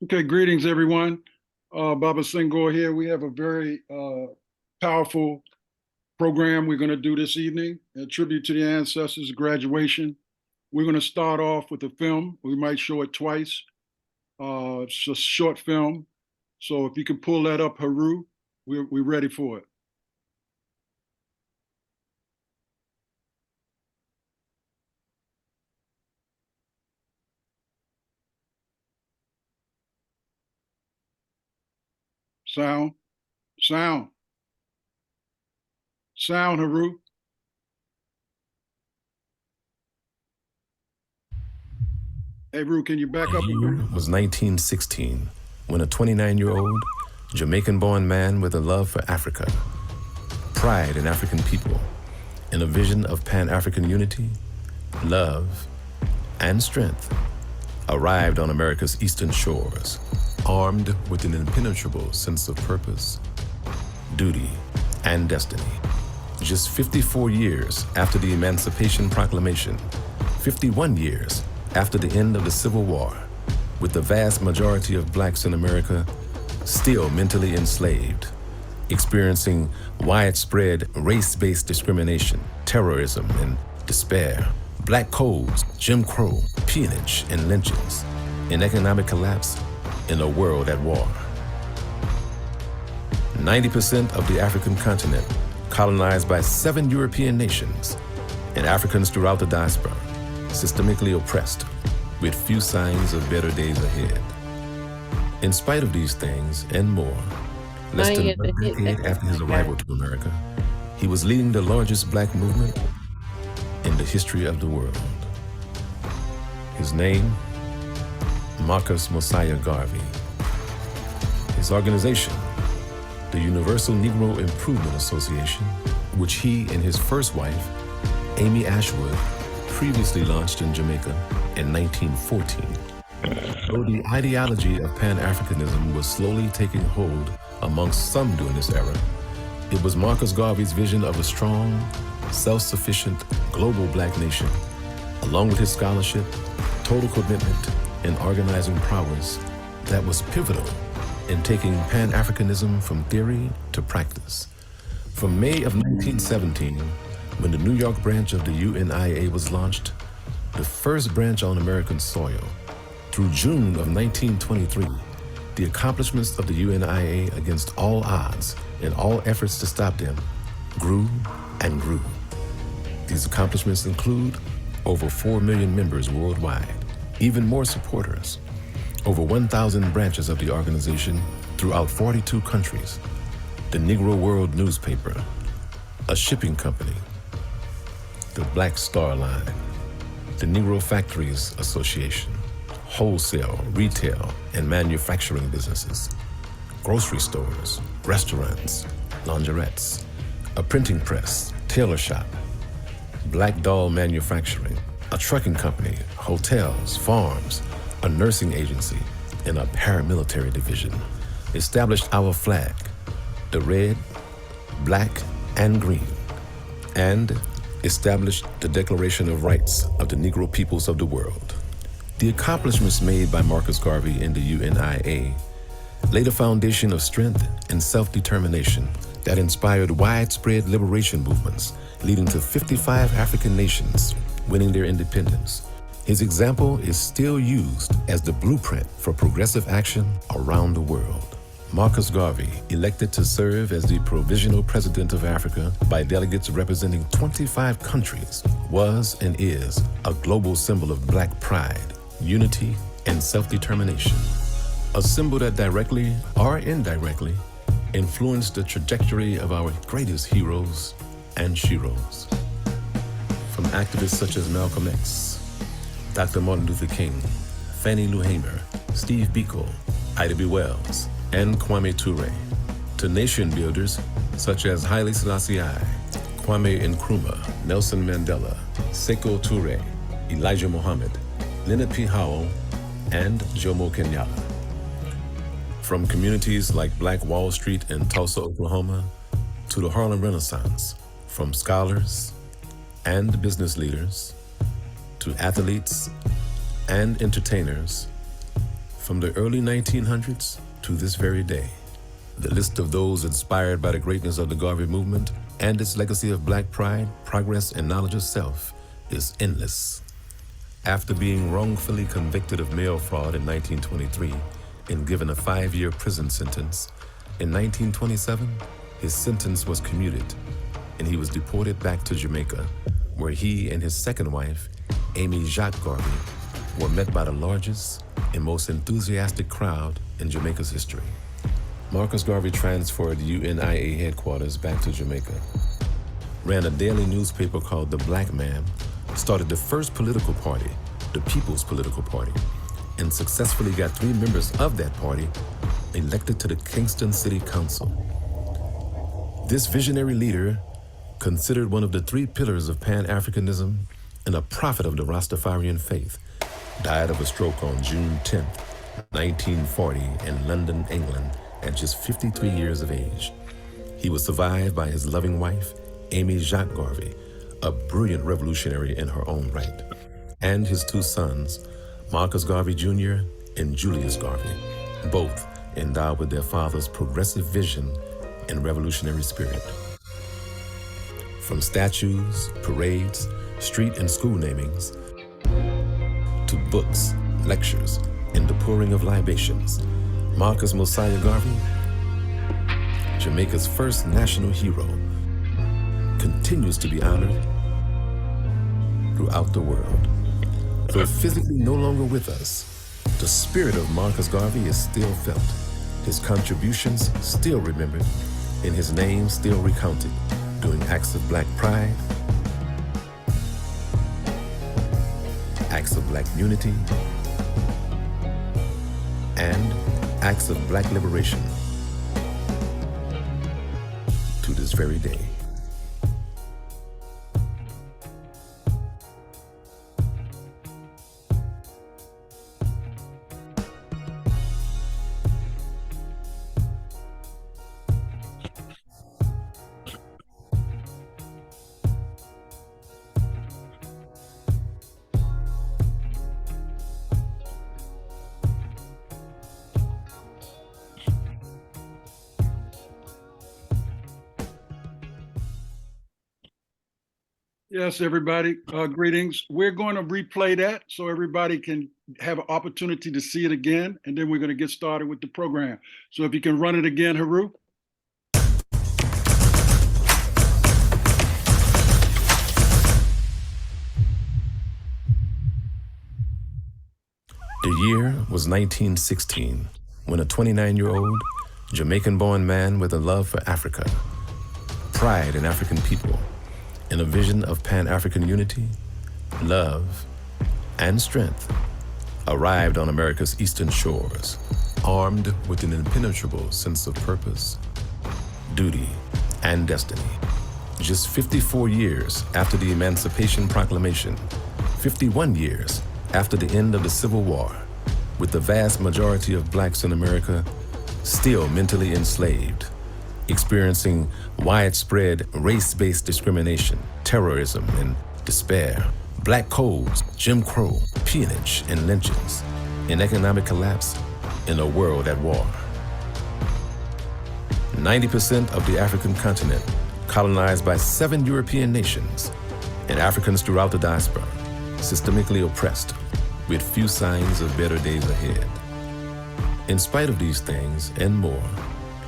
Okay, greetings everyone. Baba Senghor here. We have a very powerful program we're going to do this evening, a tribute to the ancestors, graduation. We're going to start off with a film. We might show it twice. It's a short film. So if you can pull that up, Haru, we're ready for it. Sound, sound, sound, Haru. Hey, Haru, can you back The up? year was 1916, when a 29-year-old Jamaican-born man with a love for Africa, pride in African people, and a vision of Pan-African unity, love, and strength arrived on America's eastern shores, armed with an impenetrable sense of purpose, duty, and destiny. Just 54 years after the Emancipation Proclamation, 51 years after the end of the Civil War, with the vast majority of blacks in America still mentally enslaved, experiencing widespread race-based discrimination, terrorism, and despair, black codes, Jim Crow, peonage, and lynchings, and economic collapse in a world at war. 90% of the African continent colonized by 7 European nations, and Africans throughout the diaspora, systemically oppressed, with few signs of better days ahead. In spite of these things and more, less than one decade after his arrival to America, he was leading the largest black movement in the history of the world. His name, Marcus Mosiah Garvey. His organization, the Universal Negro Improvement Association, which he and his first wife, Amy Ashwood, previously launched in Jamaica in 1914. Though the ideology of Pan-Africanism was slowly taking hold amongst some during this era, it was Marcus Garvey's vision of a strong, self-sufficient global black nation, along with his scholarship, total commitment, and organizing prowess that was pivotal in taking Pan-Africanism from theory to practice. From May of 1917, when the New York branch of the UNIA was launched, the first branch on American soil, through June of 1923, the accomplishments of the UNIA against all odds and all efforts to stop them grew and grew. These accomplishments include over 4 million members worldwide, even more supporters, over 1,000 branches of the organization throughout 42 countries, the Negro World newspaper, a shipping company, the Black Star Line, the Negro Factories Association, wholesale, retail, and manufacturing businesses, grocery stores, restaurants, laundrettes, a printing press, tailor shop, black doll manufacturing, a trucking company, hotels, farms, a nursing agency, and a paramilitary division, established our flag, the red, black, and green, and established the Declaration of Rights of the Negro peoples of the world. The accomplishments made by Marcus Garvey in the UNIA laid a foundation of strength and self-determination that inspired widespread liberation movements, leading to 55 African nations winning their independence. His example is still used as the blueprint for progressive action around the world. Marcus Garvey, elected to serve as the provisional president of Africa by delegates representing 25 countries, was and is a global symbol of black pride, unity, and self-determination. A symbol that directly or indirectly influenced the trajectory of our greatest heroes and sheroes. From activists such as Malcolm X, Dr. Martin Luther King, Fannie Lou Hamer, Steve Biko, Ida B. Wells, and Kwame Ture, to nation builders such as Haile Selassie I, Kwame Nkrumah, Nelson Mandela, Sekou Toure, Elijah Muhammad, Leonard P. Howell, and Jomo Kenyatta. From communities like Black Wall Street in Tulsa, Oklahoma, to the Harlem Renaissance, from scholars and business leaders, to athletes and entertainers, From the early 1900s to this very day, the list of those inspired by the greatness of the Garvey movement and its legacy of Black pride, progress, and knowledge of self is endless. After being wrongfully convicted of mail fraud in 1923 and given a 5-year prison sentence, in 1927, his sentence was commuted and he was deported back to Jamaica, where he and his second wife, Amy Jacques Garvey, were met by the largest and most enthusiastic crowd in Jamaica's history. Marcus Garvey transferred UNIA headquarters back to Jamaica, ran a daily newspaper called The Black Man, started the first political party, the People's Political Party, and successfully got 3 members of that party elected to the Kingston City Council. This visionary leader, considered one of the 3 pillars of Pan-Africanism and a prophet of the Rastafarian faith, died of a stroke on June 10, 1940 in London, England, at just 53 years of age. He was survived by his loving wife, Amy Jacques Garvey, a brilliant revolutionary in her own right, and his 2 sons, Marcus Garvey Jr. and Julius Garvey, both endowed with their father's progressive vision and revolutionary spirit. From statues, parades, street and school namings, to books, lectures, and the pouring of libations, Marcus Mosiah Garvey, Jamaica's first national hero, continues to be honored throughout the world. Though physically no longer with us, the spirit of Marcus Garvey is still felt, his contributions still remembered, and his name still recounted, doing acts of Black pride, acts of Black unity, and acts of Black liberation to this very day. Yes, everybody, greetings. We're going to replay that so everybody can have an opportunity to see it again, and then we're going to get started with the program. So if you can run it again, Haru. The year was 1916, when a 29-year-old Jamaican-born man with a love for Africa, pride in African people, and a vision of Pan-African unity, love, and strength, arrived on America's eastern shores, armed with an impenetrable sense of purpose, duty, and destiny. Just 54 years after the Emancipation Proclamation, 51 years after the end of the Civil War, with the vast majority of Blacks in America still mentally enslaved, experiencing widespread race-based discrimination, terrorism, and despair, Black codes, Jim Crow, peonage, and lynchings, and economic collapse in a world at war. 90% of the African continent, colonized by 7 European nations, and Africans throughout the diaspora, systemically oppressed, with few signs of better days ahead. In spite of these things and more,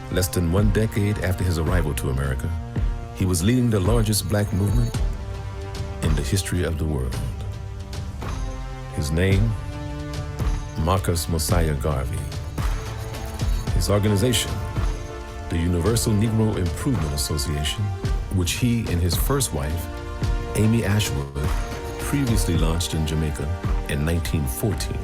less than 1 decade after his arrival to America, he was leading the largest Black movement in the history of the world. His name, Marcus Mosiah Garvey. His organization, the Universal Negro Improvement Association, which he and his first wife, Amy Ashwood, previously launched in Jamaica in 1914.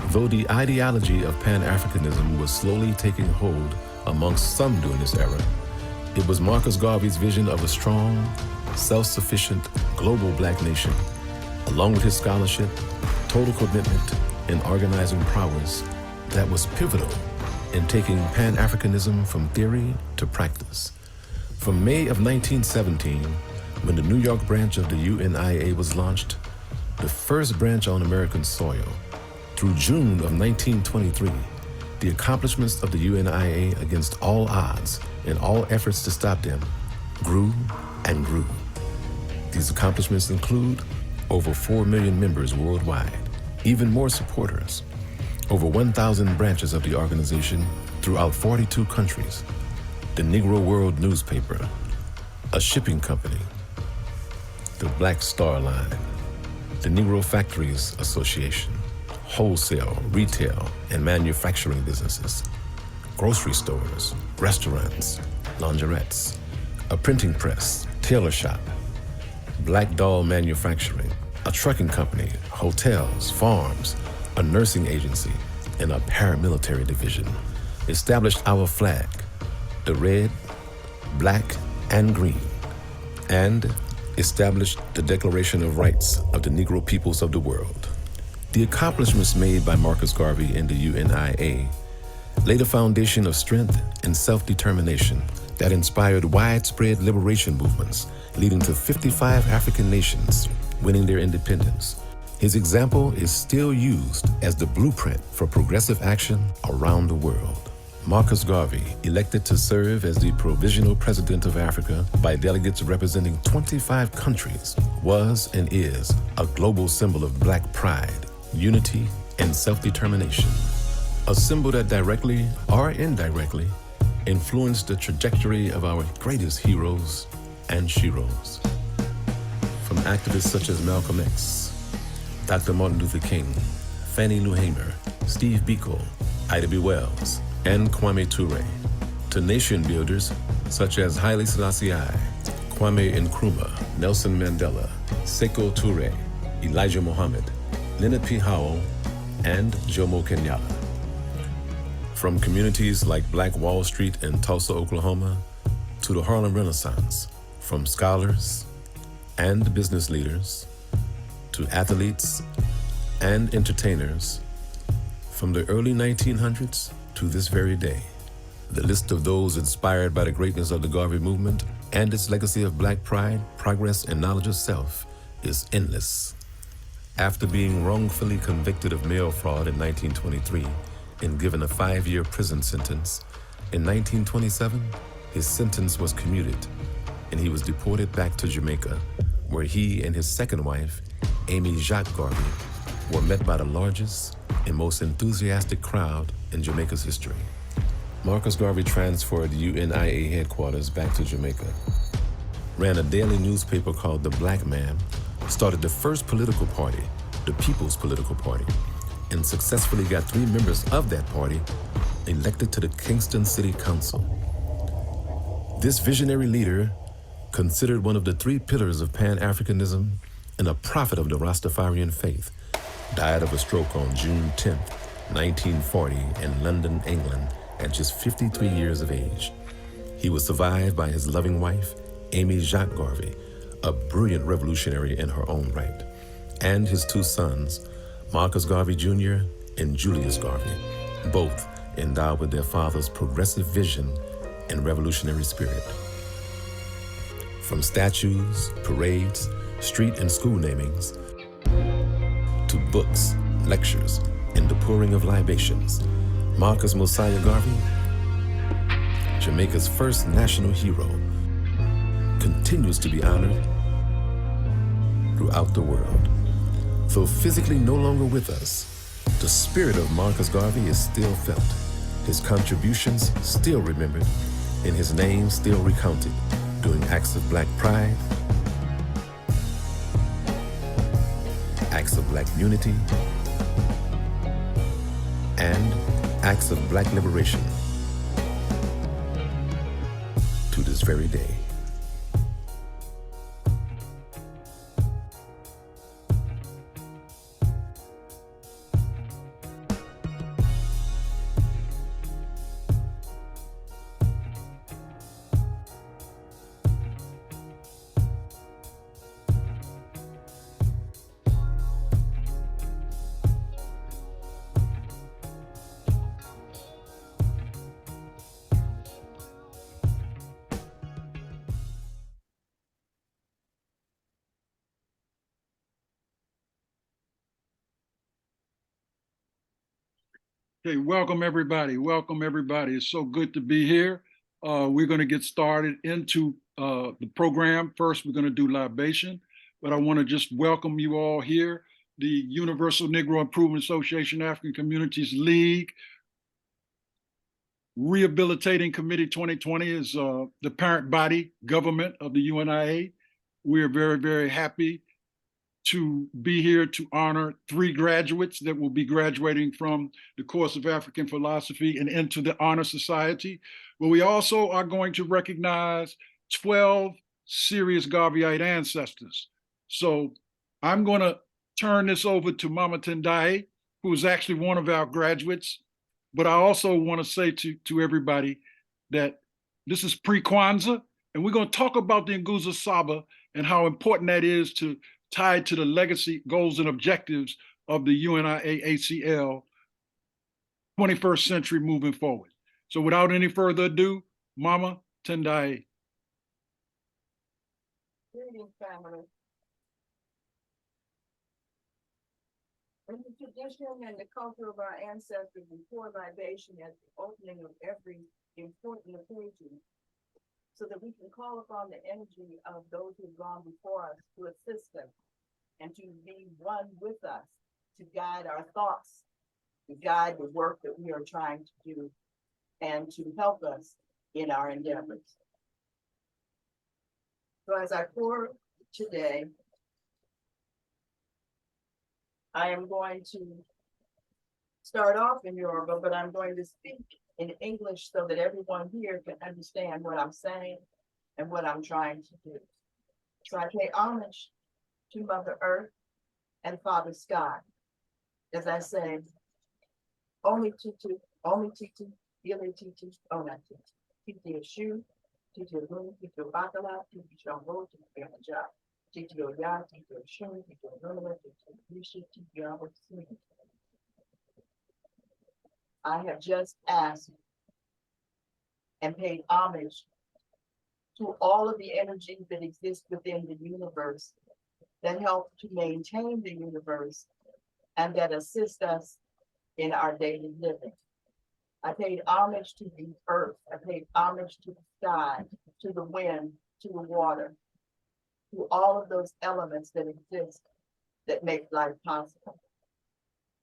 Though the ideology of Pan-Africanism was slowly taking hold amongst some during this era, it was Marcus Garvey's vision of a strong, self-sufficient, global Black nation, along with his scholarship, total commitment, and organizing prowess that was pivotal in taking Pan-Africanism from theory to practice. From May of 1917, when the New York branch of the UNIA was launched, the first branch on American soil, Through June of 1923, the accomplishments of the UNIA against all odds and all efforts to stop them grew and grew. These accomplishments include over 4 million members worldwide, even more supporters, over 1,000 branches of the organization throughout 42 countries, the Negro World newspaper, a shipping company, the Black Star Line, the Negro Factories Association, wholesale, retail, and manufacturing businesses, grocery stores, restaurants, laundrettes, a printing press, tailor shop, black doll manufacturing, a trucking company, hotels, farms, a nursing agency, and a paramilitary division, established our flag, the red, black, and green, and established the Declaration of Rights of the Negro peoples of the world. The accomplishments made by Marcus Garvey and the UNIA laid a foundation of strength and self-determination that inspired widespread liberation movements, leading to 55 African nations winning their independence. His example is still used as the blueprint for progressive action around the world. Marcus Garvey, elected to serve as the Provisional President of Africa by delegates representing 25 countries, was and is a global symbol of Black pride, unity, and self-determination. A symbol that directly or indirectly influenced the trajectory of our greatest heroes and sheroes. From activists such as Malcolm X, Dr. Martin Luther King, Fannie Lou Hamer, Steve Biko, Ida B. Wells, and Kwame Ture, to nation builders such as Haile Selassie I, Kwame Nkrumah, Nelson Mandela, Sekou Toure, Elijah Muhammad, Leonard P. Howell, and Jomo Kenyatta. From communities like Black Wall Street in Tulsa, Oklahoma, to the Harlem Renaissance, from scholars and business leaders to athletes and entertainers, from the early 1900s to this very day. The list of those inspired by the greatness of the Garvey movement and its legacy of Black pride, progress, and knowledge of self is endless. After being wrongfully convicted of mail fraud in 1923 and given a 5-year prison sentence, in 1927, his sentence was commuted and he was deported back to Jamaica, where he and his second wife, Amy Jacques Garvey, were met by the largest and most enthusiastic crowd in Jamaica's history. Marcus Garvey transferred UNIA headquarters back to Jamaica, ran a daily newspaper called The Black Man, started the first political party, the People's Political Party, and successfully got 3 members of that party elected to the Kingston City Council. This visionary leader, considered one of the 3 pillars of Pan-Africanism and a prophet of the Rastafarian faith, died of a stroke on June 10, 1940 in London, England, at just 53 years of age. He was survived by his loving wife, Amy Jacques Garvey, a brilliant revolutionary in her own right, and his 2 sons, Marcus Garvey Jr. and Julius Garvey, both endowed with their father's progressive vision and revolutionary spirit. From statues, parades, street and school namings, to books, lectures, and the pouring of libations, Marcus Mosiah Garvey, Jamaica's first national hero, continues to be honored throughout the world. Though physically no longer with us, the spirit of Marcus Garvey is still felt, his contributions still remembered, and his name still recounted during acts of Black pride, acts of Black unity, and acts of Black liberation to this very day. Okay, welcome everybody. Welcome everybody. It's so good to be here. We're going to get started into the program. First, we're going to do libation, but I want to just welcome you all here. The Universal Negro Improvement Association African Communities League Rehabilitating Committee 2020 is the parent body government of the UNIA. We are very, very happy to be here to honor 3 graduates that will be graduating from the course of African philosophy and into the Honor Society. But we also are going to recognize 12 serious Garveyite ancestors. So I'm going to turn this over to Mama Tendai, who is actually one of our graduates. But I also want to say to everybody that this is PreKwanzaa, and we're going to talk about the Nguzo Saba and how important that is to tied to the legacy, goals, and objectives of the UNIA ACL 21st century moving forward. So without any further ado, Mama Tendai. Greetings, family. In the tradition and the culture of our ancestors, before libation at the opening of every important occasion, so that we can call upon the energy of those who've gone before us to assist us and to be one with us, to guide our thoughts, to guide the work that we are trying to do, and to help us in our endeavors. So as I pour today, I am going to start off in Yoruba, but I'm going to speak in English so that everyone here can understand what I'm saying and what I'm trying to do. So I pay homage to Mother Earth and Father Sky, as I say, Omi Tutu, Ile Titi, Ona Titi, Titi Eshu, Titi Luni, Titi Bakala, Titi Shambo, Titi Yamaja, Titi Oya, Titi Oshun, Titi Onuma, Titi Rishi, Titi Yabo, I have just asked and paid homage to all of the energies that exist within the universe that help to maintain the universe and that assist us in our daily living. I paid homage to the earth. I paid homage to the sky, to the wind, to the water, to all of those elements that exist that make life possible.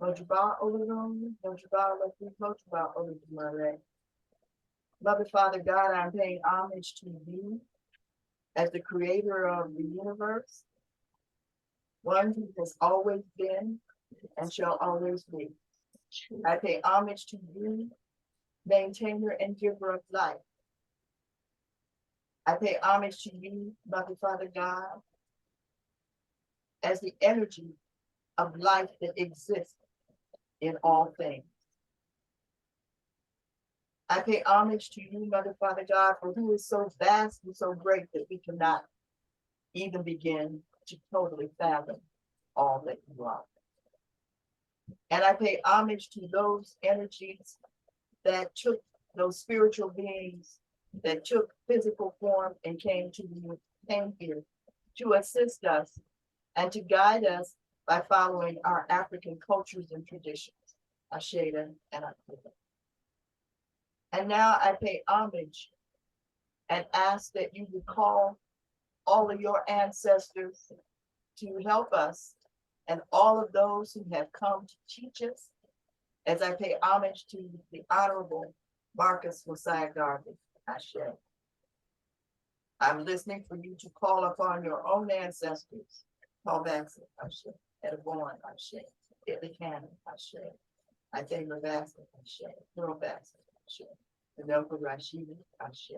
Mother Father God, I'm paying homage to you as the creator of the universe, one who has always been and shall always be. I pay homage to you, maintainer and giver of life. I pay homage to you, Mother Father God, as the energy of life that exists in all things. I pay homage to you, Mother Father God, for who is so vast and so great that we cannot even begin to totally fathom all that you are. And I pay homage to those energies that took those spiritual beings that took physical form and came here to assist us and to guide us by following our African cultures and traditions, Asheda and Akita. And now I pay homage and ask that you would call all of your ancestors to help us and all of those who have come to teach us, as I pay homage to the Honorable Marcus Mosiah Garvey, Ashe. I'm listening for you to call upon your own ancestors, Paul Bassett, Ashe, Edborn, Ashe, Italy Cannon, Ashe, Isaiah Bassett, Ashe, Earl Bassett, Ashe, Anoka Rashidi, Ashe,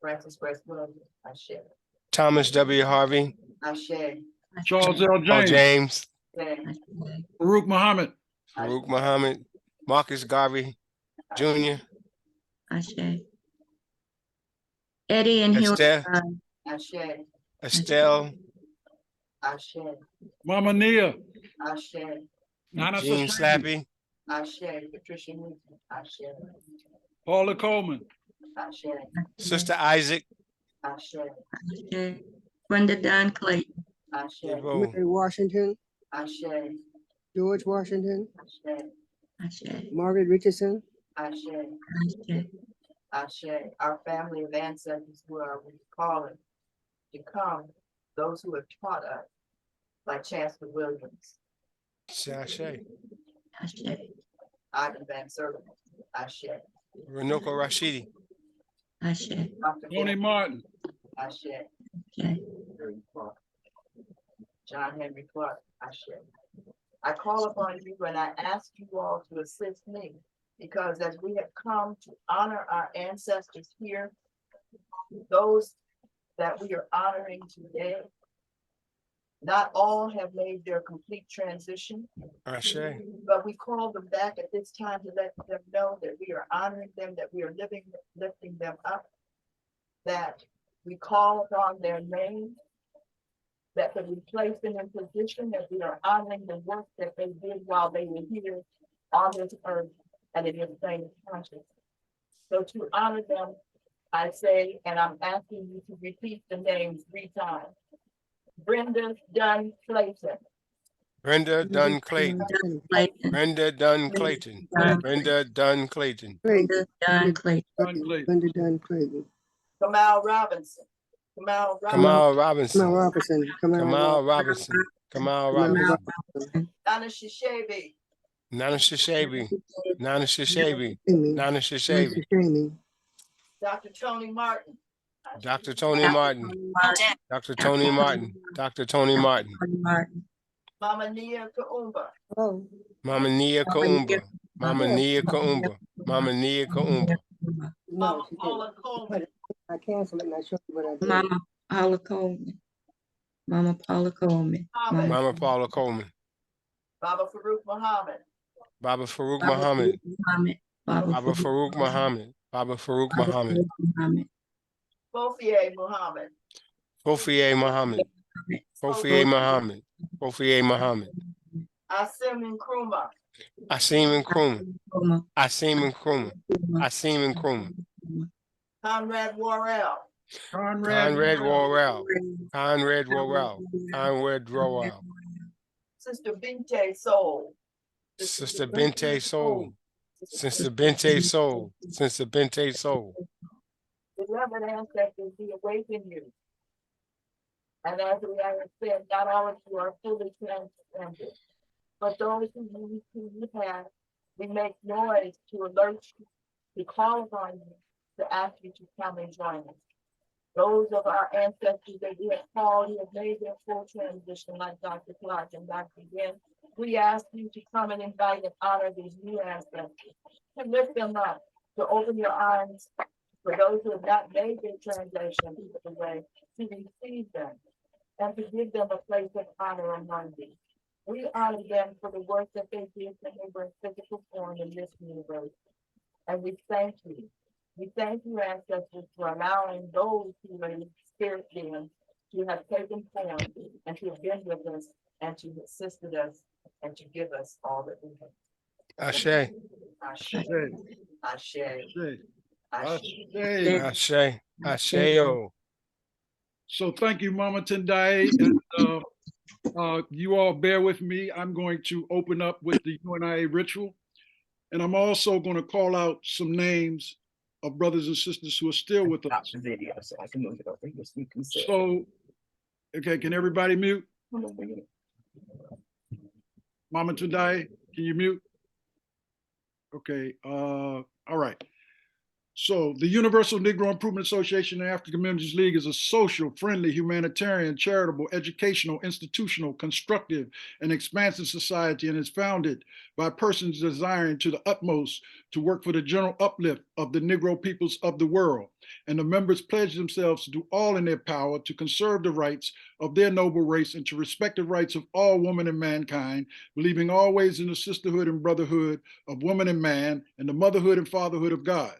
Francis Grace Williams, Ashe, Thomas W. Harvey, Ashe, Charles L. Paul James, James, Farouk Muhammad, Farouk Muhammad, Marcus Garvey Jr., Ashe. Eddie and Hugh. Ashe, Estelle, Ashe, Mama Nia, Ashe, Nana Jean Sastrini, Slappy, Ashe, Patricia Newton, Ashe, Paula Coleman, Ashe, Sister Isaac, Ashe, Ashe. Brenda Don Clayton. Ashe, Devo, Mary Washington, Ashe, George Washington, Ashe, Ashe. Margaret Richardson, Ashe, Ashe. Ashe, our family of ancestors who are calling to come, those who have taught us, like Chancellor Williams, Ashe. Ashe. Ivan Van Sertima, Ashe, Renoko Rashidi. Ashe. Dr. Tony Martin, Ashe, Ashe. John Henry Clark, Ashe. I call upon you and I ask you all to assist me, because as we have come to honor our ancestors here, those that we are honoring today, not all have made their complete transition, Ashe. but we call them back at this time to let them know that we are honoring them, that we are lifting them up, that we call upon their name, that we place them in position, that we are honoring the work that they did while they were here on this earth and in this same consciousness. So to honor them, I say, and I'm asking you to repeat the names 3 times. Brenda Dunn Clayton. Brenda Dunn Clayton. Clayton. Brenda Dunn Clayton. Brenda Dunn Clayton. Brenda Dunn Clayton. Brenda Dunn Clayton, Kamal Robinson. Kamal Robinson. Kamal Robinson. Kamal Robinson, Kamal Robinson. Kamal Robinson. Donna Shishabi. Nana Shishabi. Nana Shishabi. Nana Shishabi. Shamey, Dr. Tony Martin. Dr. Tony Martin. Dr. Tony Martin. Dr. Tony Martin. Martin. Mama Nia Kaumba. oh, Mama Nia Kaumba. Mama Nia Kaumba. Mama Nia Kaumba. no, Mama she didn't. Paula Coleman. I canceled it and I showed you what I did. Mama Paula Coleman. Mama Paula Coleman. Muhammad. Mama Paula Coleman. Baba Farouk Muhammad. Baba Farouk Muhammad. Muhammad. Baba Farouk Muhammad. Baba Farouk Muhammad. Muhammad. Fofier Muhammad. Kofiye Muhammad. Kofiye Muhammad. Kofiye Muhammad. Asim Nkrumah. Asim Nkrumah. Nkrumah. Asim Nkrumah. Asim Nkrumah. Conrad Worrell. Conrad Worrell. Conrad Worrell. Conrad Worrell. Sister Binte Soul. Sister Bente Soul. Sister Bente Soul. Sister Bente Soul. Beloved ancestors, we awaken you. And as we have said, not all of you are fully transcended, but those who you have, we make noise to alert you, to call upon you, to ask you to come and join us. Those of our ancestors that we have called, who have made their full transition, like Dr. Clark and Dr. Yen, we ask you to come and invite and honor these new ancestors, to lift them up, to open your arms for those who have not made their translation away, to receive them and to give them a place of honor among thee. We honor them for the work that they did when they were in physical form in this universe. And we thank you. We thank you, ancestors, for allowing those who are spirit beings to have taken form and to have been with us and to assisted us and to give us all that we have. Ashe. Ashe. Ashe. Ashe. Ashe. Ashe. So thank you, Mama Tendai. And you all bear with me. I'm going to open up with the UNIA ritual. And I'm also going to call out some names of brothers and sisters who are still with us. The video so I can move it over here so you can see it. So, okay, can everybody mute? Mama Tendai, can you mute? Okay, all right. So the Universal Negro Improvement Association and African Communities League is a social, friendly, humanitarian, charitable, educational, institutional, constructive, and expansive society, and is founded by persons desiring to the utmost to work for the general uplift of the Negro peoples of the world. And the members pledge themselves to do all in their power to conserve the rights of their noble race and to respect the rights of all women and mankind, believing always in the sisterhood and brotherhood of woman and man and the motherhood and fatherhood of God.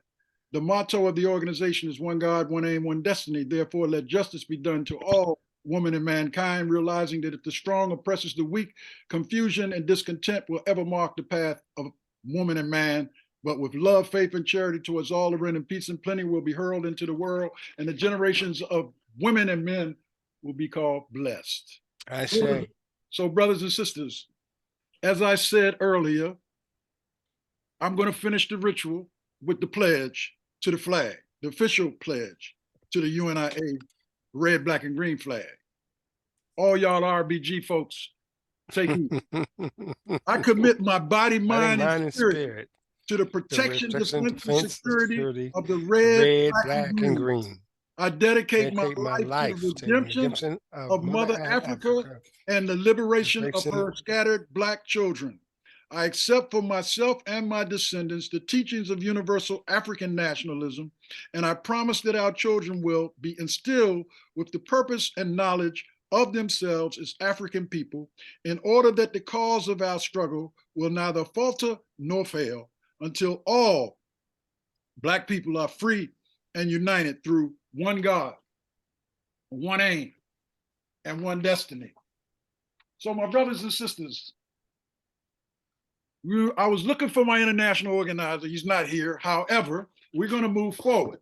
The motto of the organization is one God, one aim, one destiny. Therefore, let justice be done to all women and mankind, realizing that if the strong oppresses the weak, confusion and discontent will ever mark the path of woman and man. But with love, faith, and charity towards all around, and peace and plenty will be hurled into the world, and the generations of women and men will be called blessed. Ashe. So, brothers and sisters, as I said earlier, I'm going to finish the ritual with the pledge to the flag, the official pledge to the UNIA red, black, and green flag. All y'all RBG folks, take heed. I commit my body, mind, and spirit to the protection, defense, and security of the red, black, and green. I dedicate my life to the redemption of Mother Africa and the liberation of her scattered black children. I accept for myself and my descendants the teachings of universal African nationalism, and I promise that our children will be instilled with the purpose and knowledge of themselves as African people, in order that the cause of our struggle will neither falter nor fail until all Black people are free and united through one God, one aim, and one destiny. So my brothers and sisters, I was looking for my international organizer. He's not here. However, we're going to move forward.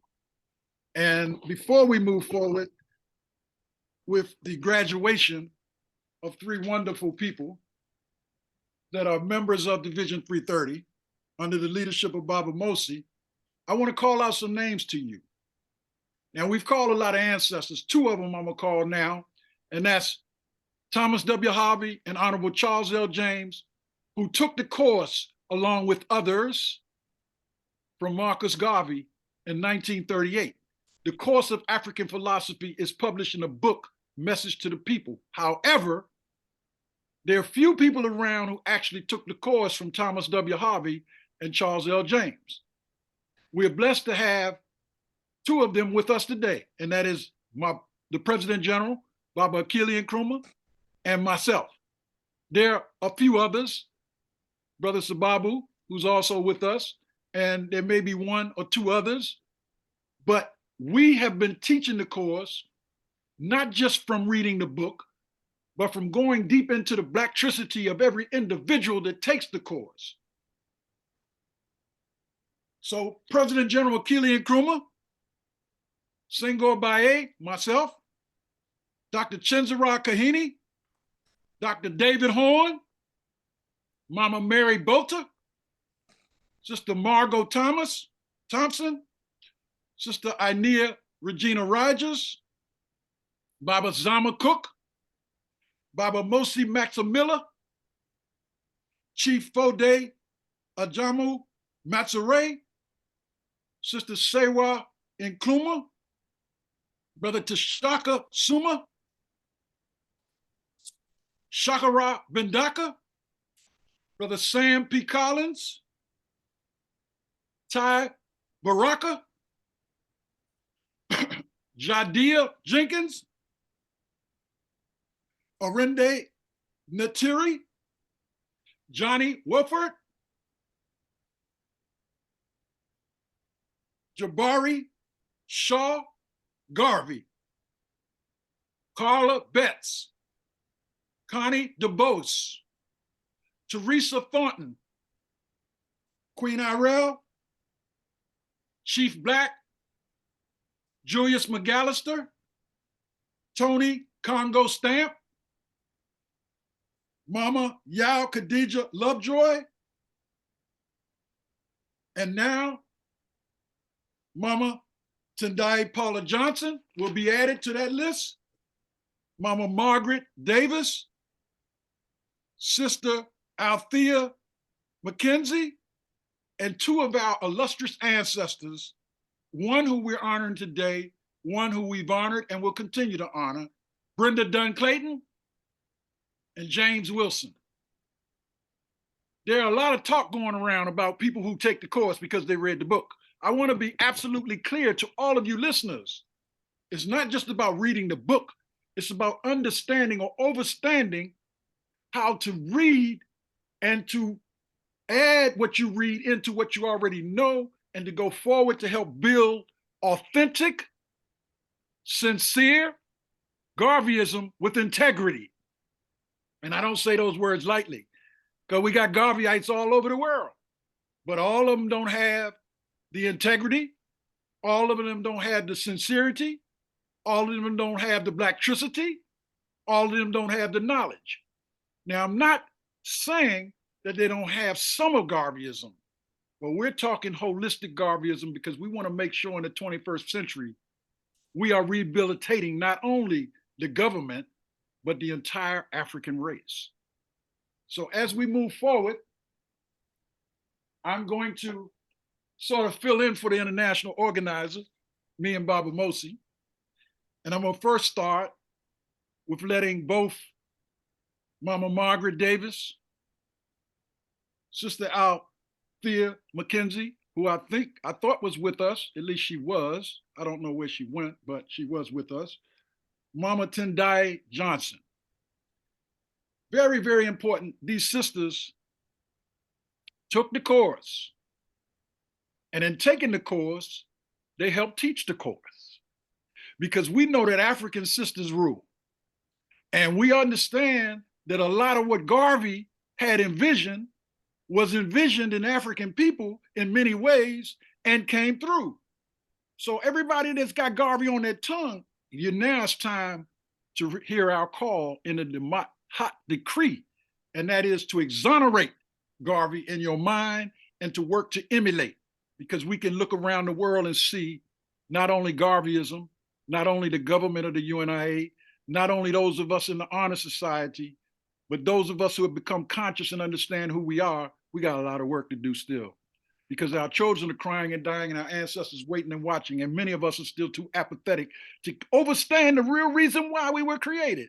And before we move forward with the graduation of three wonderful people that are members of Division 330 under the leadership of Baba Mosi, I want to call out some names to you. Now, we've called a lot of ancestors. Two of them I'm going to call now, and that's Thomas W. Harvey and Honorable Charles L. James, who took the course along with others from Marcus Garvey in 1938. The course of African philosophy is published in a book, Message to the People. However, there are few people around who actually took the course from Thomas W. Harvey and Charles L. James. We're blessed to have two of them with us today, and that is the President General, Baba Akili Nkrumah, and myself. There are a few others, Brother Sababu, who's also with us, and there may be one or two others, but we have been teaching the course, not just from reading the book, but from going deep into the Blacktricity of every individual that takes the course. So President General Akili Nkrumah, Senghor Baye, myself, Dr. Chenzara Kahini, Dr. David Horn, Mama Mary Bota, Sister Margot Thompson, Sister Ainea Regina Rogers, Baba Zama Cook, Baba Mosi Maximilla, Chief Fode Ajamu Matsure, Sister Sewa Nkrumah, Brother Tashaka Suma, Shakara Bendaka, Brother Sam P. Collins, Ty Baraka, Jadia Jenkins, Orende Natiri, Johnny Wilford, Jabari Shaw Garvey, Carla Betts, Connie DeBose, Teresa Thornton, Queen Irel, Chief Black, Julius McAllister, Tony Congo Stamp, Mama Yao Khadija Lovejoy, and now Mama Tendai Paula Johnson will be added to that list. Mama Margaret Davis, Sister Althea McKenzie, and two of our illustrious ancestors, one who we're honoring today, one who we've honored and will continue to honor, Brenda Dunn Clayton and James Wilson. There are a lot of talk going around about people who take the course because they read the book. I want to be absolutely clear to all of you listeners. It's not just about reading the book. It's about understanding or overstanding how to read and to add what you read into what you already know and to go forward to help build authentic, sincere Garveyism with integrity. And I don't say those words lightly because we got Garveyites all over the world, but all of them don't have the integrity. All of them don't have the sincerity. All of them don't have the Blacktricity. All of them don't have the knowledge. Now, I'm not saying that they don't have some of Garveyism. but we're talking holistic Garveyism because we want to make sure in the 21st century, we are rehabilitating not only the government, but the entire African race. So as we move forward, I'm going to sort of fill in for the international organizer, me and Baba Mosi. And I'm gonna first start with letting both Mama Margaret Davis, Sister Althea McKenzie, who I thought was with us, at least she was. I don't know where she went, but she was with us. Mama Tendai Johnson. Very, very important. These sisters took the course. And in taking the course, they helped teach the course. Because we know that African sisters rule. And we understand that a lot of what Garvey had envisioned was envisioned in African people in many ways and came through. So everybody that's got Garvey on their tongue, now it's time to hear our call in the hot decree, and that is to exonerate Garvey in your mind and to work to emulate, because we can look around the world and see not only Garveyism, not only the government of the UNIA, not only those of us in the Honor Society, but those of us who have become conscious and understand who we are, we got a lot of work to do still. Because our children are crying and dying and our ancestors waiting and watching, and many of us are still too apathetic to understand the real reason why we were created.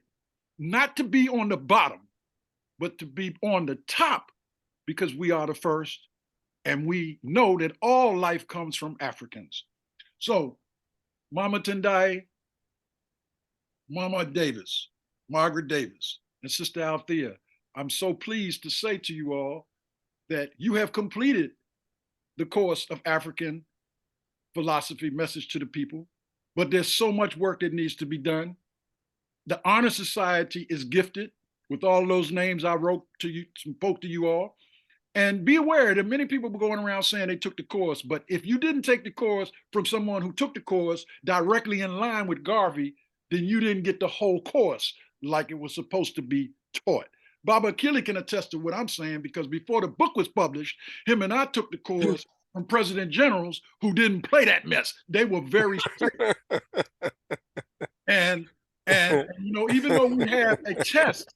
Not to be on the bottom, but to be on the top, because we are the first, and we know that all life comes from Africans. So, Mama Tendai, Mama Davis, Margaret Davis, and Sister Althea, I'm so pleased to say to you all that you have completed the course of African philosophy, Message to the People, but there's so much work that needs to be done. The Honor Society is gifted with all those names I wrote to you, spoke to you all. And be aware that many people were going around saying they took the course, but if you didn't take the course from someone who took the course directly in line with Garvey, then you didn't get the whole course like it was supposed to be taught. Baba Akili can attest to what I'm saying, because before the book was published, him and I took the course from president generals who didn't play that mess. They were very strict. And even though we have a test,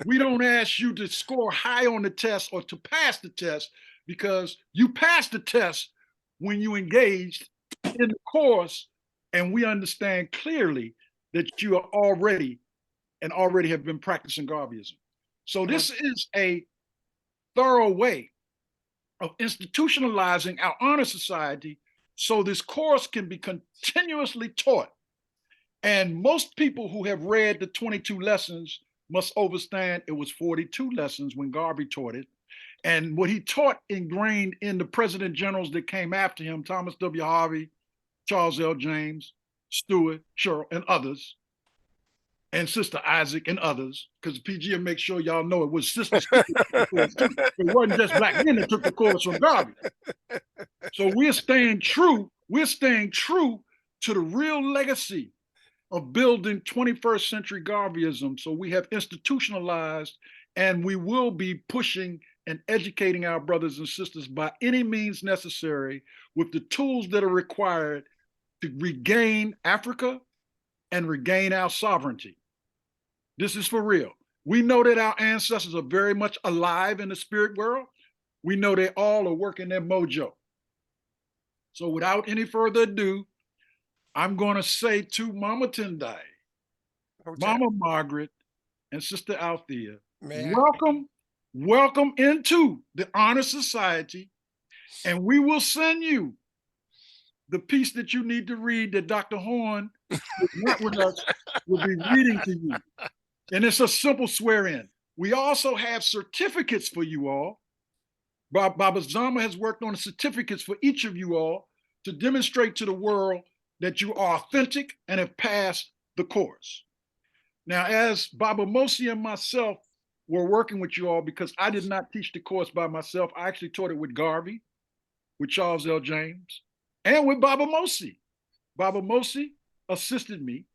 we don't ask you to score high on the test or to pass the test, because you passed the test when you engaged in the course, and we understand clearly that you are already have been practicing Garveyism. So this is a thorough way of institutionalizing our honor society so this course can be continuously taught. And most people who have read the 22 lessons must understand it was 42 lessons when Garvey taught it. And what he taught ingrained in the president generals that came after him, Thomas W. Harvey, Charles L. James, Stewart, Sherrill, and others, and Sister Isaac and others, because PG will make sure y'all know it was sisters. It wasn't just black men that took the course from Garvey. So we're staying true to the real legacy of building 21st century Garveyism. So we have institutionalized, and we will be pushing and educating our brothers and sisters by any means necessary with the tools that are required to regain Africa and regain our sovereignty. This is for real. We know that our ancestors are very much alive in the spirit world. We know they all are working their mojo. So without any further ado, I'm going to say to Mama Tendai, Mama Margaret, and Sister Althea, welcome into the Honor Society, and we will send you the piece that you need to read that Dr. Horn, who's not with us, will be reading to you. And it's a simple swear-in. We also have certificates for you all. Baba Zama has worked on the certificates for each of you all to demonstrate to the world that you are authentic and have passed the course. Now, as Baba Mosi and myself were working with you all, because I did not teach the course by myself, I actually taught it with Garvey, with Charles L. James, and with Baba Mosi. Baba Mosi assisted me,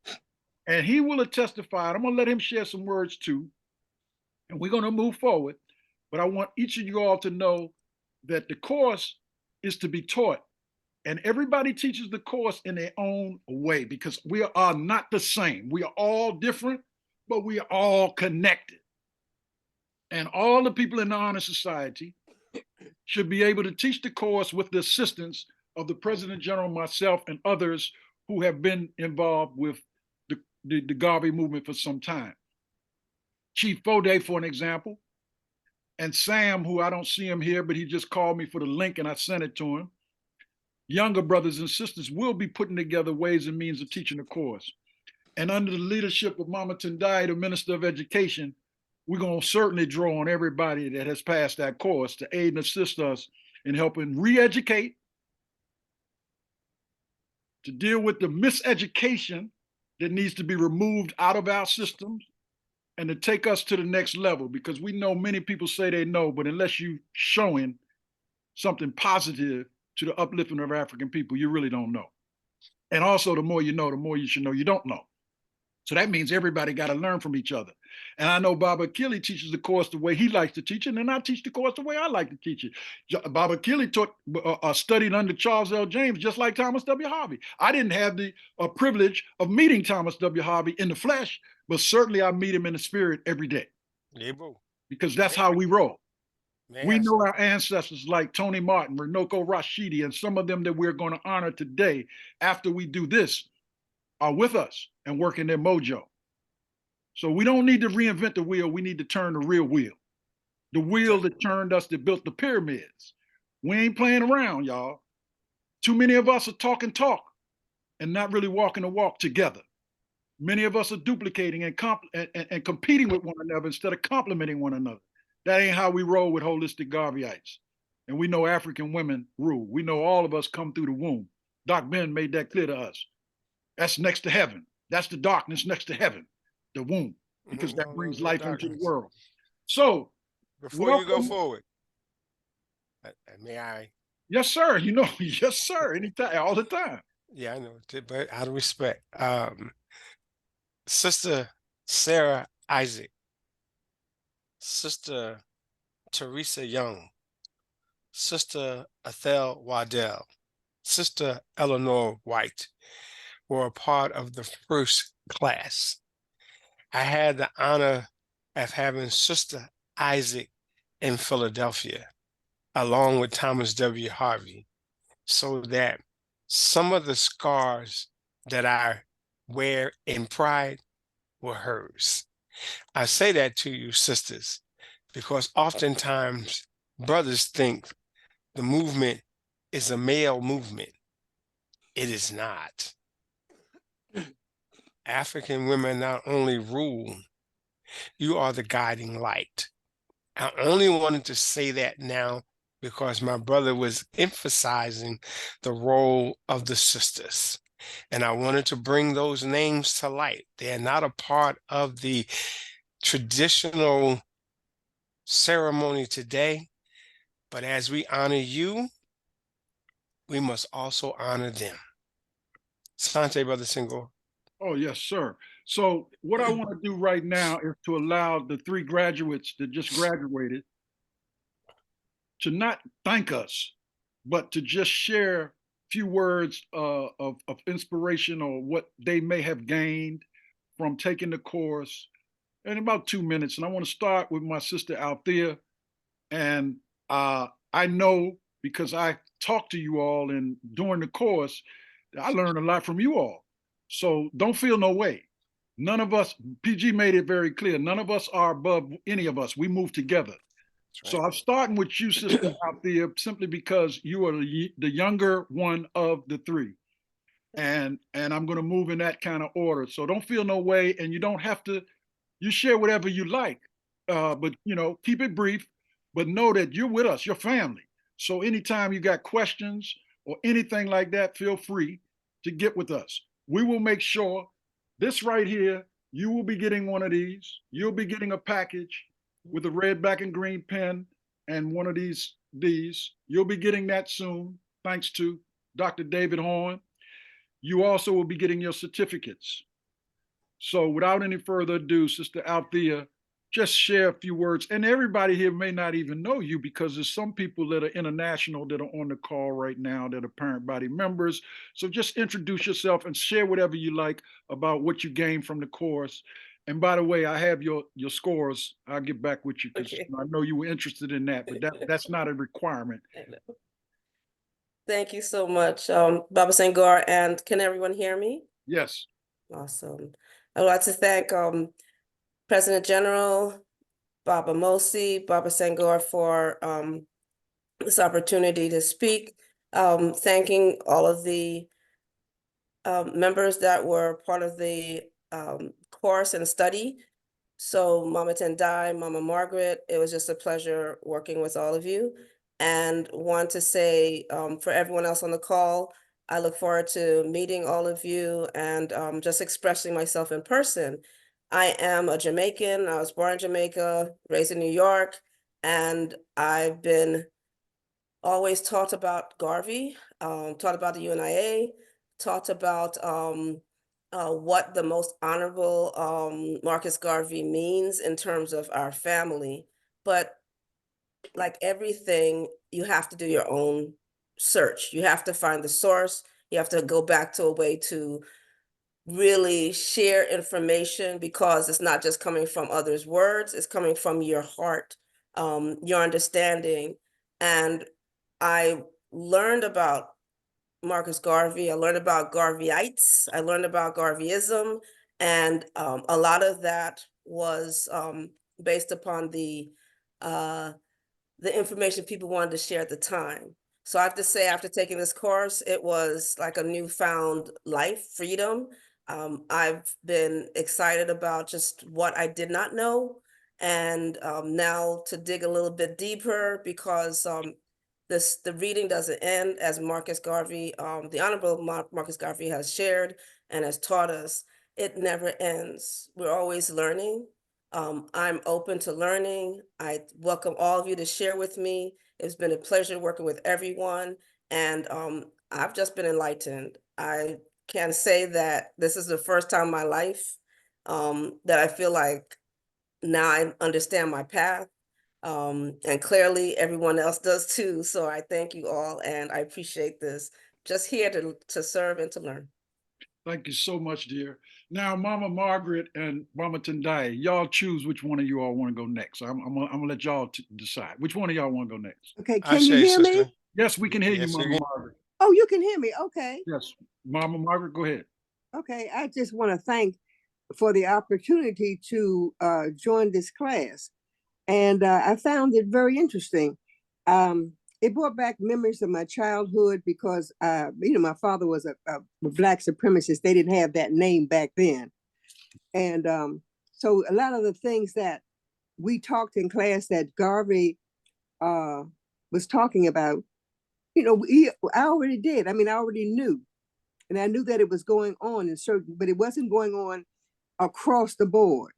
and he will testify. I'm going to let him share some words too, and we're going to move forward. But I want each of you all to know that the course is to be taught. And everybody teaches the course in their own way because we are not the same. We are all different, but we are all connected. And all the people in the Honor Society should be able to teach the course with the assistance of the President General, myself, and others who have been involved with the Garvey movement for some time. Chief Fode, for an example, and Sam, who I don't see him here, but he just called me for the link and I sent it to him. Younger brothers and sisters will be putting together ways and means of teaching the course. And under the leadership of Mama Tendai, the Minister of Education, we're going to certainly draw on everybody that has passed that course to aid and assist us in helping re-educate, to deal with the miseducation that needs to be removed out of our systems, and to take us to the next level, because we know many people say they know, but unless you showing something positive to the uplifting of African people, you really don't know. And also, the more you know, the more you should know you don't know. So that means everybody got to learn from each other. And I know Baba Akili teaches the course the way he likes to teach it, and I teach the course the way I like to teach it. Baba Akili studied under Charles L. James, just like Thomas W. Harvey. I didn't have the privilege of meeting Thomas W. Harvey in the flesh, but certainly I meet him in the spirit every day. Yeah, bro. Because that's how we roll. Man, We know our ancestors like Tony Martin, Renoko Rashidi, and some of them that we're going to honor today after we do this are with us and working their mojo. So we don't need to reinvent the wheel. We need to turn the real wheel. The wheel that turned us, that built the pyramids. We ain't playing around, y'all. Too many of us are talking talk and not really walking the walk together. Many of us are duplicating and competing with one another instead of complementing one another. That ain't how we roll with holistic Garveyites. And we know African women rule. We know all of us come through the womb. Doc Ben made that clear to us. That's next to heaven. That's the darkness next to heaven, the womb, because that brings life into the world. So before you go forward, may I? Yes, sir. You know, yes, sir. Anytime, all the time. Yeah, I know, but out of respect, Sister Sarah Isaac, Sister Teresa Young, Sister Ethel Waddell, Sister Eleanor White were a part of the first class. I had the honor of having Sister Isaac in Philadelphia, along with Thomas W. Harvey, so that some of the scars that I wear in pride were hers. I say that to you, sisters, because oftentimes brothers think the movement is a male movement. It is not. African women not only rule, you are the guiding light. I only wanted to say that now because my brother was emphasizing the role of the sisters. And I wanted to bring those names to light. They are not a part of the traditional ceremony today, but as we honor you, we must also honor them. Sante, Brother Single. Oh, yes, sir. So what I want to do right now is to allow the 3 graduates that just graduated to not thank us, but to just share a few words of inspiration or what they may have gained from taking the course in about 2 minutes. And I want to start with my sister Althea. And I know, because I talked to you all and during the course, I learned a lot from you all. So don't feel no way. None of us, PG made it very clear, none of us are above any of us. We move together. Right. So I'm starting with you, Sister Althea, simply because you are the younger one of the 3. And I'm going to move in that kind of order. So don't feel no way, and you don't have to, you share whatever you like, but keep it brief, but know that you're with us, your family. So anytime you got questions or anything like that, feel free to get with us. We will make sure this right here, you will be getting one of these. You'll be getting a package with a red, black, and green pen and one of these. You'll be getting that soon, thanks to Dr. David Horn. You also will be getting your certificates. So without any further ado, Sister Althea, just share a few words. And everybody here may not even know you because there's some people that are international that are on the call right now that are parent body members. So just introduce yourself and share whatever you like about what you gained from the course. And by the way, I have your scores. I'll get back with you because Okay. I know you were interested in that, but that's not a requirement. I know. Thank you so much, Baba Senghor, and can everyone hear me? Yes. Awesome. I'd like to thank President General Baba Mosi, Baba Senghor for this opportunity to speak. Thanking all of the members that were part of the course and study. So Mama Tendai, Mama Margaret, it was just a pleasure working with all of you. And want to say for everyone else on the call, I look forward to meeting all of you and just expressing myself in person. I am a Jamaican. I was born in Jamaica, raised in New York, and I've been always taught about Garvey, taught about the UNIA, taught about what the most honorable Marcus Garvey means in terms of our family. But like everything, you have to do your own search. You have to find the source. You have to go back to a way to really share information because it's not just coming from others' words, it's coming from your heart, your understanding. And I learned about Marcus Garvey, I learned about Garveyites, I learned about Garveyism, and a lot of that was based upon the information people wanted to share at the time. So I have to say, after taking this course, it was like a newfound life, freedom. I've been excited about just what I did not know, and now to dig a little bit deeper because the reading doesn't end, as Marcus Garvey, the Honorable Marcus Garvey has shared and has taught us. It never ends. We're always learning. I'm open to learning. I welcome all of you to share with me. It's been a pleasure working with everyone, and I've just been enlightened. I can say that this is the first time in my life that I feel like now I understand my path, and clearly everyone else does too. So I thank you all, and I appreciate this. Just here to serve and to learn. Thank you so much, dear. Now, Mama Margaret and Mama Tendai, y'all choose which one of you all want to go next. I'm gonna let y'all decide. Which one of y'all want to go next? Okay, I can you say, hear me? sister. Yes, we can hear you, Yes, Mama again. Margaret. Oh, you can hear me. Okay. Yes, Mama Margaret, go ahead. Okay. I just want to thank for the opportunity to join this class. And I found it very interesting. It brought back memories of my childhood because, my father was a Black supremacist. They didn't have that name back then. And so a lot of the things that we talked in class that Garvey was talking about, I already did. I mean, I already knew. And I knew that it was going on in certain, but it wasn't going on across the board.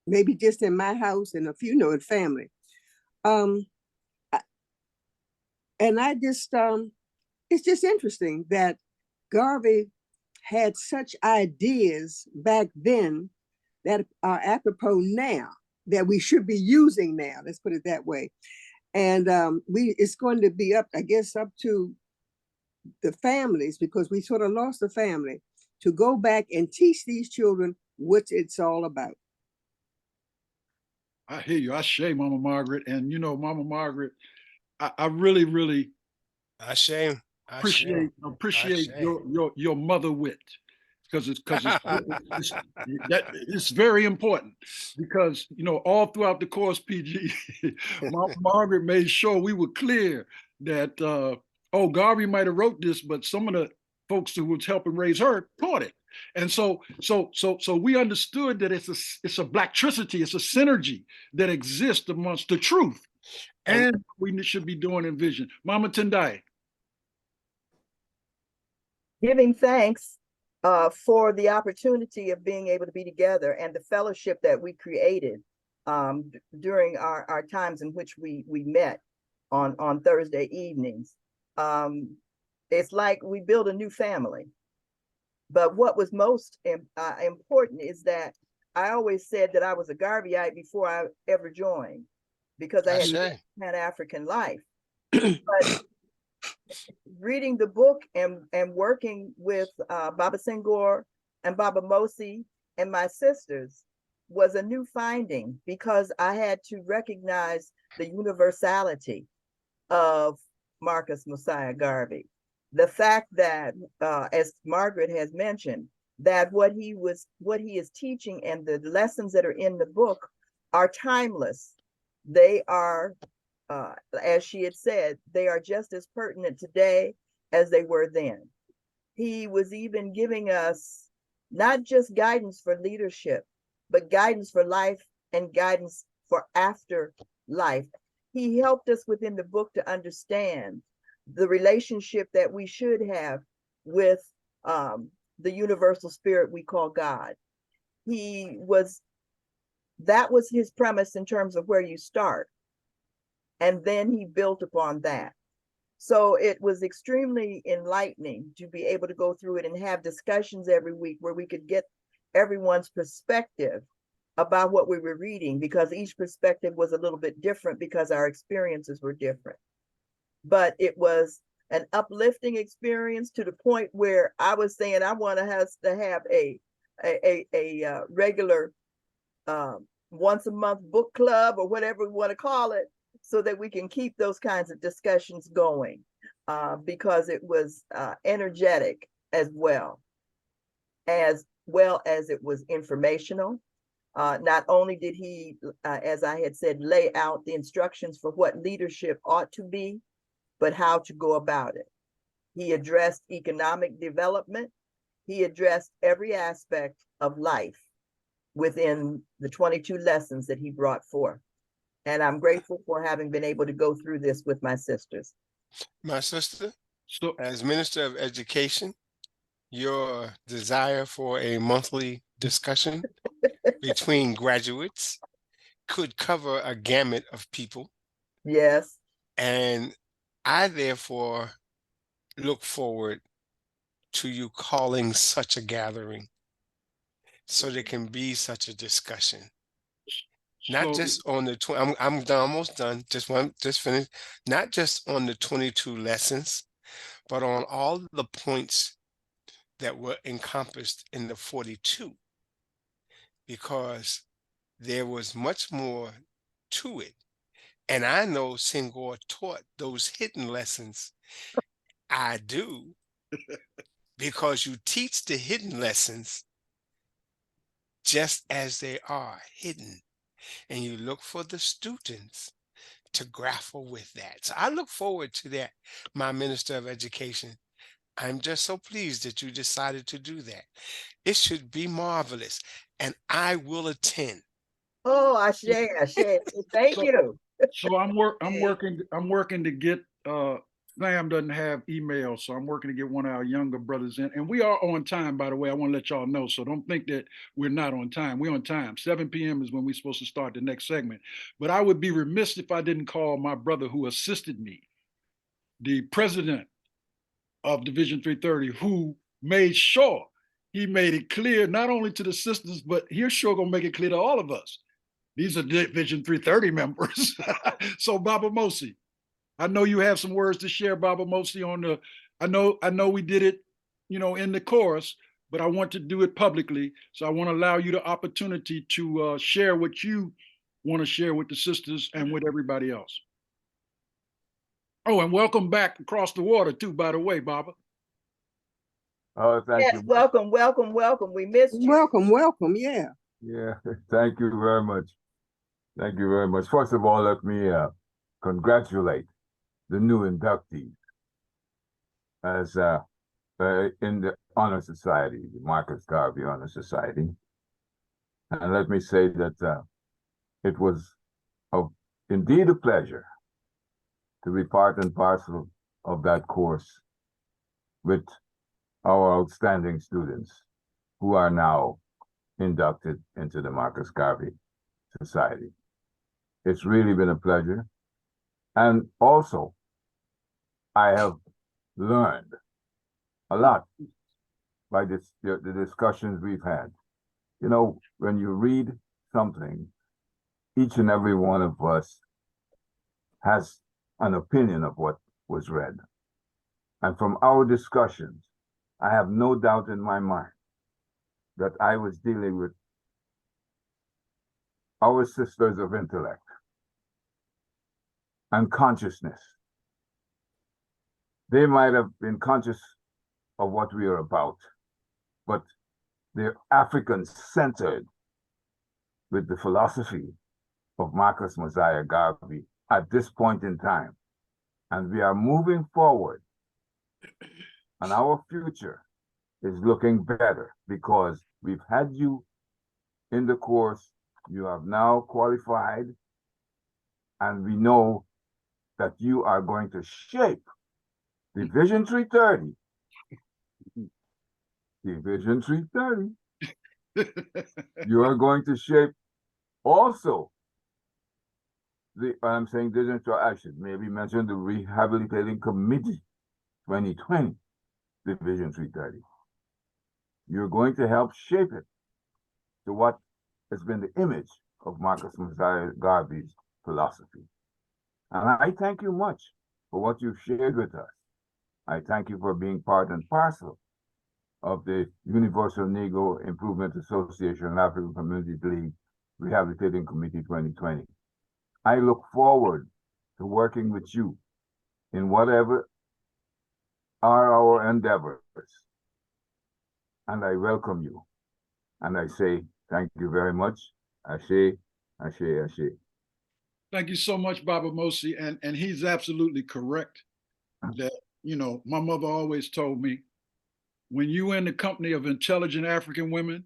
Maybe just in my house and a few, in family. And I just, it's just interesting that Garvey had such ideas back then that are apropos now, that we should be using now. Let's put it that way. And it's going to be up, I guess, up to the families, because we sort of lost the family, to go back and teach these children what it's all about. I hear you. I say, Mama Margaret, and Mama Margaret, I really, really appreciate your mother wit, because it's very important, because all throughout the course, PG, Mama Margaret made sure we were clear that Garvey might have wrote this, but some of the folks who was helping raise her taught it. And so we understood that it's a Blacktricity, it's a synergy that exists amongst the truth, and we should be doing in vision. Mama Tendai. Giving thanks for the opportunity of being able to be together and the fellowship that we created during our times in which we met on Thursday evenings. It's like we built a new family. But what was most important is that I always said that I was a Garveyite before I ever joined, because I had Ashe. Pan-African life. But reading the book and working with Baba Senghor and Baba Mosi and my sisters was a new finding, because I had to recognize the universality of Marcus Mosiah Garvey. The fact that, as Margaret has mentioned, that what he is teaching and the lessons that are in the book are timeless. They are, as she had said, they are just as pertinent today as they were then. He was even giving us not just guidance for leadership, but guidance for life and guidance for after life. He helped us within the book to understand the relationship that we should have with the universal spirit we call God. That was his premise in terms of where you start. And then he built upon that. So it was extremely enlightening to be able to go through it and have discussions every week where we could get everyone's perspective about what we were reading, because each perspective was a little bit different because our experiences were different. But it was an uplifting experience to the point where I was saying I want us to have a regular once a month book club, or whatever we want to call it, so that we can keep those kinds of discussions going, because it was energetic as well as it was informational. Not only did he, as I had said, lay out the instructions for what leadership ought to be, but how to go about it. He addressed economic development. He addressed every aspect of life within the 22 lessons that he brought forth. And I'm grateful for having been able to go through this with my sisters. My sister, So, as Minister of Education, your desire for a monthly discussion between graduates could cover a gamut of people. Yes. And I therefore look forward to you calling such a gathering so there can be such a discussion. Not so just on the I'm done, almost done. Just finished. Not just on the 22 lessons, but on all the points that were encompassed in the 42, because there was much more to it. And I know Senghor taught those hidden lessons. I do, because you teach the hidden lessons just as they are hidden. And you look for the students to grapple with that. So I look forward to that, my Minister of Education. I'm just so pleased that you decided to do that. It should be marvelous, and I will attend. Oh, Ashe. Thank So- you. so I'm working to get Sam doesn't have email, so I'm working to get one of our younger brothers in. And we are on time, by the way. I want to let y'all know. So don't think that we're not on time. We're on time. 7 p.m. is when we're supposed to start the next segment. But I would be remiss if I didn't call my brother who assisted me, the president of Division 330, who made sure he made it clear not only to the sisters, but he's sure gonna make it clear to all of us. These are Division 330 members. So Baba Mosi, I know you have some words to share, Baba Mosi, on the, I know we did it, in the chorus, but I want to do it publicly. So I want to allow you the opportunity to share what you want to share with the sisters and with everybody else. Oh, and welcome back across the water too, by the way, Baba. Oh, thank Yes, you. welcome. We missed you. Welcome. Yeah. Yeah, thank you very much. Thank you very much. First of all, let me congratulate the new inductees as in the Honor Society, the Marcus Garvey Honor Society. And let me say that it was indeed a pleasure to be part and parcel of that course with our outstanding students who are now inducted into the Marcus Garvey Society. It's really been a pleasure. And also, I have learned a lot by the discussions we've had. You know, when you read something, each and every one of us has an opinion of what was read. And from our discussions, I have no doubt in my mind that I was dealing with our sisters of intellect and consciousness. They might have been conscious of what we are about, but they're African-centered with the philosophy of Marcus Mosiah Garvey at this point in time. And we are moving forward, and our future is looking better because we've had you in the course, you have now qualified, and we know that you are going to shape the Vision 330. The Vision 330. You are going to shape also I'm saying Vision to Action. Maybe mention the Rehabilitating Committee 2020, the Vision 330. You're going to help shape it to what has been the image of Marcus Mosiah Garvey's philosophy. And I thank you much for what you've shared with us. I thank you for being part and parcel of the Universal Negro Improvement Association and African Communities League Rehabilitating Committee 2020. I look forward to working with you in whatever are our endeavors. And I welcome you. And I say, thank you very much. Ashe, ashe, ashe. Thank you so much, Baba Mosi. And he's absolutely correct that, you know, my mother always told me, when you're in the company of intelligent African women,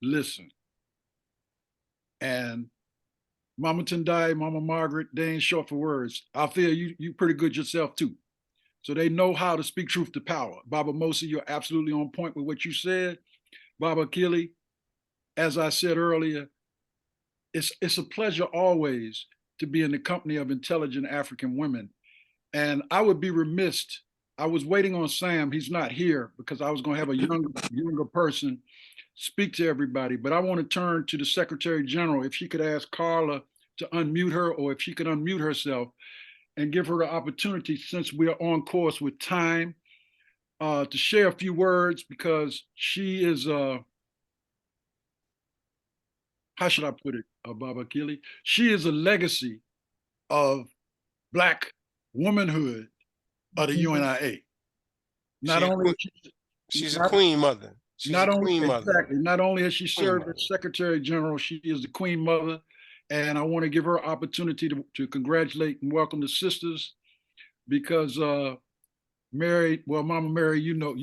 listen. And Mama Tendai, Mama Margaret, they ain't short for words. I feel you pretty good yourself too. So they know how to speak truth to power. Baba Mosi, you're absolutely on point with what you said. Baba Akili, as I said earlier, it's a pleasure always to be in the company of intelligent African women. And I would be remiss. I was waiting on Sam. He's not here because I was going to have a younger person speak to everybody. But I want to turn to the Secretary General. If she could ask Carla to unmute her, or if she could unmute herself and give her the opportunity, since we are on course with time, to share a few words, because she is, how should I put it, Baba Akili? She is a legacy of Black womanhood of the UNIA. Not only she's a queen mother. She's a queen mother. Exactly. Not only has she served as Secretary General, she is the Queen Mother. And I want to give her opportunity to congratulate and welcome the sisters, because Mary, well, Mama Mary, you know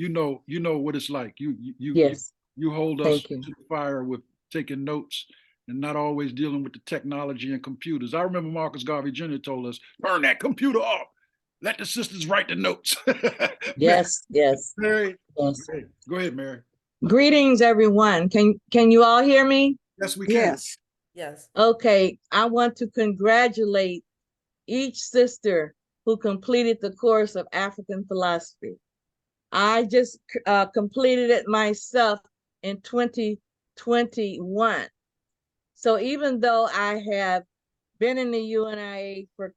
what it's like. Yes. You hold us Thank you. to the fire with taking notes and not always dealing with the technology and computers. I remember Marcus Garvey Jr. told us, turn that computer off. Let the sisters write the notes. Yes, yes. Mary, Yes. go ahead, Mary. Greetings, everyone. Can you all hear me? Yes, we can. Yes. Yes. Okay, I want to congratulate each sister who completed the course of African philosophy. I just completed it myself in 2021. So even though I have been in the UNIA for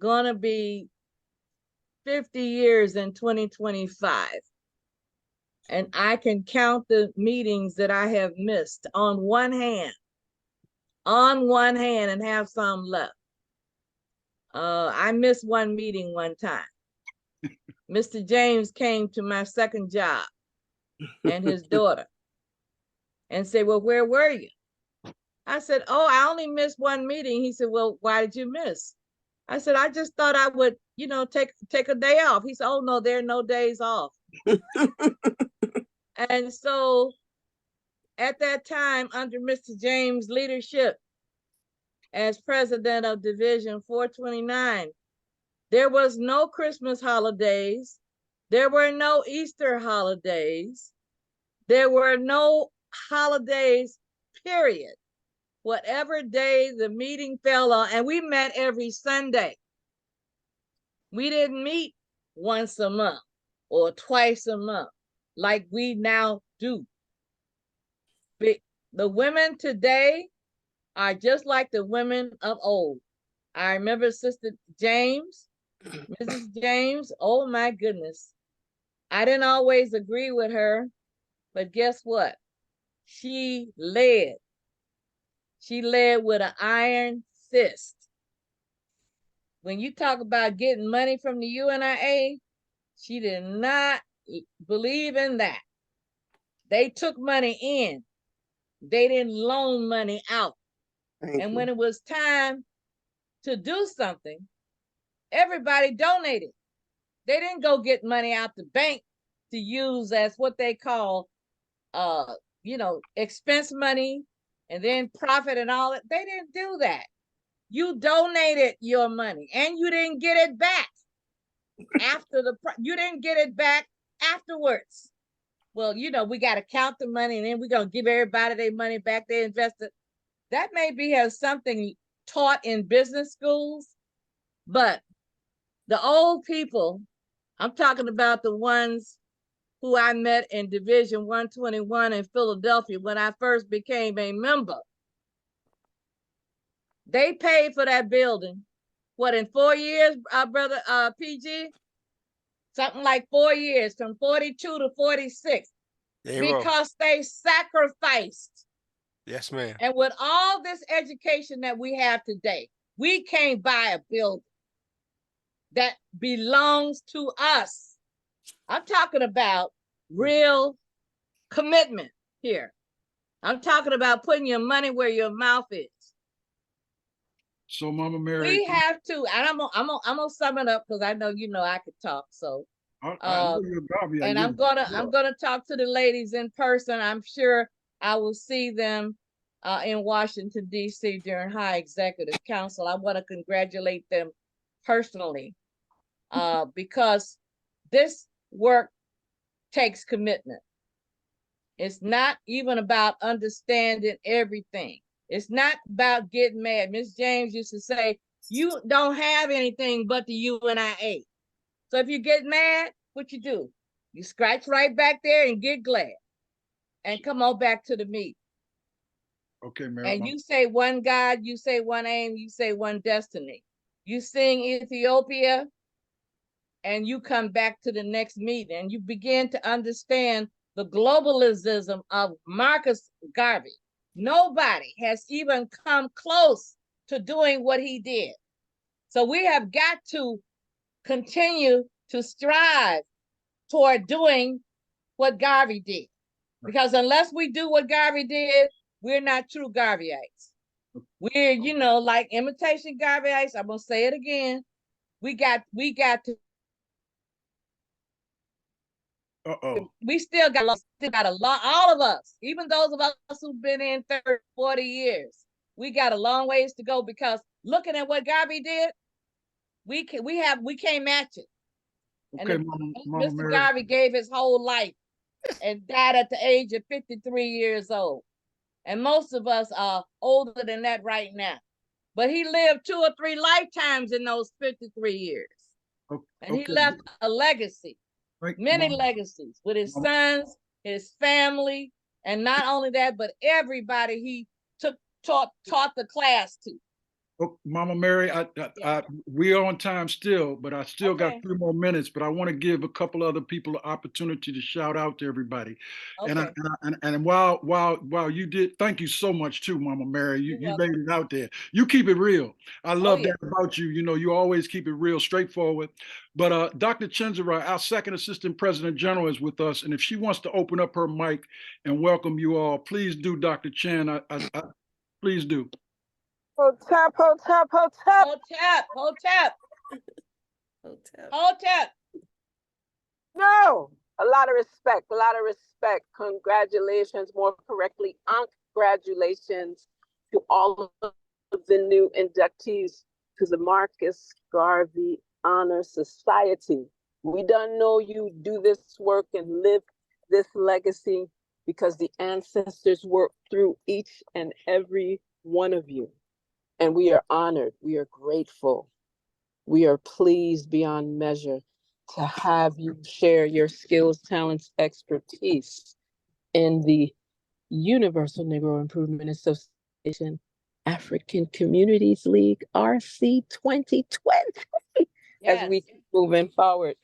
gonna be 50 years in 2025, and I can count the meetings that I have missed on one hand, and have some left. I missed one meeting one time. Mr. James came to my second job and his daughter and said, well, where were you? I said, oh, I only missed one meeting. He said, well, why did you miss? I said, I just thought I would, take a day off. He said, oh, no, there are no days off. And so at that time, under Mr. James' leadership as president of Division 429, there was no Christmas holidays. There were no Easter holidays. There were no holidays, period. Whatever day the meeting fell on, and we met every Sunday. We didn't meet once a month or twice a month like we now do. The women today are just like the women of old. I remember Sister James, Mrs. James, oh my goodness. I didn't always agree with her, but guess what? She led. She led with an iron fist. When you talk about getting money from the UNIA, she did not believe in that. They took money in. They didn't loan money out. And when it was time to do something, everybody donated. They didn't go get money out the bank to use as what they call, expense money and then profit and all that. They didn't do that. You donated your money and you didn't get it back you didn't get it back afterwards. Well, we got to count the money and then we're going to give everybody their money back they invested. That maybe has something taught in business schools, but the old people, I'm talking about the ones who I met in Division 121 in Philadelphia when I first became a member. They paid for that building, what, in 4 years, brother PG? Something like 4 years, from 42 to 46, because they sacrificed. Yes, ma'am. And with all this education that we have today, we can't buy a building that belongs to us. I'm talking about real commitment here. I'm talking about putting your money where your mouth is. So, Mama Mary, We have to, and I'm gonna sum it up because I know I could talk. So, I know you're Garvey. and I'm gonna talk to the ladies in person. I'm sure I will see them in Washington D.C. during High Executive Council. I want to congratulate them personally because this work takes commitment. It's not even about understanding everything. It's not about getting mad. Miss James used to say, you don't have anything but the UNIA. So if you get mad, what you do? You scratch right back there and get glad and come on back to the meeting. Okay, Mary. And you say one God, you say one aim, you say one destiny. You sing Ethiopia and you come back to the next meeting and you begin to understand the globalism of Marcus Garvey. Nobody has even come close to doing what he did. So we have got to continue to strive toward doing what Garvey did. Because unless we do what Garvey did, we're not true Garveyites. We're, like imitation Garveyites. I'm gonna say it again. We got to. We still got a lot, all of us, even those of us who've been in 30, 40 years, we got a long ways to go because looking at what Garvey did, we can't match it. Okay, and Mama Mr. Mary. Garvey gave his whole life and died at the age of 53 years old. And most of us are older than that right now. But he lived 2 or 3 lifetimes in those 53 years. And he left a legacy. Many legacies with his sons, his family, and not only that, but everybody he taught the class to. Oh, Mama Mary, we are on time still, but I still got 3 more minutes. But I want to give a couple other people an opportunity to shout out to everybody. Okay. And while you did, thank you so much too, Mama Mary. You laid it out there. You keep it real. I love that about you. You always keep it real, straightforward. But Dr. Chenzera, our second assistant president general, is with us, and if she wants to open up her mic and welcome you all, please do, Dr. Chen. Please do. Hotep, hotep, hotep. Hotep, hotep. Hotel. Hotep. No, a lot of respect, a lot of respect. Congratulations, more correctly, congratulations to all of the new inductees to the Marcus Garvey Honor Society. We don't know you do this work and live this legacy because the ancestors worked through each and every one of you. And we are honored, we are grateful, we are pleased beyond measure to have you share your skills, talents, expertise in the Universal Negro Improvement Association, African Communities League, RC2020, as we keep moving forward.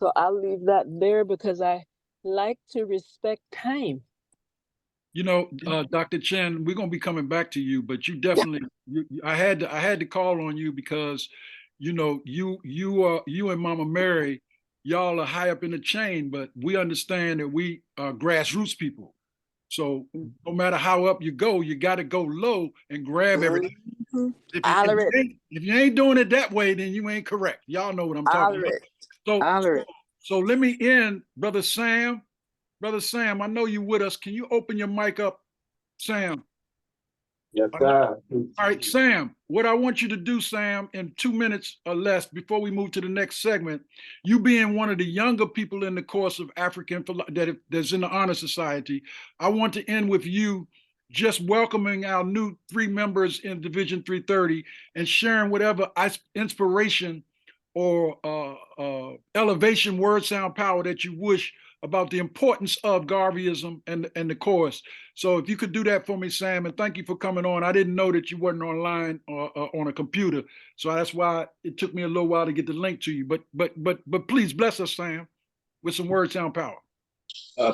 So I'll leave that there because I like to respect time. You know, Dr. Chen, we're gonna be coming back to you, but you definitely, I had to call on you because, you know, you and Mama Mary, y'all are high up in the chain, but we understand that we are grassroots people. So no matter how up you go, you got to go low and grab everything. If you ain't doing it that way, then you ain't correct. Y'all know what I'm talking about. So let me end, Brother Sam. Brother Sam, I know you with us. Can you open your mic up, Sam? Yes, sir. All right, Sam, what I want you to do, Sam, in 2 minutes or less before we move to the next segment, you being one of the younger people in the course of African that's in the Honor Society, I want to end with you just welcoming our new 3 members in Division 330 and sharing whatever inspiration or elevation, word, sound, power that you wish about the importance of Garveyism and the course. So if you could do that for me, Sam, and thank you for coming on. I didn't know that you weren't online or on a computer, so that's why it took me a little while to get the link to you. But please bless us, Sam, with some word, sound, power.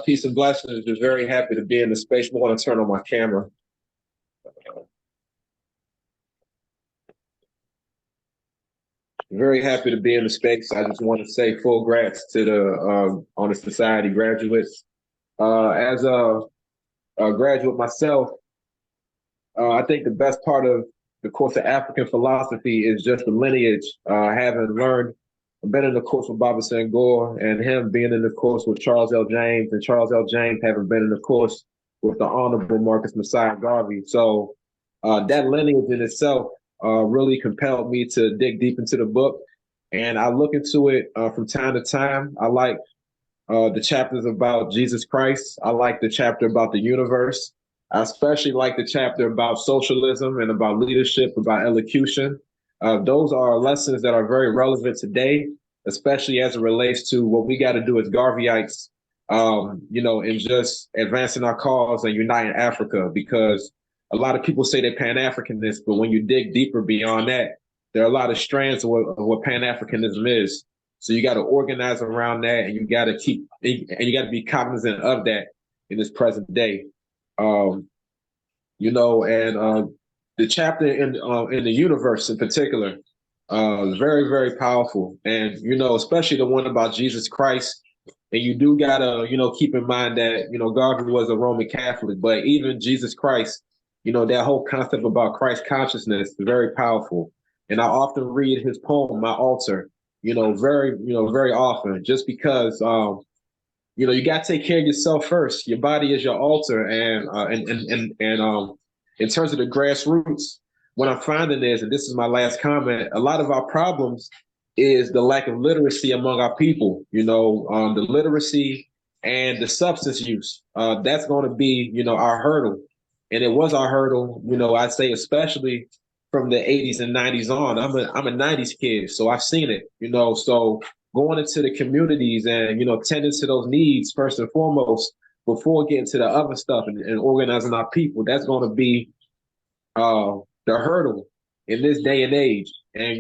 Peace and blessings. Just very happy to be in the space. I want to turn on my camera. Very happy to be in the space. I just want to say full grats to the Honor Society graduates. As a graduate myself, I think the best part of the course of African philosophy is just the lineage. Having learned, been in the course with Baba Senghor, and him being in the course with Charles L. James, and Charles L. James having been in the course with the Honorable Marcus Messiah Garvey. So that lineage in itself really compelled me to dig deep into the book. And I look into it from time to time. I like the chapters about Jesus Christ. I like the chapter about the universe. I especially like the chapter about socialism and about leadership, about elocution. Those are lessons that are very relevant today, especially as it relates to what we got to do as Garveyites, in just advancing our cause and uniting Africa, because a lot of people say they're Pan-Africanists, but when you dig deeper beyond that, there are a lot of strands of what Pan-Africanism is. So you got to organize around that, and you got to be cognizant of that in this present day. The chapter in the universe in particular is very, very powerful. And, especially the one about Jesus Christ. And you do got to, keep in mind that, Garvey was a Roman Catholic, but even Jesus Christ, that whole concept about Christ consciousness is very powerful. And I often read his poem, My Altar, very often, just because, you got to take care of yourself first. Your body is your altar. And in terms of the grassroots, what I'm finding is, and this is my last comment, a lot of our problems is the lack of literacy among our people, the literacy and the substance use. That's going to be, our hurdle. And it was our hurdle, I'd say especially from the 80s and 90s on. I'm a 90s kid, so I've seen it, so going into the communities and, tending to those needs first and foremost, before getting to the other stuff and organizing our people, that's going to be the hurdle in this day and age. And,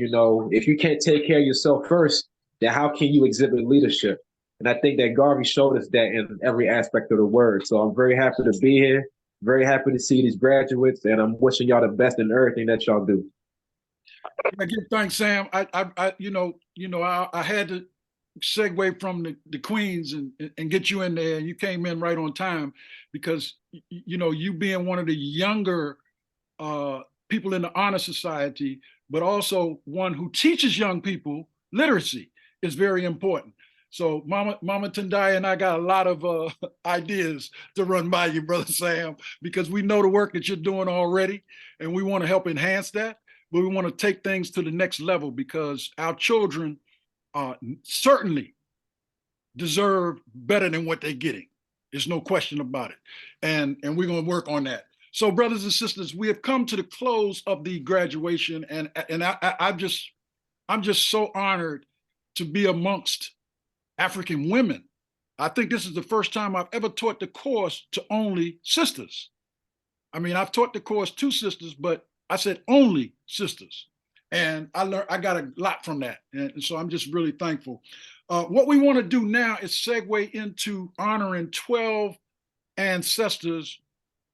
if you can't take care of yourself first, then how can you exhibit leadership? And I think that Garvey showed us that in every aspect of the word. So I'm very happy to be here. Very happy to see these graduates, and I'm wishing y'all the best in everything that y'all do. Thanks, Sam. I had to segue from the Queens and get you in there, and you came in right on time because you being one of the younger people in the Honor Society, but also one who teaches young people literacy is very important. So Mama Tendai and I got a lot of ideas to run by you, Brother Sam, because we know the work that you're doing already, and we want to help enhance that, but we want to take things to the next level because our children certainly deserve better than what they're getting. There's no question about it. And we're going to work on that. So brothers and sisters, we have come to the close of the graduation, and I'm just so honored to be amongst African women I think this is the first time I've ever taught the course to only sisters. I mean, I've taught the course to sisters, but I said only sisters. And I got a lot from that. And so I'm just really thankful. What we want to do now is segue into honoring 12 ancestors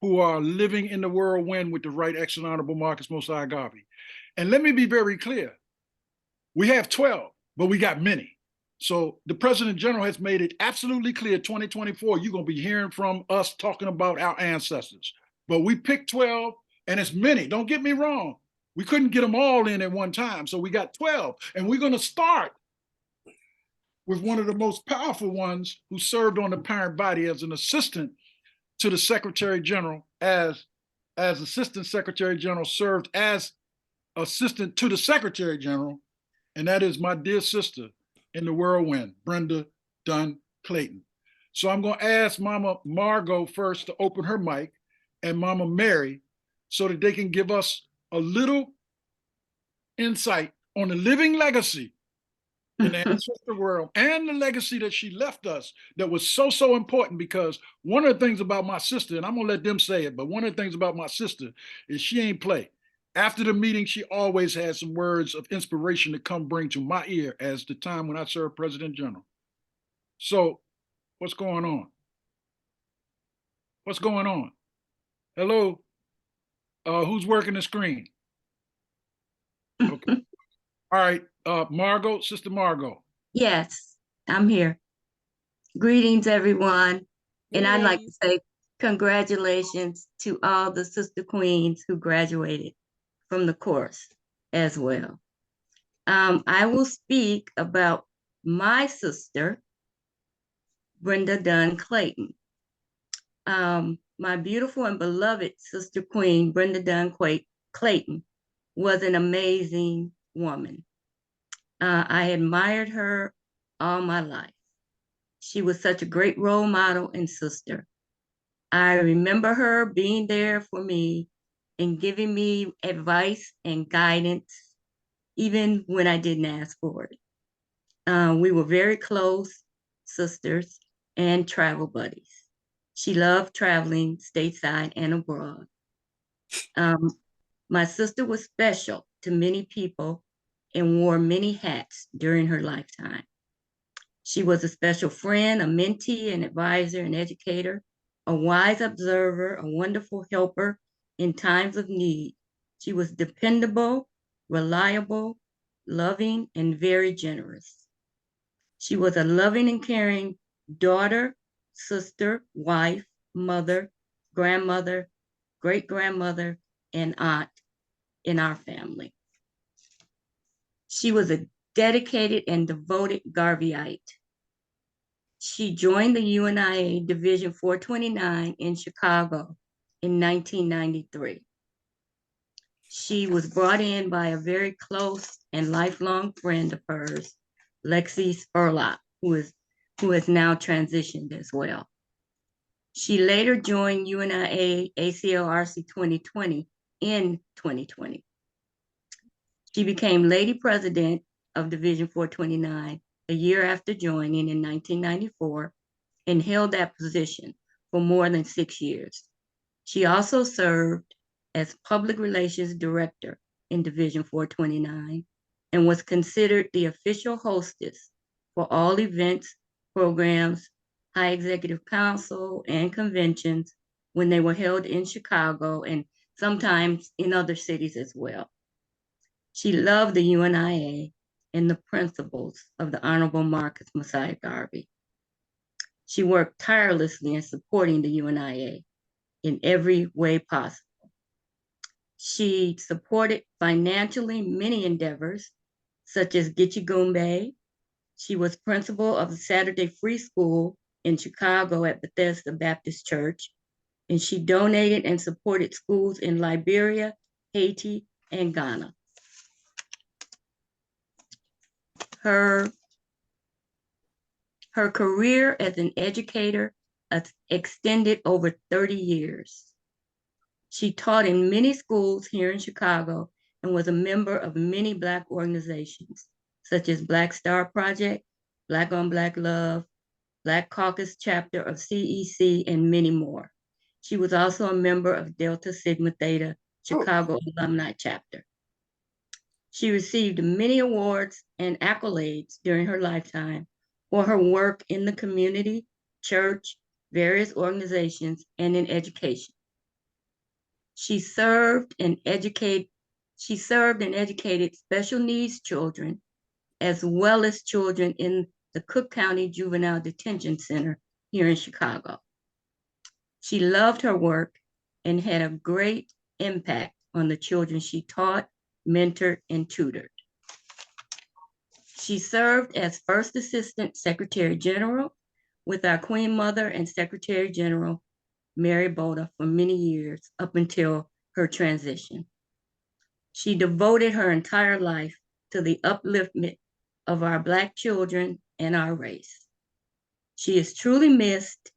who are living in the whirlwind with the right excellent honorable Marcus Mosiah Garvey. And let me be very clear. We have 12, but we got many. So the President General has made it absolutely clear 2024, you're going to be hearing from us talking about our ancestors. But we picked 12, and it's many. Don't get me wrong. We couldn't get them all in at one time. So we got 12. And we're going to start with one of the most powerful ones who served on the parent body as an assistant to the Secretary General, as Assistant Secretary General, served as assistant to the Secretary General, and that is my dear sister in the whirlwind, Brenda Dunn Clayton. So I'm going to ask Mama Margot first to open her mic, and Mama Mary, so that they can give us a little insight on the living legacy in the ancestor world and the legacy that she left us that was so, so important. Because one of the things about my sister, and I'm going to let them say it, but one of the things about my sister is she ain't play. After the meeting, she always had some words of inspiration to come bring to my ear as the time when I served President General. So what's going on? What's going on? Hello? Who's working the screen? Okay. All right, Margot, Sister Margot. Yes, I'm here. Greetings, everyone. And I'd like to say congratulations to all the sister queens who graduated from the course as well. I will speak about my sister, Brenda Dunn Clayton. My beautiful and beloved sister queen, Brenda Dunn Clayton, was an amazing woman. I admired her all my life. She was such a great role model and sister. I remember her being there for me and giving me advice and guidance, even when I didn't ask for it. We were very close sisters and travel buddies. She loved traveling stateside and abroad. My sister was special to many people and wore many hats during her lifetime. She was a special friend, a mentee, an advisor, an educator, a wise observer, a wonderful helper in times of need. She was dependable, reliable, loving, and very generous. She was a loving and caring daughter, sister, wife, mother, grandmother, great-grandmother, and aunt in our family. She was a dedicated and devoted Garveyite. She joined the UNIA Division 429 in Chicago in 1993. She was brought in by a very close and lifelong friend of hers, Lexi Spurlock, who has now transitioned as well. She later joined UNIA ACL RC2020 in 2020. She became Lady President of Division 429 a year after joining in 1994 and held that position for more than 6 years. She also served as Public Relations Director in Division 429 and was considered the official hostess for all events, programs, High Executive Council, and conventions when they were held in Chicago and sometimes in other cities as well. She loved the UNIA and the principles of the Honorable Marcus Mosiah Garvey. She worked tirelessly in supporting the UNIA in every way possible. She supported financially many endeavors, such as Gitche Gumbe. She was principal of the Saturday Free School in Chicago at Bethesda Baptist Church, and she donated and supported schools in Liberia, Haiti, and Ghana. Her career as an educator extended over 30 years. She taught in many schools here in Chicago and was a member of many Black organizations, such as Black Star Project, Black on Black Love, Black Caucus chapter of CEC, and many more. She was also a member of Delta Sigma Theta Chicago Alumni Chapter. She received many awards and accolades during her lifetime for her work in the community, church, various organizations, and in education. She served and educated special needs children, as well as children in the Cook County Juvenile Detention Center here in Chicago. She loved her work and had a great impact on the children she taught, mentored, and tutored. She served as First Assistant Secretary General with our Queen Mother and Secretary General, Mary Boda, for many years up until her transition. She devoted her entire life to the upliftment of our Black children and our race. She is truly missed,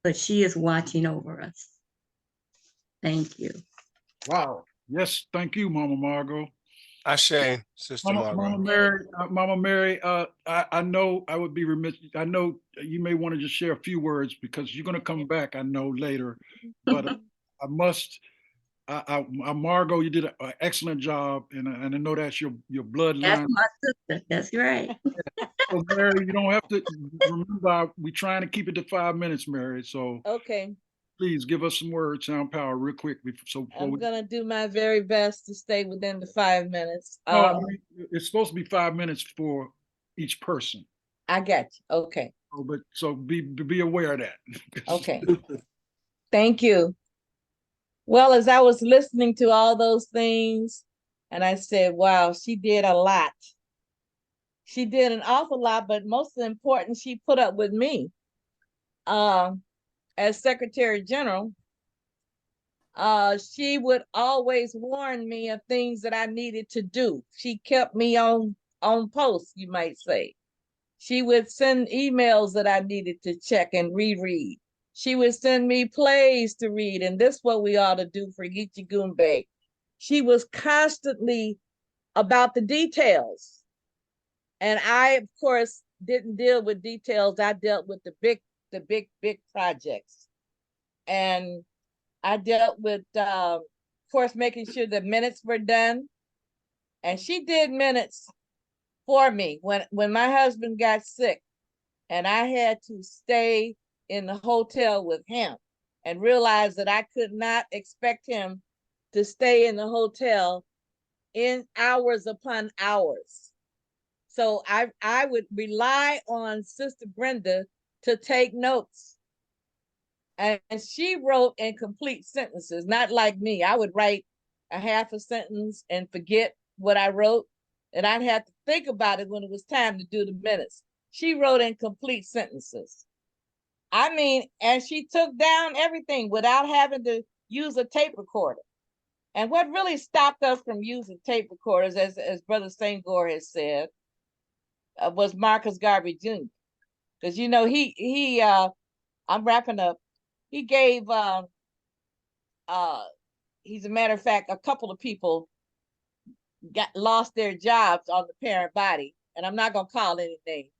but she is watching over us. Thank you. Wow. Yes, thank you, Mama Margot. Ashe, Sister Mama Margot. Mary, I know I would be remiss. I know you may want to just share a few words because you're going to come back, I know, later. But I must, Margot, you did an excellent job, and I know that's your bloodline. That's my sister. That's right. So, Mary, you don't have to remember. We're trying to keep it to 5 minutes, Mary. So, Okay, please give us some words, sound power, real quick. I'm gonna do my very best to stay within the 5 minutes. No, I mean, it's supposed to be 5 minutes for each person. I got you. Okay. So be aware of that. Okay. Thank you. Well, as I was listening to all those things, and I said, wow, she did a lot. She did an awful lot, but most important, she put up with me. As Secretary General, she would always warn me of things that I needed to do. She kept me on post, you might say. She would send emails that I needed to check and reread. She would send me plays to read, and this is what we ought to do for Gichigumbe. She was constantly about the details. And I, of course, didn't deal with details. I dealt with the big projects. And I dealt with, of course, making sure the minutes were done. And she did minutes for me when my husband got sick and I had to stay in the hotel with him and realized that I could not expect him to stay in the hotel in hours upon hours. So I would rely on Sister Brenda to take notes. And she wrote in complete sentences, not like me. I would write a half a sentence and forget what I wrote. And I'd have to think about it when it was time to do the minutes. She wrote in complete sentences. I mean, and she took down everything without having to use a tape recorder. And what really stopped us from using tape recorders, as Brother Senghor has said, was Marcus Garvey Jr. Because, you know, he I'm wrapping up. He gave, he's a matter of fact, a couple of people lost their jobs on the parent body. And I'm not going to call any names.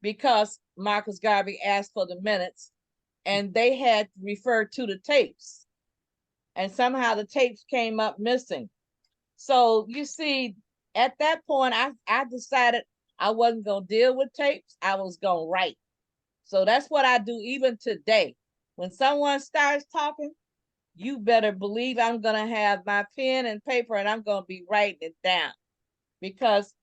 Because Marcus Garvey asked for the minutes and they had to refer to the tapes. And somehow the tapes came up missing. So you see, at that point, I decided I wasn't going to deal with tapes. I was going to write. So that's what I do even today. When someone starts talking, you better believe I'm going to have my pen and paper and I'm going to be writing it down. Because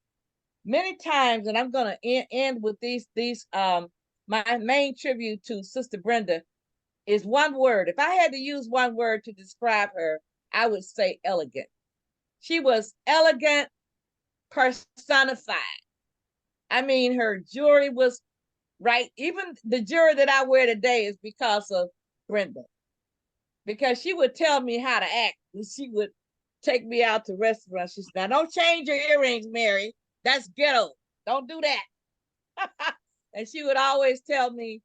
many times, and I'm going to end with these my main tribute to Sister Brenda is one word. If I had to use one word to describe her, I would say elegant. She was elegant, personified. I mean, her jewelry was right. Even the jewelry that I wear today is because of Brenda. Because she would tell me how to act. And she would take me out to restaurants. She said, now don't change your earrings, Mary. That's ghetto. Don't do that. And she would always tell me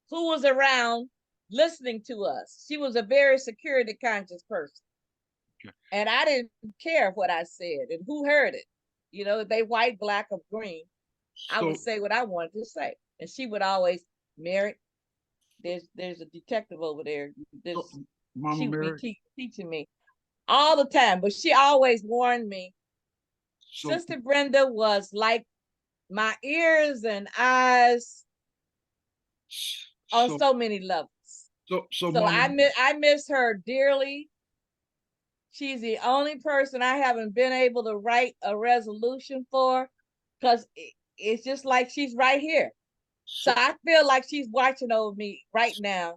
who was around listening to us. She was a very security conscious person. Okay. And I didn't care what I said and who heard it. You know, if they white, black, or green, I would say what I wanted to say. and she would always, Mary, there's a detective over there. Mama She would Mary. be teaching me all the time, but she always warned me. So, Sister Brenda was like my ears and eyes on so, so many levels. so, So I miss her dearly. She's the only person I haven't been able to write a resolution for, because it's just like she's right here. So I feel like she's watching over me right now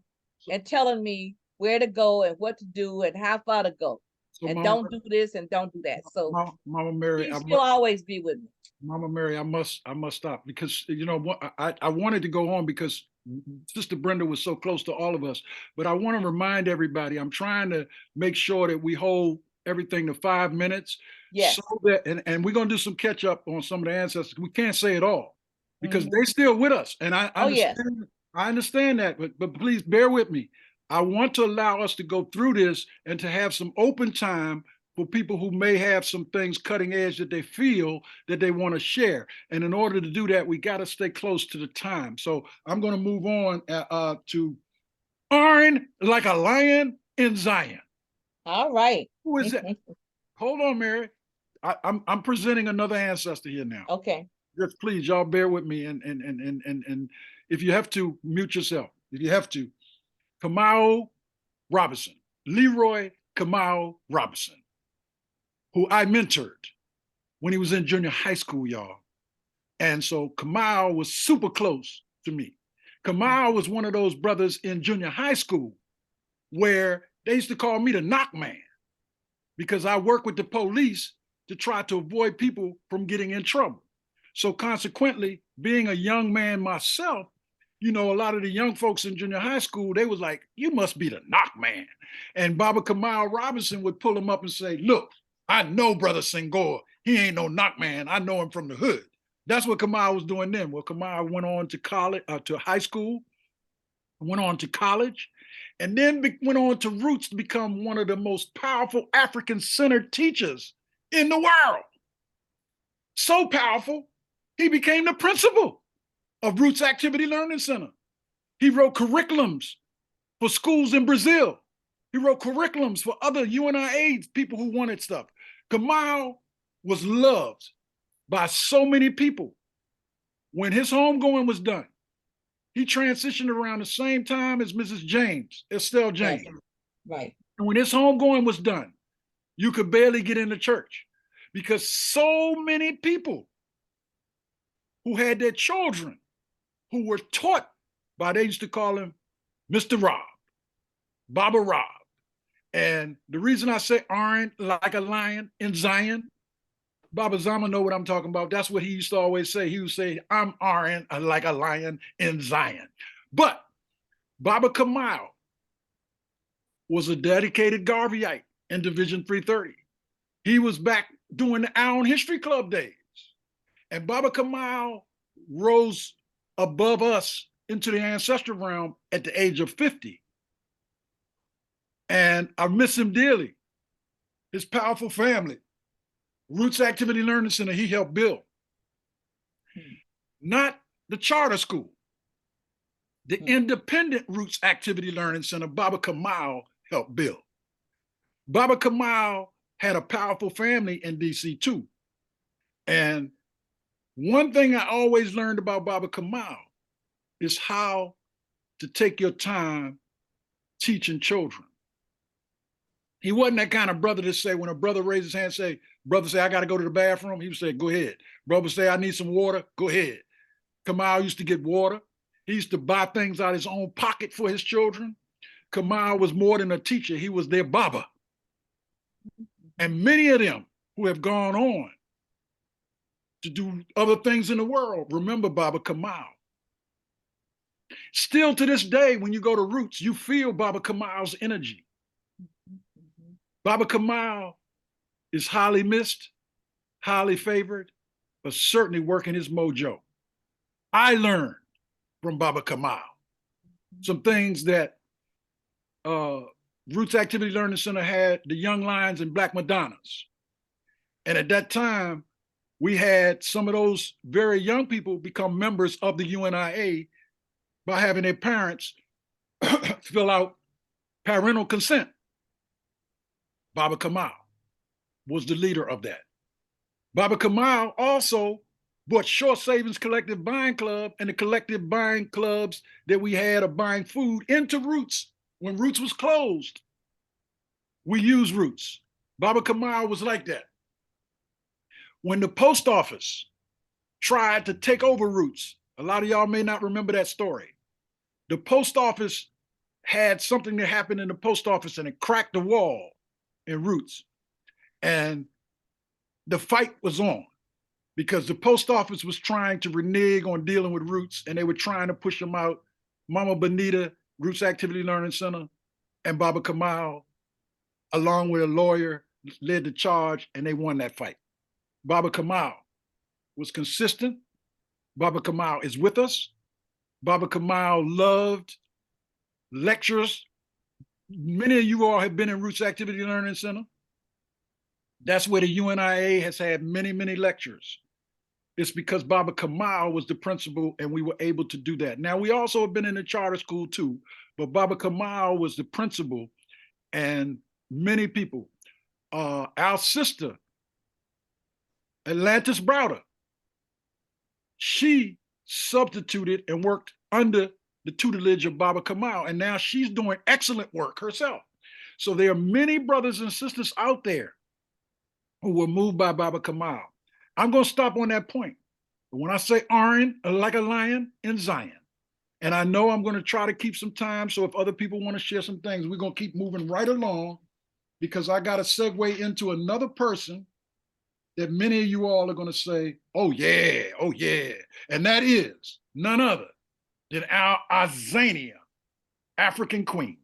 and telling me where to go and what to do and how far to go. And Mama, don't do this and don't do that. So Mama Mary, she'll always be with me. Mama Mary, I must stop because you know what, I wanted to go on because Sister Brenda was so close to all of us, but I want to remind everybody, I'm trying to make sure that we hold everything to 5 minutes. Yes. So that, and we're gonna do some catch up on some of the ancestors. We can't say it all because they're still with us, and I understand. Yes. I understand that, but please bear with me. I want to allow us to go through this and to have some open time for people who may have some things cutting edge that they feel that they want to share. And in order to do that, we got to stay close to the time. So I'm going to move on to Aaron like a lion in Zion. All right. Who is that? Hold on, Mary. I'm presenting another ancestor here now. Okay. Just please, y'all bear with me. And if you have to, mute yourself. If you have to. Kamau Robinson, Leroy Kamau Robinson, who I mentored when he was in junior high school, y'all. And so Kamau was super close to me. Kamau was one of those brothers in junior high school where they used to call me the knock man because I work with the police to try to avoid people from getting in trouble. So consequently, being a young man myself, you know, a lot of the young folks in junior high school, they was like, you must be the knock man. And Baba Kamau Robinson would pull him up and say, look, I know Brother Senghor. He ain't no knock man. I know him from the hood. That's what Kamau was doing then. Well, Kamau went on to college, to high school, went on to college, and then went on to Roots to become one of the most powerful African-centered teachers in the world. So powerful, he became the principal of Roots Activity Learning Center. He wrote curriculums for schools in Brazil. He wrote curriculums for other UNIA people who wanted stuff. Kamau was loved by so many people. When his homegoing was done, he transitioned around the same time as Mrs. James, Estelle James. Right. And when his homegoing was done, you could barely get into church because so many people who had their children who were taught by, they used to call him Mr. Rob, Baba Rob. And the reason I say Aaron like a lion in Zion, Baba Zama know what I'm talking about. That's what he used to always say. He would say, I'm Aaron like a lion in Zion. But Baba Kamau was a dedicated Garveyite in Division 330. He was back during the Allen History Club days. And Baba Kamau rose above us into the ancestral realm at the age of 50. And I miss him dearly. His powerful family, Roots Activity Learning Center, he helped build. Not the charter school. The independent Roots Activity Learning Center, Baba Kamau helped build. Baba Kamau had a powerful family in DC too. And one thing I always learned about Baba Kamau is how to take your time teaching children. He wasn't that kind of brother to say, when a brother raised his hand, say, brother say, I got to go to the bathroom. He would say, go ahead. Brother say, I need some water. Go ahead. Kamau used to get water. He used to buy things out of his own pocket for his children. Kamau was more than a teacher. He was their Baba. And many of them who have gone on to do other things in the world remember Baba Kamau. Still to this day, when you go to Roots, you feel Baba Kamau's energy. Baba Kamau is highly missed, highly favored, but certainly working his mojo. I learned from Baba Kamau some things that Roots Activity Learning Center had, the Young Lions and Black Madonnas. And at that time, We had some of those very young people become members of the UNIA by having their parents fill out parental consent. Baba Kamal was the leader of that. Baba Kamal also brought Short Savings Collective Buying Club and the collective buying clubs that we had of buying food into Roots when Roots was closed. We used Roots. Baba Kamal was like that. When the post office tried to take over Roots, a lot of y'all may not remember that story. The post office had something that happened in the post office and it cracked the wall in Roots. And the fight was on because the post office was trying to renege on dealing with Roots and they were trying to push them out. Mama Bonita, Roots Activity Learning Center, and Baba Kamal, along with a lawyer, led the charge and they won that fight. Baba Kamal was consistent. Baba Kamal is with us. Baba Kamal loved lectures. Many of you all have been in Roots Activity Learning Center. That's where the UNIA has had many, many lectures. It's because Baba Kamal was the principal and we were able to do that. Now, we also have been in the charter school too, but Baba Kamal was the principal and many people. Our sister, Atlantis Browder, she substituted and worked under the tutelage of Baba Kamal, and now she's doing excellent work herself. So there are many brothers and sisters out there who were moved by Baba Kamal. I'm going to stop on that point. But when I say Aaron, like a lion in Zion, and I know I'm going to try to keep some time, so if other people want to share some things, we're going to keep moving right along because I got to segue into another person that many of you all are going to say, oh yeah, and that is none other than our Azania African queen,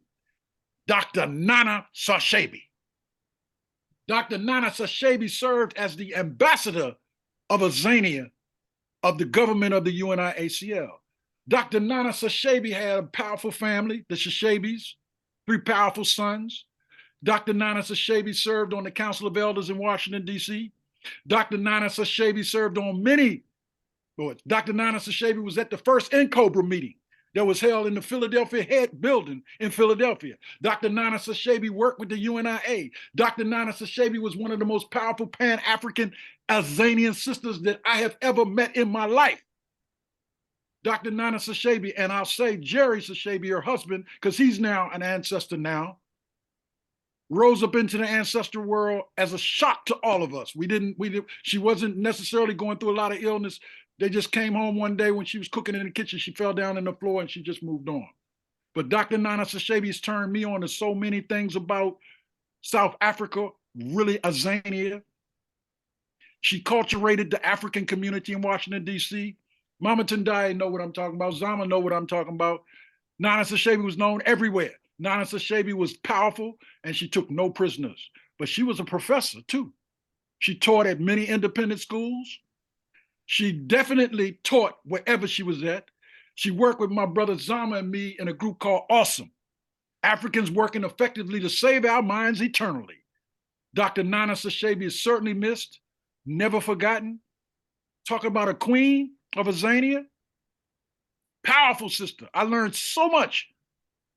Dr. Nana Sashebi. Dr. Nana Sashebi served as the ambassador of Azania of the government of the UNIA ACL. Dr. Nana Sashebi had a powerful family, the Sashebis, 3 powerful sons. Dr. Nana Sashebi served on the Council of Elders in Washington, D.C. Dr. Nana Sashebi served on many boards. Dr. Nana Sashebi was at the first NCOBRA meeting that was held in the Philadelphia head building in Philadelphia. Dr. Nana Sashebi worked with the UNIA. Dr. Nana Sashebi was one of the most powerful Pan-African Azanian sisters that I have ever met in my life. Dr. Nana Sashebi, and I'll say Jerry Sashebi, her husband, because he's now an ancestor now, rose up into the ancestral world as a shock to all of us. She wasn't necessarily going through a lot of illness. They just came home one day when she was cooking in the kitchen. She fell down on the floor and she just moved on. But Dr. Nana Sashebi has turned me on to so many things about South Africa, really Azania. She culturated the African community in Washington, D.C. Mama Tendai know what I'm talking about. Zama know what I'm talking about. Nana Sashebi was known everywhere. Nana Sashebi was powerful and she took no prisoners. But she was a professor too. She taught at many independent schools. She definitely taught wherever she was at. She worked with my brother Zama and me in a group called Awesome, Africans Working Effectively to Save Our Minds Eternally. Dr. Nana Sashebi is certainly missed, never forgotten. Talk about a queen of Azania. Powerful sister. I learned so much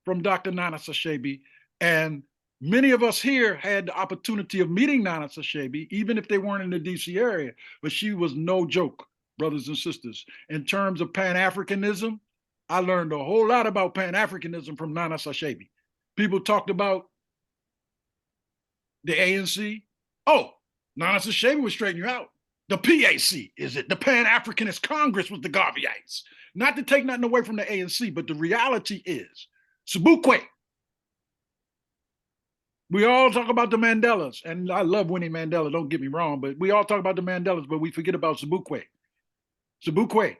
from Dr. Nana Sashebi, and many of us here had the opportunity of meeting Nana Sashebi, even if they weren't in the DC area, but she was no joke, brothers and sisters. In terms of Pan-Africanism, I learned a whole lot about Pan-Africanism from Nana Sashebi. People talked about the ANC. Oh, Nana Sashebi would straighten you out. The PAC, is it? The Pan-Africanist Congress was the Garveyites. Not to take nothing away from the ANC, but the reality is, Sobukwe. We all talk about the Mandelas, and I love Winnie Mandela, don't get me wrong, but we all talk about the Mandelas, but we forget about Sobukwe. Sobukwe,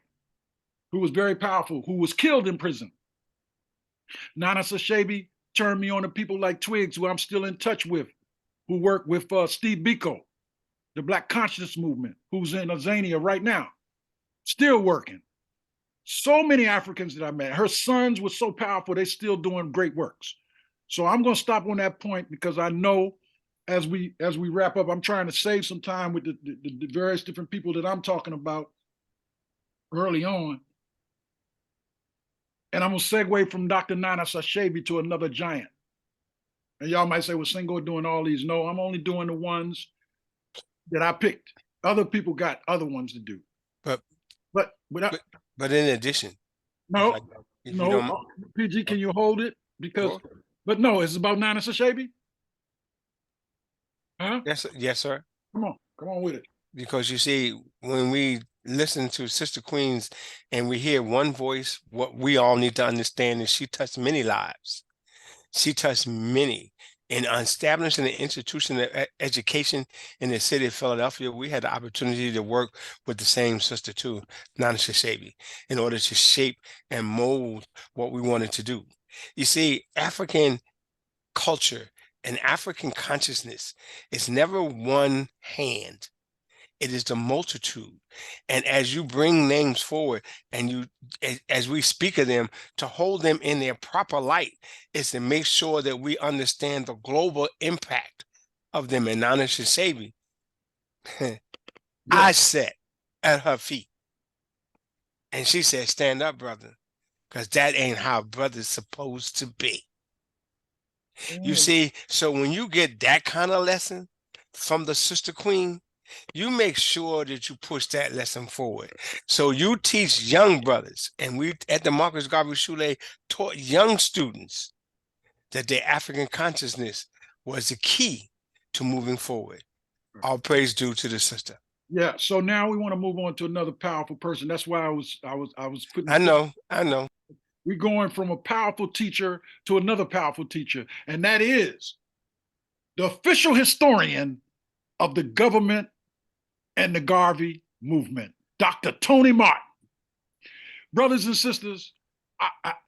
who was very powerful, who was killed in prison. Nana Sashebi turned me on to people like Twigs, who I'm still in touch with, who work with Steve Biko, the Black Consciousness Movement, who's in Azania right now, still working. So many Africans that I met. Her sons were so powerful, they're still doing great works. So I'm going to stop on that point because I know as we wrap up, I'm trying to save some time with the various different people that I'm talking about early on. And I'm gonna segue from Dr. Nana Sashaybi to another giant. And y'all might say, well, Senghor doing all these. No, I'm only doing the ones that I picked. Other people got other ones to do. But in addition, no, if you don't, PG, can you hold it? Because, sure. but no, it's about Nana Sashaybi. Huh? Yes, sir. Come on with it. Because you see, when we listen to Sister Queens and we hear one voice, what we all need to understand is she touched many lives. She touched many. In establishing an institution of education in the city of Philadelphia, we had the opportunity to work with the same sister too, Nana Sashaybi, in order to shape and mold what we wanted to do. You see, African culture and African consciousness is never one hand. It is the multitude. And as you bring names forward and you, as we speak of them, to hold them in their proper light is to make sure that we understand the global impact of them. And Nana Sashaybi, I sat at her feet and she said, stand up, brother, because that ain't how brother's supposed to be. You see, so when you get that kind of lesson from the Sister Queen, you make sure that you push that lesson forward. So you teach young brothers, and we at the Marcus Garvey Shule taught young students that their African consciousness was the key to moving forward. All praise due to the sister. Yeah. So now we want to move on to another powerful person. That's why I was putting. I know. We're going from a powerful teacher to another powerful teacher, and that is the official historian of the government and the Garvey movement, Dr. Tony Martin. Brothers and sisters,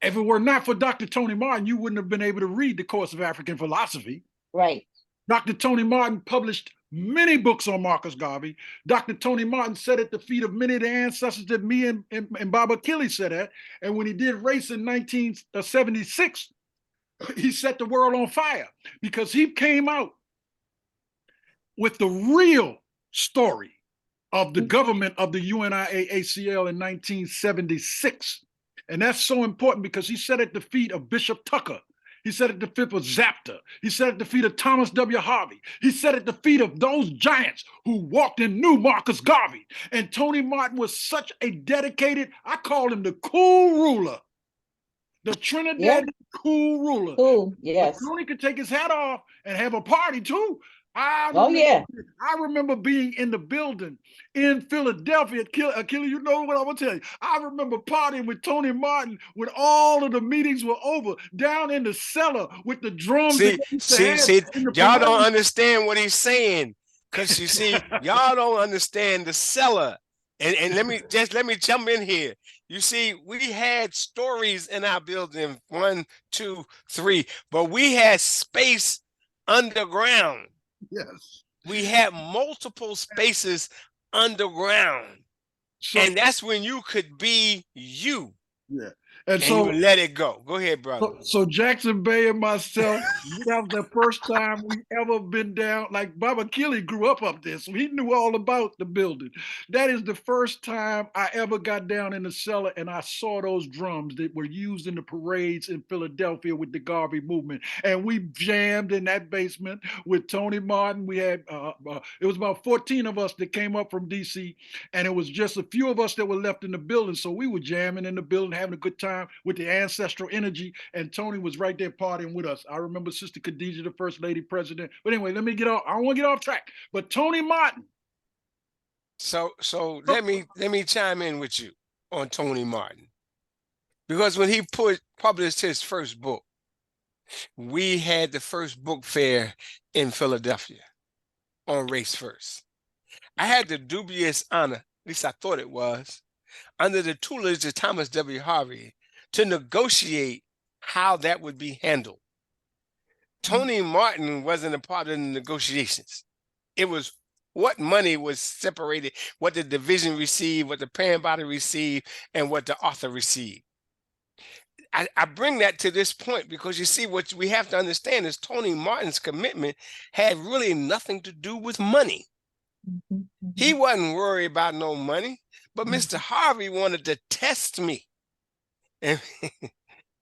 if it were not for Dr. Tony Martin, you wouldn't have been able to read the course of African philosophy. Right. Dr. Tony Martin published many books on Marcus Garvey. Dr. Tony Martin sat at the feet of many of the ancestors that me and Baba Achilles sat at. And when he did race in 1976, he set the world on fire because he came out with the real story of the government of the UNIA ACL in 1976. And that's so important because he sat at the feet of Bishop Tucker. He sat at the feet of Zapta. He sat at the feet of Thomas W. Harvey. He sat at the feet of those giants who walked and knew Marcus Garvey. And Tony Martin was such a dedicated, I call him the cool ruler. The Trinidad cool ruler. Cool, yes. But Tony could take his hat off and have a party too. I remember being in the building in Philadelphia. Achilles, you know what I'm gonna tell you. I remember partying with Tony Martin when all of the meetings were over, down in the cellar with the drums. See, y'all don't understand what he's saying, because you see, y'all don't understand the cellar. And let me jump in here. You see, we had stories in our building, 1, 2, 3, but we had space underground. Yes. We had multiple spaces underground. And that's when you could be you. Yeah. And so you let it go. Go ahead, brother. So Jackson Bay and myself, that was the first time we ever been down. Like Baba Achilles grew up there, so he knew all about the building. That is the first time I ever got down in the cellar and I saw those drums that were used in the parades in Philadelphia with the Garvey movement. And we jammed in that basement with Tony Martin. We had, it was about 14 of us that came up from DC, and it was just a few of us that were left in the building. So we were jamming in the building, having a good time with the ancestral energy, and Tony was right there partying with us. I remember Sister Khadijah, the first lady president. But anyway, let me get off. I don't want to get off track. But Tony Martin. So let me chime in with you on Tony Martin, because when he published his first book, we had the first book fair in Philadelphia on Race First. I had the dubious honor, at least I thought it was, under the tutelage of Thomas W. Harvey, to negotiate how that would be handled. Tony Martin wasn't a part of the negotiations. It was what money was separated, what the division received, what the parent body received, and what the author received. I bring that to this point because you see, what we have to understand is Tony Martin's commitment had really nothing to do with money. He wasn't worried about no money, but Mr. Harvey wanted to test me and,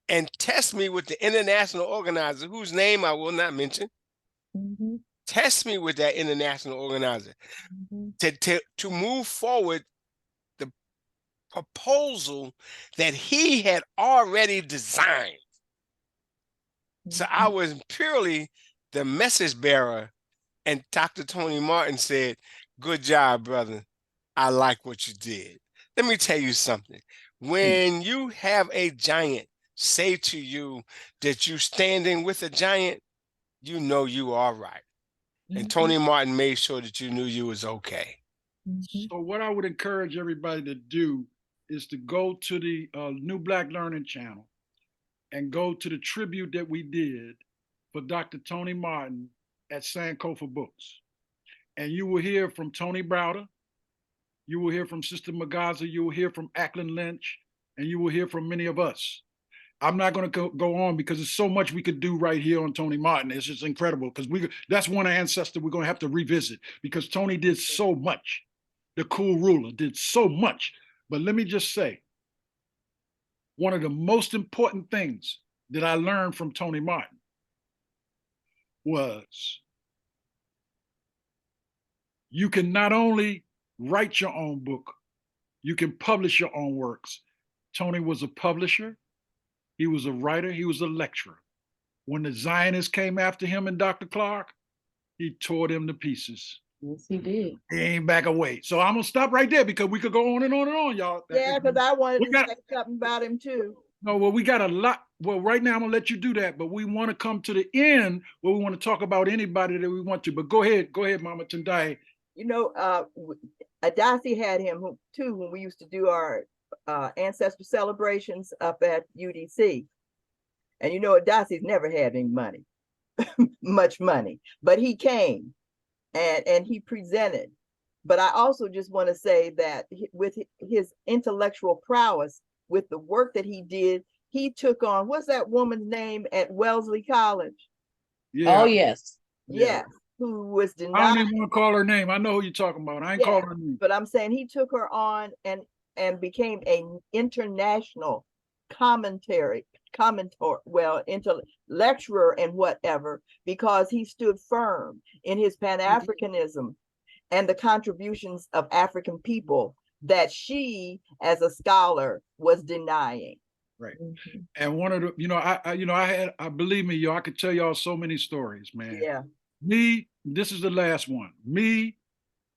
and test me with the international organizer, whose name I will not mention. Test me with that international organizer to move forward the proposal that he had already designed. So I was purely the message bearer, and Dr. Tony Martin said, "Good job, brother. I like what you did." Let me tell you something. When you have a giant say to you that you're standing with a giant, you know you are right. And Tony Martin made sure that you knew you was okay. So what I would encourage everybody to do is to go to the New Black Learning Channel and go to the tribute that we did for Dr. Tony Martin at Sankofa Books. And you will hear from Tony Browder, you will hear from Sister Magaza, you will hear from Ackland Lynch, and you will hear from many of us. I'm not going to go on because there's so much we could do right here on Tony Martin. It's just incredible because that's one ancestor we're going to have to revisit because Tony did so much. The cool ruler did so much. But let me just say, one of the most important things that I learned from Tony Martin was you can not only write your own book, you can publish your own works. Tony was a publisher. He was a writer, he was a lecturer. When the Zionists came after him and Dr. Clark, he tore them to pieces. Yes, he did. He ain't back away. So I'm gonna stop right there because we could go on and on and on, y'all. Yeah, because I wanted to say something about him too. No, well, we got a lot. Well, right now I'm gonna let you do that, but we want to come to the end where we want to talk about anybody that we want to. But go ahead, Mama Tendai. You know, Adasi had him too when we used to do our ancestor celebrations up at UDC. And you know, Adasi's never had any money, much money, but he came and he presented. But I also just want to say that with his intellectual prowess, with the work that he did, he took on, what's that woman's name at Wellesley College? Yeah. Oh, yes. Yes, who was denied. I don't even want to call her name. I know who you're talking about. I ain't calling her name. But I'm saying he took her on and became an international lecturer and whatever, because he stood firm in his Pan-Africanism and the contributions of African people that she, as a scholar, was denying. Right. And one of the, I believe me, I could tell y'all so many stories, man. Yeah. Me, this is the last one. Me,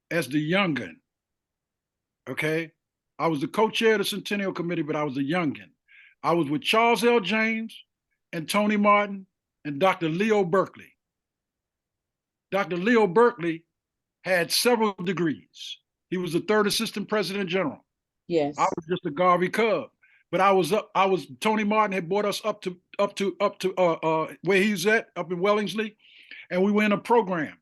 as the youngin', okay? I was the co-chair of the Centennial Committee, but I was a youngin'. I was with Charles L. James and Tony Martin and Dr. Leo Berkeley. Dr. Leo Berkeley had several degrees. He was the third assistant president general. Yes. I was just a Garvey Cub, but Tony Martin had brought us up to where he's at, up in Wellingsley, and we were in a program.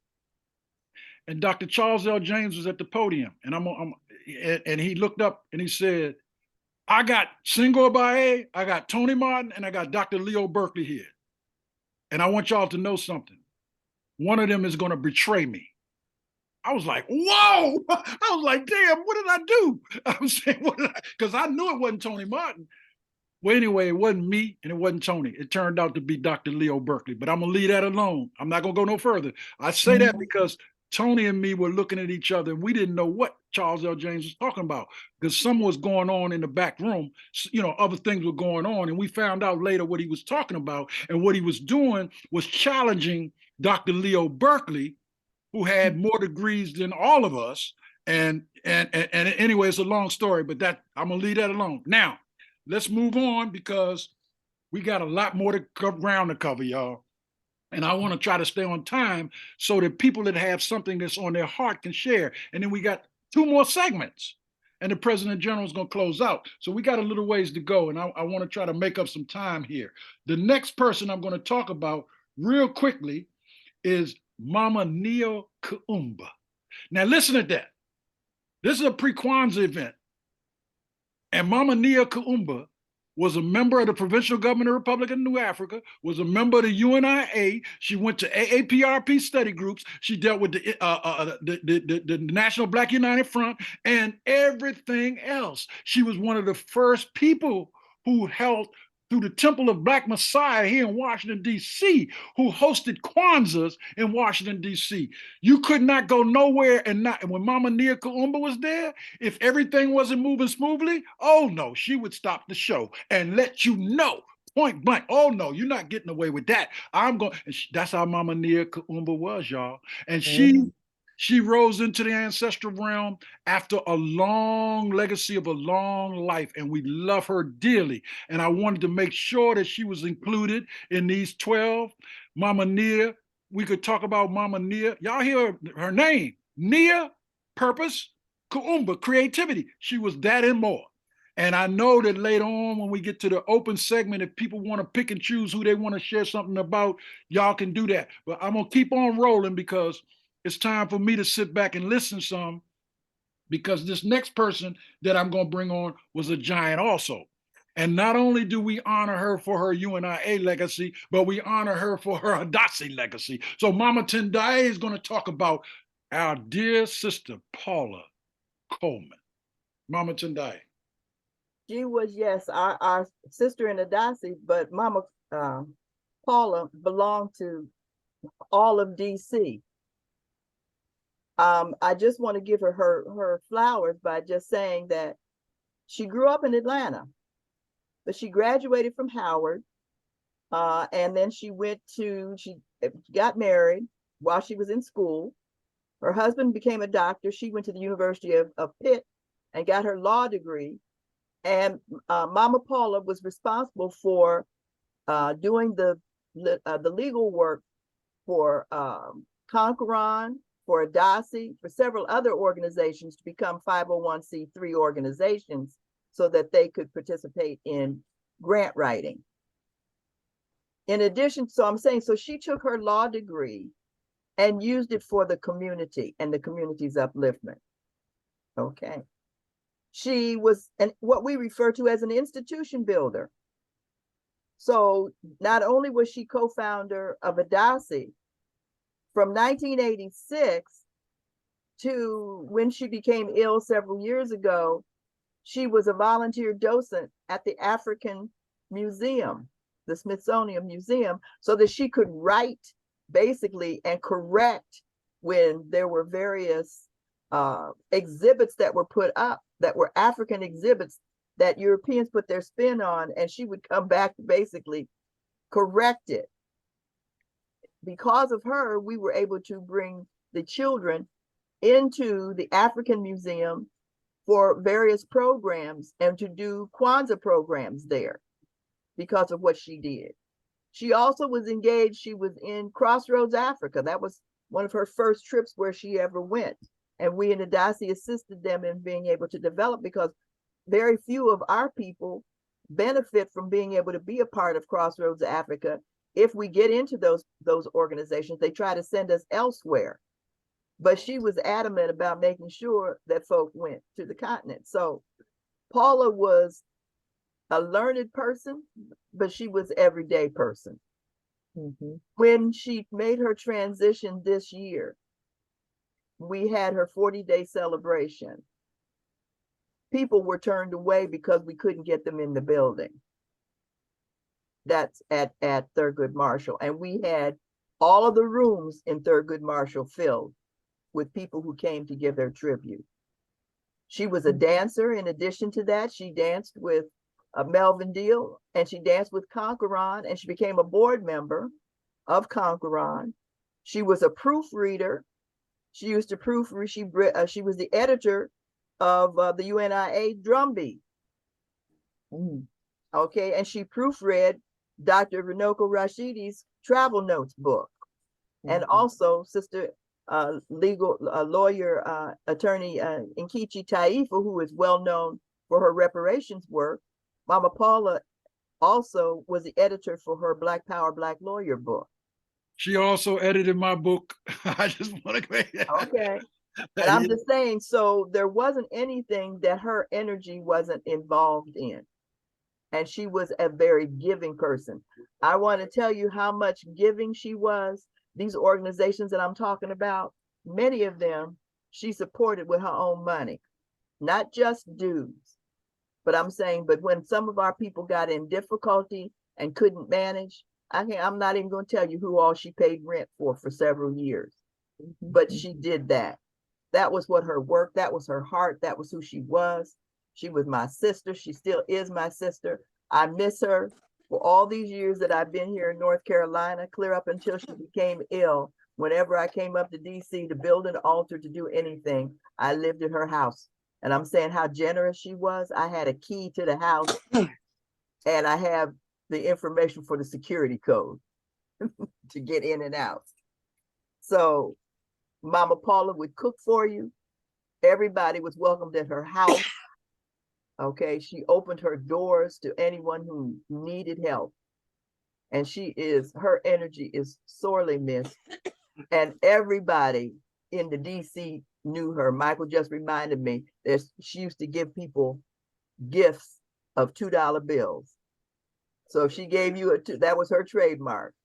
And Dr. Charles L. James was at the podium, and he looked up and he said, "I got Senghor Bae, I got Tony Martin, and I got Dr. Leo Berkeley here. And I want y'all to know something. One of them is going to betray me." I was like, whoa! I was like, damn, what did I do? I was saying, because I knew it wasn't Tony Martin. Well, anyway, it wasn't me and it wasn't Tony. It turned out to be Dr. Leo Berkeley, but I'm going to leave that alone. I'm not going to go no further. I say that because Tony and me were looking at each other and we didn't know what Charles L. James was talking about because something was going on in the back room. Other things were going on, and we found out later what he was talking about. And what he was doing was challenging Dr. Leo Berkeley, who had more degrees than all of us. And anyway, it's a long story, but I'm gonna leave that alone. Now, let's move on because we got a lot more ground to cover, y'all. And I want to try to stay on time so that people that have something that's on their heart can share. And then we got 2 more segments and the President General is going to close out. So we got a little ways to go. And I want to try to make up some time here. The next person I'm going to talk about real quickly is Mama Nia Kaumba. Now listen to that. This is a PreKwanzaa event. And Mama Nia Kaumba was a member of the Provincial Government of the Republic of New Africa, was a member of the UNIA. She went to AAPRP study groups. She dealt with the National Black United Front and everything else. She was one of the first people who held through the Temple of Black Messiah here in Washington, D.C., who hosted Kwanzaas in Washington, D.C. You could not go nowhere and not, and when Mama Nia Kaumba was there, if everything wasn't moving smoothly, oh no, she would stop the show and let you know point blank, oh no, you're not getting away with that. I'm going, that's how Mama Nia Kaumba was, y'all. And she rose into the ancestral realm after a long legacy of a long life, and we love her dearly. And I wanted to make sure that she was included in these 12. Mama Nia, we could talk about Mama Nia. Y'all hear her name, Nia, purpose, Kaumba, creativity. She was that and more. And I know that later on, when we get to the open segment, if people want to pick and choose who they want to share something about, y'all can do that. But I'm going to keep on rolling because it's time for me to sit back and listen some, because this next person that I'm going to bring on was a giant also. And not only do we honor her for her UNIA legacy, but we honor her for her Hadassi legacy. So Mama Tendai is going to talk about our dear sister, Paula Coleman. Mama Tendai. She was, yes, our sister in Hadassi, but Mama Paula belonged to all of DC. I just want to give her flowers by just saying that she grew up in Atlanta, but she graduated from Howard, and then she got married while she was in school. Her husband became a doctor. She went to the University of Pitt and got her law degree. And Mama Paula was responsible for doing the legal work for Conqueron, for Hadassi, for several other organizations to become 501c3 organizations so that they could participate in grant writing. In addition, so I'm saying, so she took her law degree and used it for the community and the community's upliftment. Okay. She was what we refer to as an institution builder. So not only was she co-founder of Hadassi, from 1986 to when she became ill several years ago, she was a volunteer docent at the African Museum, the Smithsonian Museum, so that she could write basically and correct when there were various exhibits that were put up that were African exhibits that Europeans put their spin on, and she would come back to basically correct it. Because of her, we were able to bring the children into the African Museum for various programs and to do Kwanzaa programs there because of what she did. She also was engaged. She was in Crossroads, Africa. That was one of her first trips where she ever went. And we in Hadassi assisted them in being able to develop, because very few of our people benefit from being able to be a part of Crossroads, Africa. If we get into those organizations, they try to send us elsewhere. But she was adamant about making sure that folk went to the continent. So Paula was a learned person, but she was an everyday person. When she made her transition this year, we had her 40-day celebration. People were turned away because we couldn't get them in the building. That's at Thurgood Marshall. And we had all of the rooms in Thurgood Marshall filled with people who came to give their tribute. She was a dancer. In addition to that, she danced with Melvin Deal, and she danced with Conqueron, and she became a board member of Conqueron. She was a proofreader. She used to proofread. She was the editor of the UNIA drumbeat. Okay, and she proofread Dr. Runoko Rashidi's travel notes book, and also Sister lawyer attorney Nkechi Taifa, who is well known for her reparations work. Mama Paula also was the editor for her Black Power, Black Lawyer book. She also edited my book. I just want to make that. Okay. And I'm just saying, so there wasn't anything that her energy wasn't involved in. And she was a very giving person. I want to tell you how much giving she was. These organizations that I'm talking about, many of them, she supported with her own money, not just dues. But I'm saying, but when some of our people got in difficulty and couldn't manage, I'm not even going to tell you who all she paid rent for several years. But she did that. That was what her work, that was her heart, that was who she was. She was my sister. She still is my sister. I miss her for all these years that I've been here in North Carolina, clear up until she became ill. Whenever I came up to DC to build an altar, to do anything, I lived at her house. And I'm saying how generous she was. I had a key to the house and I have the information for the security code to get in and out. So Mama Paula would cook for you. Everybody was welcomed at her house. Okay, she opened her doors to anyone who needed help. And her energy is sorely missed. And everybody in the DC knew her. Michael just reminded me that she used to give people gifts of $2 bills. So if she gave you that was her trademark.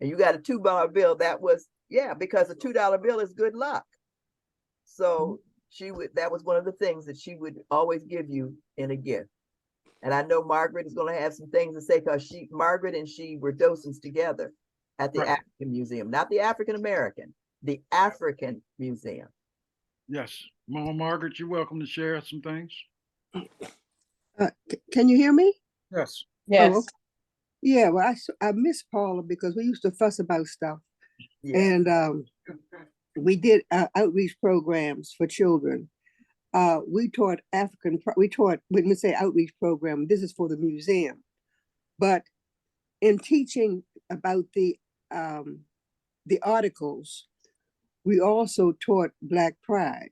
And you got a $2 bill, that was, yeah, because a $2 bill is good luck. So that was one of the things that she would always give you in a gift. And I know Margaret is going to have some things to say, because Margaret and she were docents together at the African Museum, not the African American, the African Museum. Yes, Mama Margaret, you're welcome to share some things. Can you hear me? Yes. Yes. Oh, okay. Yeah, well, I miss Paula because we used to fuss about stuff. Yeah. And we did outreach programs for children. We taught when we say outreach program, this is for the museum. But in teaching about the articles, we also taught Black pride.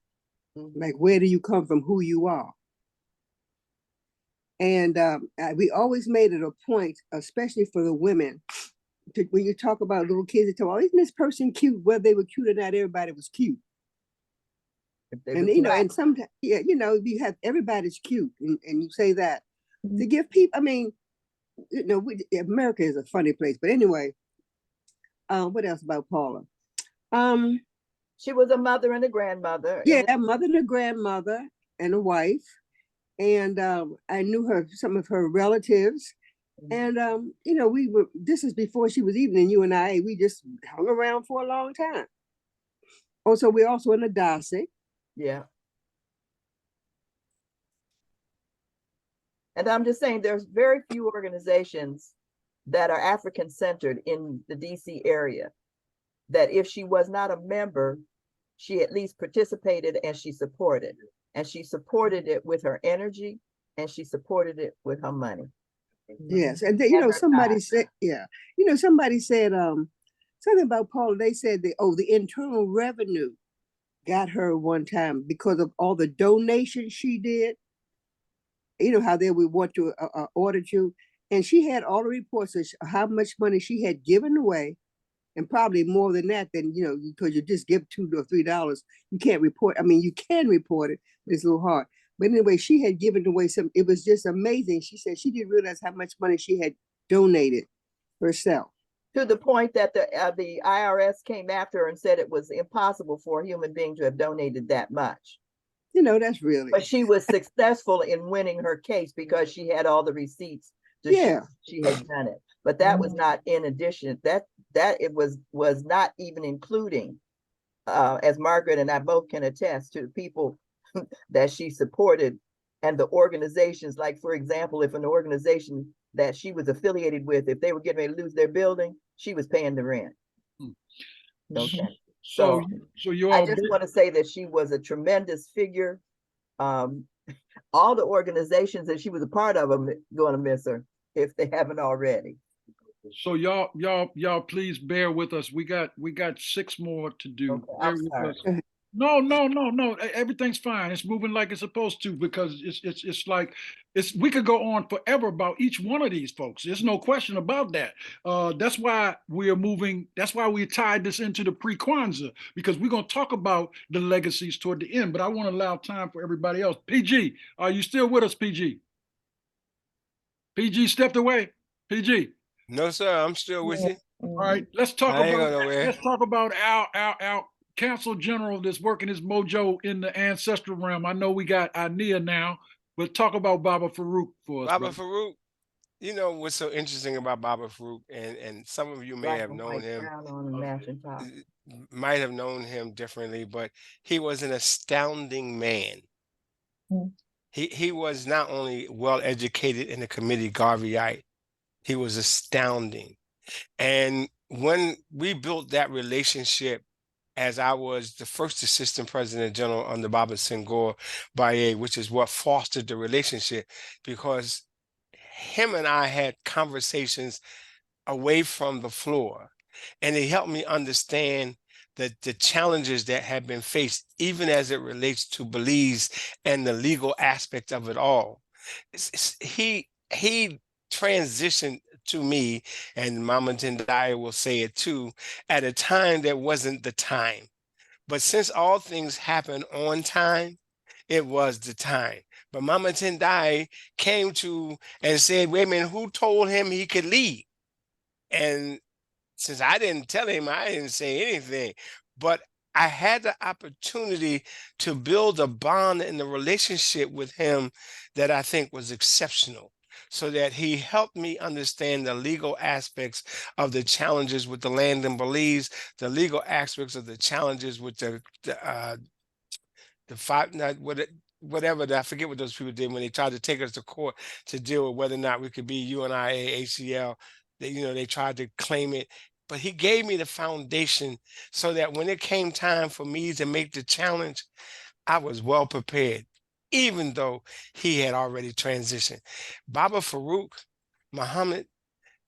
Like, where do you come from, who you are? And we always made it a point, especially for the women, when you talk about little kids, they talk, oh, isn't this person cute? Whether they were cute or not, everybody was cute. And and sometimes, yeah, you have everybody's cute, and you say that to give people. I mean, America is a funny place, but anyway, what else about Paula? She was a mother and a grandmother. Yeah, a mother and a grandmother and a wife. And I knew some of her relatives. And, this is before she was even in UNIA. We just hung around for a long time. Also, we're also in the DASIC. Yeah. And I'm just saying, there's very few organizations that are African centered in the DC area, that if she was not a member, she at least participated and she supported. And she supported it with her energy, and she supported it with her money. Yes, and somebody said, somebody said something about Paula. They said the Internal Revenue got her one time because of all the donations she did. You know how they would want to audit you, and she had all the reports of how much money she had given away, and probably more than that. Then because you just give $2 or $3, you can't report. I mean, you can report it, but it's a little hard. But anyway, she had given away some. It was just amazing. She said she didn't realize how much money she had donated herself. To the point that the IRS came after her and said it was impossible for a human being to have donated that much. That's really. But she was successful in winning her case because she had all the receipts to show she had done it. But that was not in addition. That it was not even including, as Margaret and I both can attest, to the people that she supported and the organizations. Like, for example, if an organization that she was affiliated with, if they were getting ready to lose their building, she was paying the rent. Okay. So you all, I just want to say that she was a tremendous figure. All the organizations that she was a part of are going to miss her if they haven't already. So y'all please bear with us. We got 6 more to do. Okay, I'm sorry. No. Everything's fine. It's moving like it's supposed to, because it's like we could go on forever about each one of these folks. There's no question about that. That's why we are moving. That's why we tied this into the PreKwanzaa, because we're going to talk about the legacies toward the end. But I want to allow time for everybody else. PG, are you still with us, PG? PG stepped away. PG. No, sir, I'm still with you. All right, let's talk I ain't about going nowhere. our council general that's working his mojo in the ancestral realm. I know we got UNIA now, but talk about Baba Farouk for us. Baba brother. Farouk, you know what's so interesting about Baba Farouk, and some of you may Black have and known white him, crown on the matching top. might have known him differently, but he was an astounding man. Hmm. He was not only well educated in the committee Garveyite, he was astounding. And when we built that relationship, as I was the first assistant president general under Baba Senghor Baye, which is what fostered the relationship, because him and I had conversations away from the floor, and it helped me understand the challenges that have been faced, even as it relates to Belize and the legal aspect of it all. He transitioned to me, and Mama Tendai will say it too, at a time that wasn't the time. But since all things happen on time, it was the time. But Mama Tendai came to and said, wait a minute, who told him he could leave? And since I didn't tell him, I didn't say anything. But I had the opportunity to build a bond in the relationship with him that I think was exceptional, so that he helped me understand the legal aspects of the challenges with the land in Belize, the legal aspects of the challenges with the five, not what it, whatever, I forget what those people did when they tried to take us to court to deal with whether or not we could be UNIA, ACL. They, they tried to claim it. But he gave me the foundation so that when it came time for me to make the challenge, I was well prepared, even though he had already transitioned. Baba Farouk Muhammad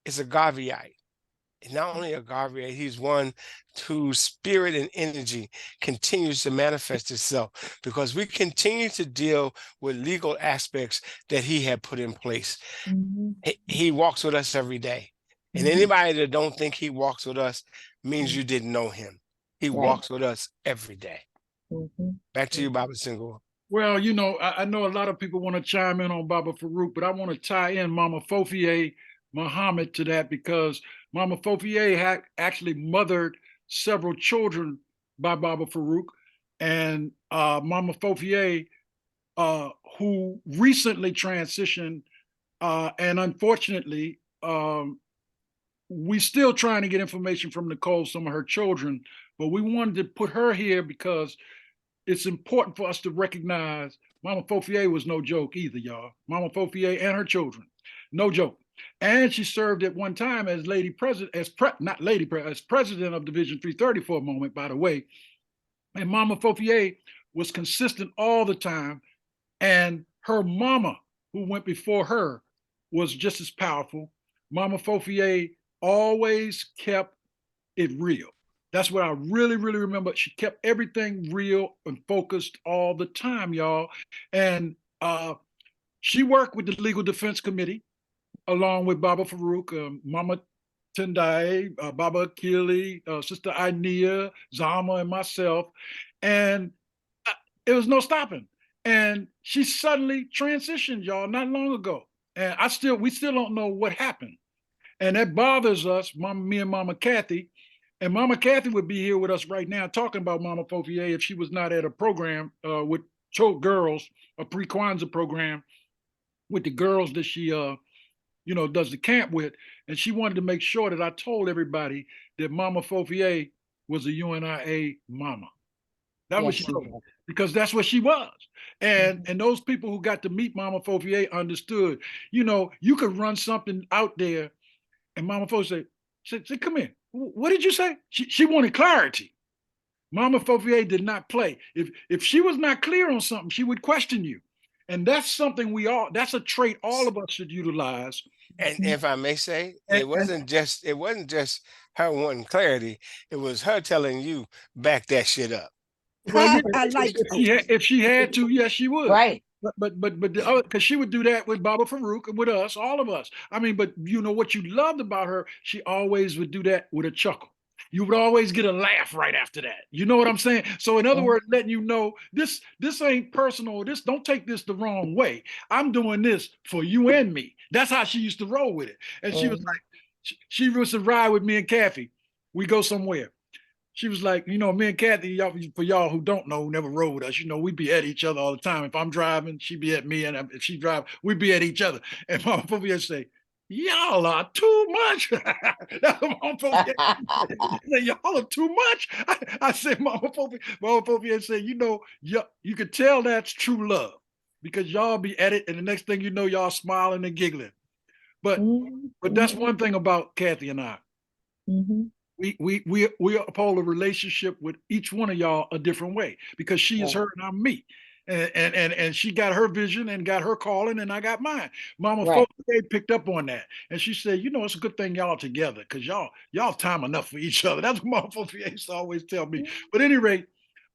is a Garveyite. And not only a Garvey, he's one whose spirit and energy continues to manifest itself, because we continue to deal with legal aspects that he had put in place. Mm-hmm. He walks with us every day. And anybody that don't think he walks with us means you didn't know him. He walks with us every day. Back to you, Baba Senghor. Well, I know a lot of people want to chime in on Baba Farouk, but I want to tie in Mama Fofier Muhammad to that, because Mama Fofier had actually mothered several children by Baba Farouk, and Mama Fofier, who recently transitioned, and unfortunately, we still trying to get information from Nicole, some of her children, but we wanted to put her here because it's important for us to recognize Mama Fofier was no joke either, y'all. Mama Fofier and her children, no joke. And she served at one time as president of Division 330 for a moment, by the way. And Mama Fofier was consistent all the time. And her mama, who went before her, was just as powerful. Mama Fofier always kept it real. That's what I really, really remember. She kept everything real and focused all the time, y'all. And she worked with the Legal Defense Committee, along with Baba Farouk, Mama Tendai, Baba Akili, Sister Ainia, Zama, and myself. And it was no stopping. And she suddenly transitioned, y'all, not long ago. And we still don't know what happened. And that bothers us, me and Mama Kathy. And Mama Kathy would be here with us right now talking about Mama Fofier if she was not at a program with girls, a PreKwanzaa program with the girls that she does the camp with. And she wanted to make sure that I told everybody that Mama Fofier was a UNIA mama. That was she told me, because that's what she was. And those people who got to meet Mama Fofier understood, you could run something out there and Mama Fofier said, come in. What did you say? She wanted clarity. Mama Fofier did not play. If she was not clear on something, she would question you. And that's something that's a trait all of us should utilize. And if I may say, it wasn't just her wanting clarity. It was her telling you, back that shit up. Well, if she had to, yes, she would. Right. But the other, because she would do that with Baba Farouk and with us, all of us. I mean, but what you loved about her, she always would do that with a chuckle. you would always get a laugh right after that. You know what I'm saying? So in other words, letting you know this ain't personal. This, don't take this the wrong way. I'm doing this for you and me. That's how she used to roll with it. And she was like, she used to ride with me and Kathy. We go somewhere. She was like, you know, me and Kathy, for y'all who don't know, who never rode with us, you know, we be at each other all the time. If I'm driving, she be at me, and if she drive, we be at each other. And Mama Fofi would say, y'all are too much. That's what Mama Fofi said, y'all are too much. I said, Mama Fofi would say, you know, you could tell that's true love because y'all be at it, and the next thing you know, y'all smiling and giggling. But that's one thing about Kathy and I. We uphold a relationship with each one of y'all a different way because she is her and I'm me. And she got her vision and got her calling, and I got mine. Mama Fofi picked up on that, and she said, you know, it's a good thing y'all together because y'all time enough for each other. That's what Mama Fofi used to always tell me. But at any rate,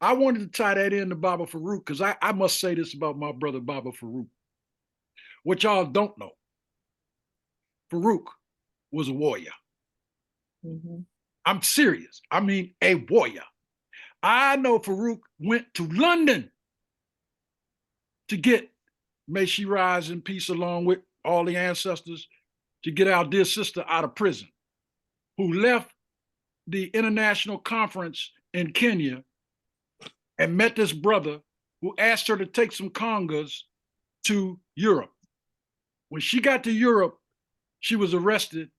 I wanted to tie that into Baba Farouk because I must say this about my brother Baba Farouk. What y'all don't know, Farouk was a warrior. I'm serious. I mean, a warrior. I know Farouk went to London to get, may she rise in peace along with all the ancestors, to get our dear sister out of prison, who left the international conference in Kenya and met this brother who asked her to take some congas to Europe. When she got to Europe, she was arrested,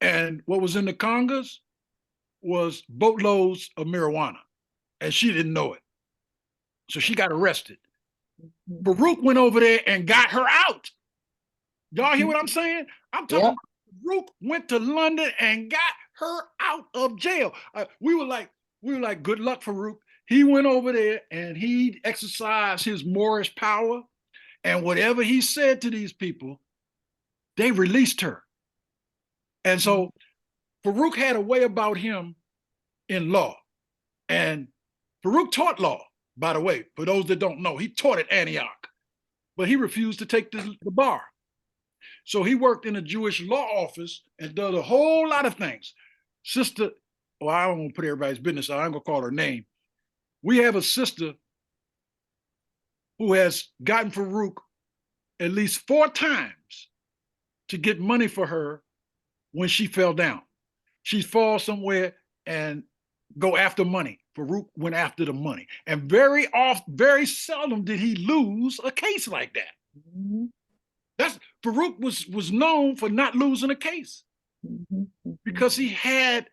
and what was in the congas was boatloads of marijuana, and she didn't know it. So she got arrested. Farouk went over there and got her out. Y'all hear what I'm saying? I'm talking about Farouk went to London and got her out of jail. We were like, good luck, Farouk. He went over there and he exercised his Moorish power, and whatever he said to these people, they released her. And so Farouk had a way about him in law. And Farouk taught law, by the way, for those that don't know. He taught at Antioch, but he refused to take the bar. So he worked in a Jewish law office and did a whole lot of things. Sister, well, I don't want to put everybody's business, so I'm going to call her name. We have a sister who has gotten Farouk at least 4 times to get money for her when she fell down. She'd fall somewhere and go after money. Farouk went after the money. And very seldom did he lose a case like that. Farouk was known for not losing a case because he had,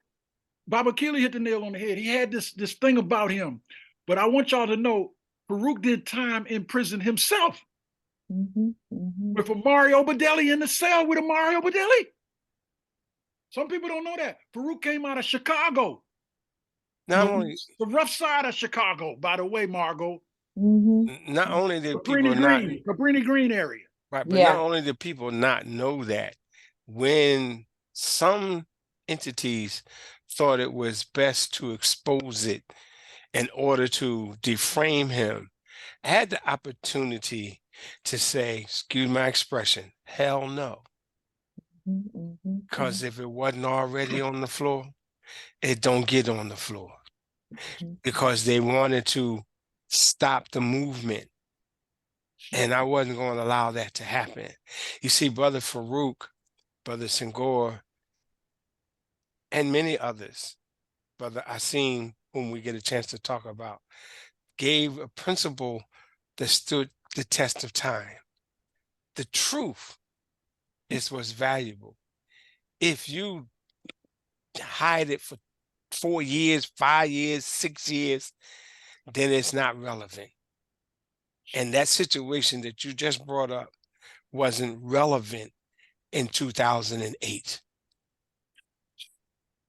Baba Keely hit the nail on the head. He had this thing about him. But I want y'all to know, Farouk did time in prison himself with a Mario Badelli in the cell with a Mario Badelli. Some people don't know that. Farouk came out of Chicago. Not only the rough side of Chicago, by the way, Margot. Not only did people Cabrini Green area. Right, but not only did people not know that, when some entities thought it was best to expose it in order to defame him, I had the opportunity to say, excuse my expression, hell no. Because if it wasn't already on the floor, it don't get on the floor. Because they wanted to stop the movement. And I wasn't going to allow that to happen. You see, Brother Farouk, Brother Senghor, and many others, Brother Asim, whom we get a chance to talk about, gave a principle that stood the test of time. The truth is what's valuable. If you hide it for 4 years, 5 years, 6 years, then it's not relevant. And that situation that you just brought up wasn't relevant in 2008.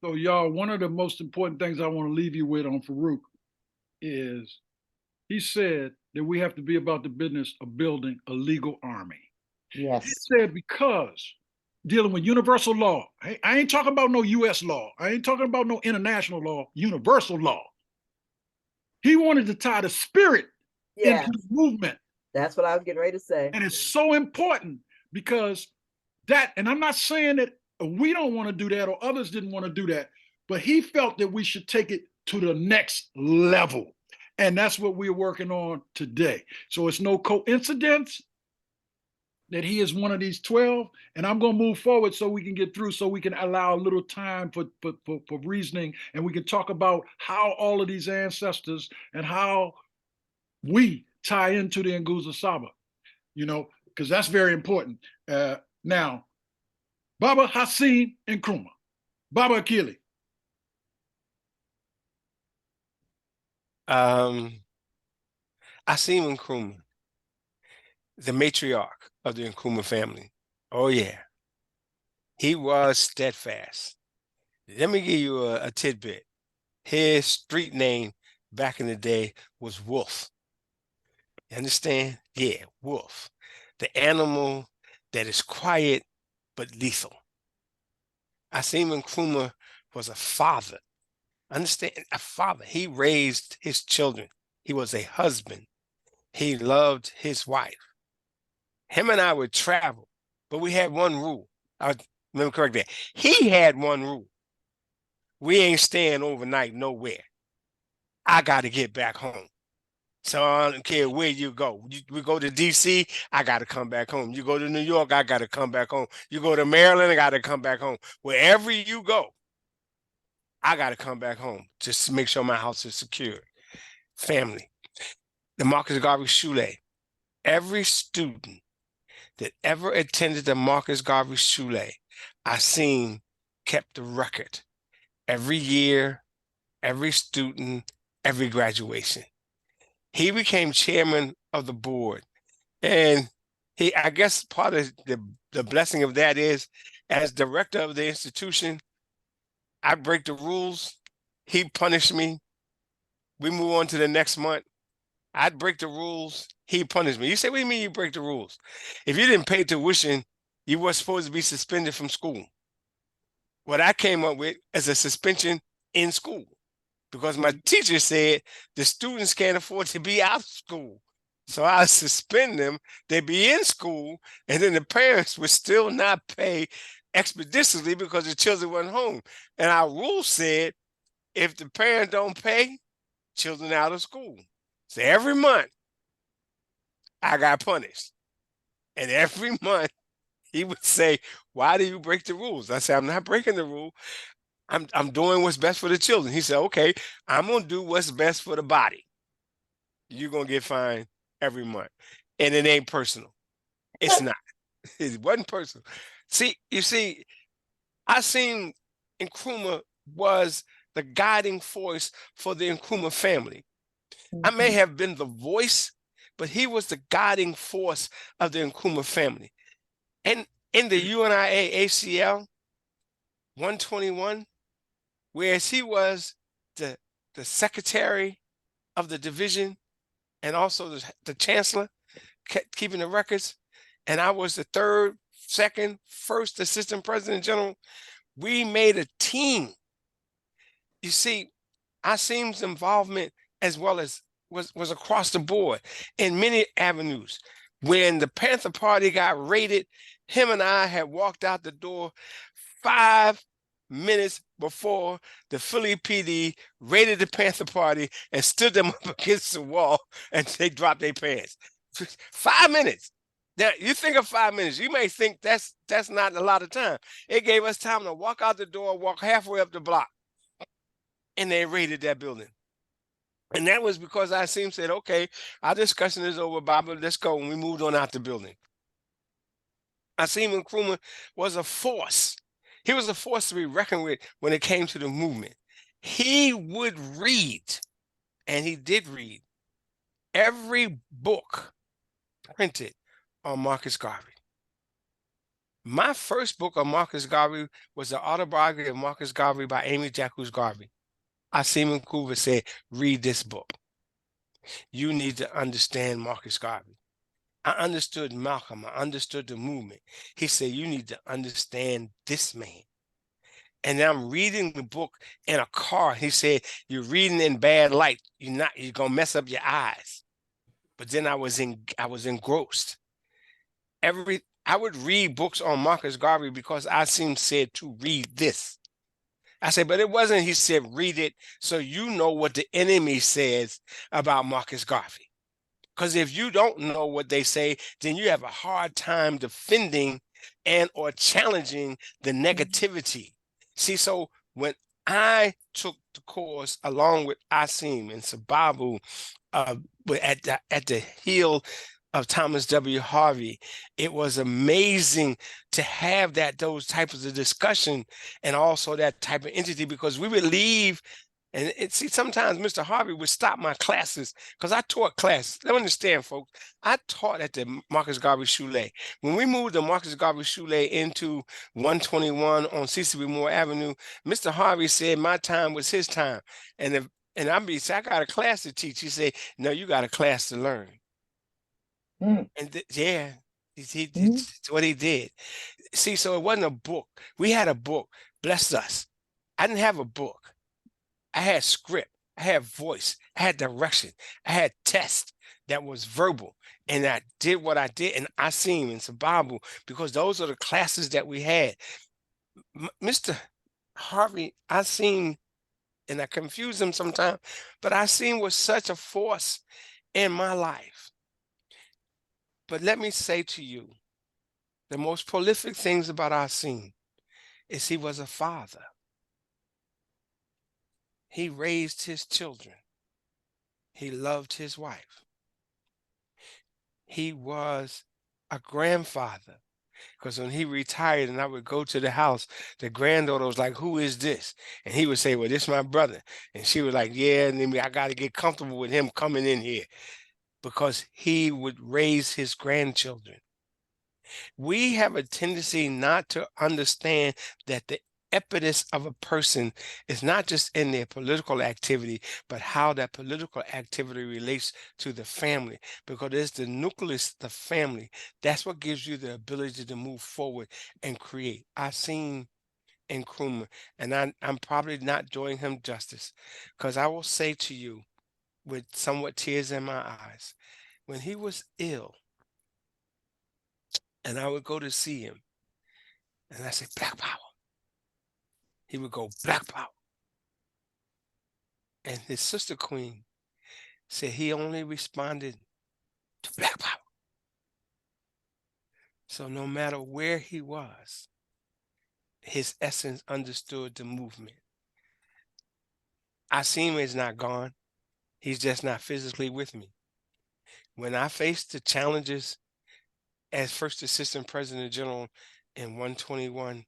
So y'all, one of the most important things I want to leave you with on Farouk is he said that we have to be about the business of building a legal army. Yes. He said because dealing with universal law, I ain't talking about no US law. I ain't talking about no international law, universal law. He wanted to tie the spirit into the movement. That's what I was getting ready to say. And it's so important because that, and I'm not saying that we don't want to do that or others didn't want to do that, but he felt that we should take it to the next level. And that's what we're working on today. So it's no coincidence that he is one of these 12. And I'm going to move forward so we can get through, so we can allow a little time for reasoning. And we can talk about how all of these ancestors and how we tie into the Nguzo Saba, you know, because that's very important. Now, Baba Hassan Nkrumah, Baba Akili. Hassan Nkrumah, the matriarch of the Nkrumah family. Oh yeah, he was steadfast. Let me give you a tidbit. His street name back in the day was Wolf. You understand? Yeah, Wolf. The animal that is quiet but lethal. Hassan Nkrumah was a father. Understand? A father. He raised his children. He was a husband. He loved his wife. Him and I would travel, but we had one rule. Let me correct that. He had one rule. We ain't staying overnight nowhere. I got to get back home. So I don't care where you go. We go to D.C., I got to come back home. You go to New York, I got to come back home. You go to Maryland, I got to come back home. Wherever you go, I got to come back home just to make sure my house is secure. Family. The Marcus Garvey Schule. Every student that ever attended the Marcus Garvey Schule, I seen kept the record. Every year, every student, every graduation. He became chairman of the board. And I guess part of the blessing of that is, as director of the institution, I break the rules. He punished me. We move on to the next month. I'd break the rules. He punished me. You say, what do you mean you break the rules? If you didn't pay tuition, you were supposed to be suspended from school. What I came up with is a suspension in school, because my teacher said the students can't afford to be out of school. So I suspend them, they'd be in school, and then the parents would still not pay expeditiously because the children weren't home. And our rule said, if the parent don't pay, children out of school. So every month, I got punished. And every month, he would say, why do you break the rules? I said, I'm not breaking the rule. I'm doing what's best for the children. He said, okay, I'm going to do what's best for the body. You're going to get fined every month. And it ain't personal. It's not. It wasn't personal. See, you see, I seen Nkrumah was the guiding force for the Nkrumah family. I may have been the voice, but he was the guiding force of the Nkrumah family. And in the UNIA ACL 121, whereas he was the secretary of the division and also the chancellor, keeping the records, and I was the third, second, first assistant president general, we made a team. You see, Asim's involvement as well as was across the board in many avenues. When the Panther Party got raided, him and I had walked out the door 5 minutes before the Philly PD raided the Panther Party and stood them up against the wall, and they dropped their pants. 5 minutes. Now, you think of 5 minutes, you may think that's not a lot of time. It gave us time to walk out the door, walk halfway up the block, and they raided that building. And that was because Asim said, okay, our discussion is over, Baba, let's go. And we moved on out the building. Asim Nkrumah was a force. He was a force to be reckoned with when it came to the movement. He would read, and he did read, every book printed on Marcus Garvey. My first book on Marcus Garvey was the autobiography of Marcus Garvey by Amy Jacques Garvey. Asim Nkrumah said, read this book. You need to understand Marcus Garvey. I understood Malcolm. I understood the movement. He said, you need to understand this man. And I'm reading the book in a car. He said, you're reading in bad light. You're going to mess up your eyes. But then I was engrossed. I would read books on Marcus Garvey because Asim said to read this. I said, but it wasn't. He said, read it so you know what the enemy says about Marcus Garvey. Because if you don't know what they say, then you have a hard time defending and or challenging the negativity. See, so when I took the course along with Asim and Sababu at the heel of Thomas W. Harvey, it was amazing to have those types of discussion and also that type of entity, because we would leave. And see, sometimes Mr. Harvey would stop my classes because I taught classes. Let me understand, folks. I taught at the Marcus Garvey Shule. When we moved the Marcus Garvey Shule into 121 on C.C. Moore Avenue, Mr. Harvey said my time was his time. And I said, I got a class to teach. He said, no, you got a class to learn. And yeah, it's what he did. See, so it wasn't a book. We had a book. Bless us. I didn't have a book. I had script, I had voice, I had direction, I had tests that was verbal, and I did what I did, and Asim and Sababu, because those are the classes that we had. Mr. Harvey, Asim, and I confuse him sometimes, but Asim was such a force in my life. But let me say to you, the most prolific things about Asim is he was a father. He raised his children. He loved his wife. He was a grandfather, because when he retired and I would go to the house, the granddaughter was like, who is this? And he would say, well, this is my brother. And she was like, yeah, and then I got to get comfortable with him coming in here, because he would raise his grandchildren. We have a tendency not to understand that the impetus of a person is not just in their political activity, but how that political activity relates to the family, because it's the nucleus, the family. That's what gives you the ability to move forward and create. I've seen in Nkrumah, and I'm probably not doing him justice, because I will say to you with somewhat tears in my eyes, when he was ill, and I would go to see him, and I say, Black Power. He would go, Black Power. And his sister queen said he only responded to Black Power. So no matter where he was, his essence understood the movement. Asim is not gone. He's just not physically with me. When I faced the challenges as First Assistant President General in 121,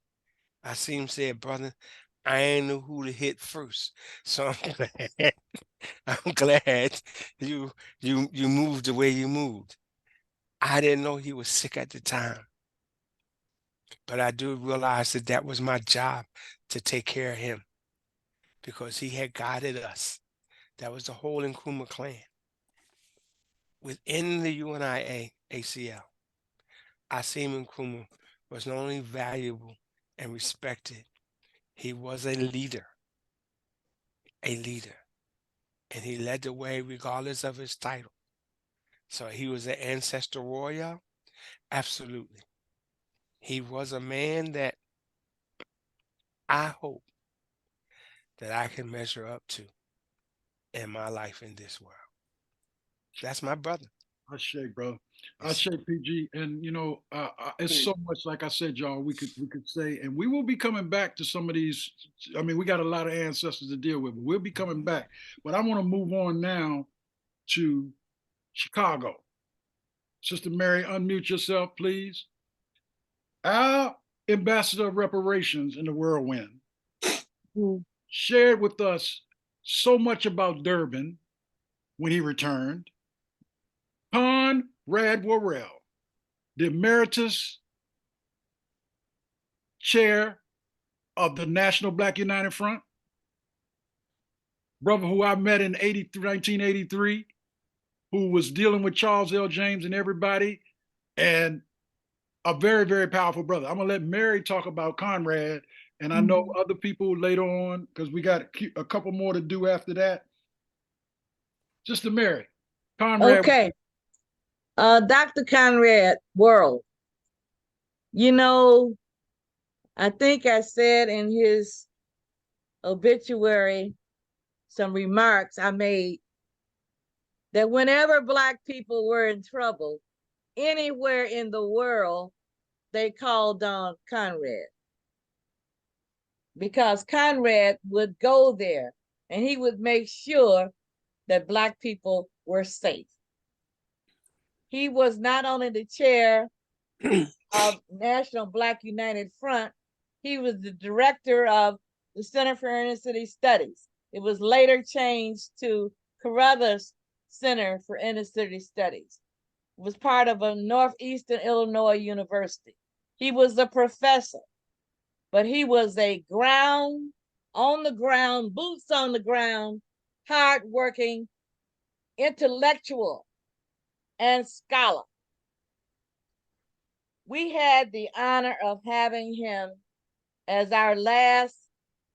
Asim said, brother, I ain't know who to hit first. So I'm glad you moved the way you moved. I didn't know he was sick at the time, but I do realize that that was my job, to take care of him, because he had guided us. That was the whole Nkrumah clan. Within the UNIA ACL, Asim Nkrumah was not only valuable and respected, he was a leader, and he led the way regardless of his title. So he was an ancestor royal, absolutely. He was a man that I hope that I can measure up to in my life in this world. That's my brother. I say, bro. I say, PG, and it's so much. Like I said, y'all, we could say, and we will be coming back to some of these. I mean, we got a lot of ancestors to deal with, but we'll be coming back. But I want to move on now to Chicago. Sister Mary, unmute yourself, please. Our ambassador of reparations in the whirlwind shared with us so much about Durban when he returned. Conrad Worrell, the emeritus chair of the National Black United Front, brother who I met in 1983, who was dealing with Charles L. James and everybody, and a very, very powerful brother. I'm going to let Mary talk about Conrad, and I know other people later on, because we got a couple more to do after that. Sister Mary, Conrad. Okay. Dr. Conrad Worrell, I think I said in his obituary, some remarks I made that whenever Black people were in trouble, anywhere in the world, they called on Conrad. Because Conrad would go there and he would make sure that Black people were safe. He was not only the chair of National Black United Front, he was the director of the Center for Inner City Studies. It was later changed to Carruthers Center for Inner City Studies. It was part of a Northeastern Illinois University. He was a professor, but he was a on the ground, boots on the ground, hardworking intellectual and scholar. We had the honor of having him as our last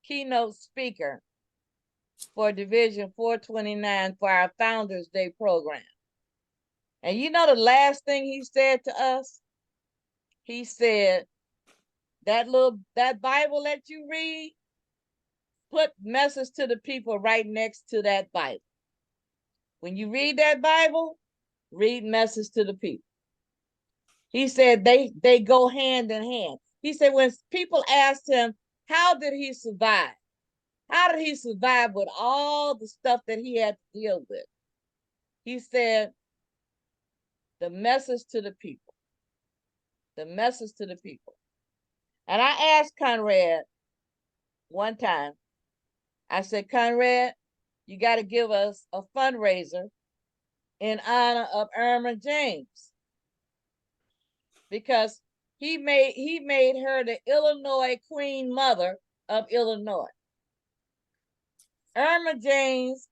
keynote speaker for Division 429 for our Founders Day program. And you know the last thing he said to us? He said, that Bible that you read, put message to the people right next to that Bible. When you read that Bible, read message to the people. He said they go hand in hand. He said when people asked him, how did he survive? How did he survive with all the stuff that he had to deal with? He said, the message to the people. The message to the people. And I asked Conrad one time, I said, Conrad, you got to give us a fundraiser in honor of Irma James, because he made her the Illinois Queen Mother of Illinois. Irma James,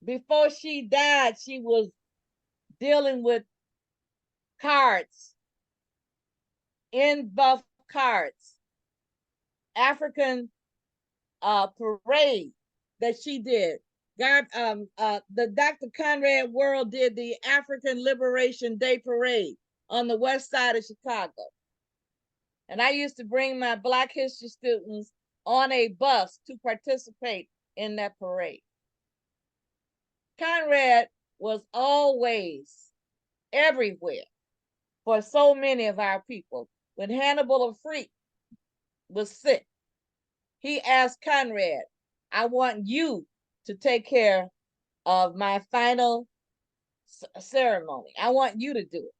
before she died, she was dealing with cards, in buff cards, African parade that she did. The Dr. Conrad World did the African Liberation Day Parade on the west side of Chicago. And I used to bring my Black history students on a bus to participate in that parade. Conrad was always everywhere for so many of our people. When Hannibal Afrique was sick, he asked Conrad, I want you to take care of my final ceremony. I want you to do it.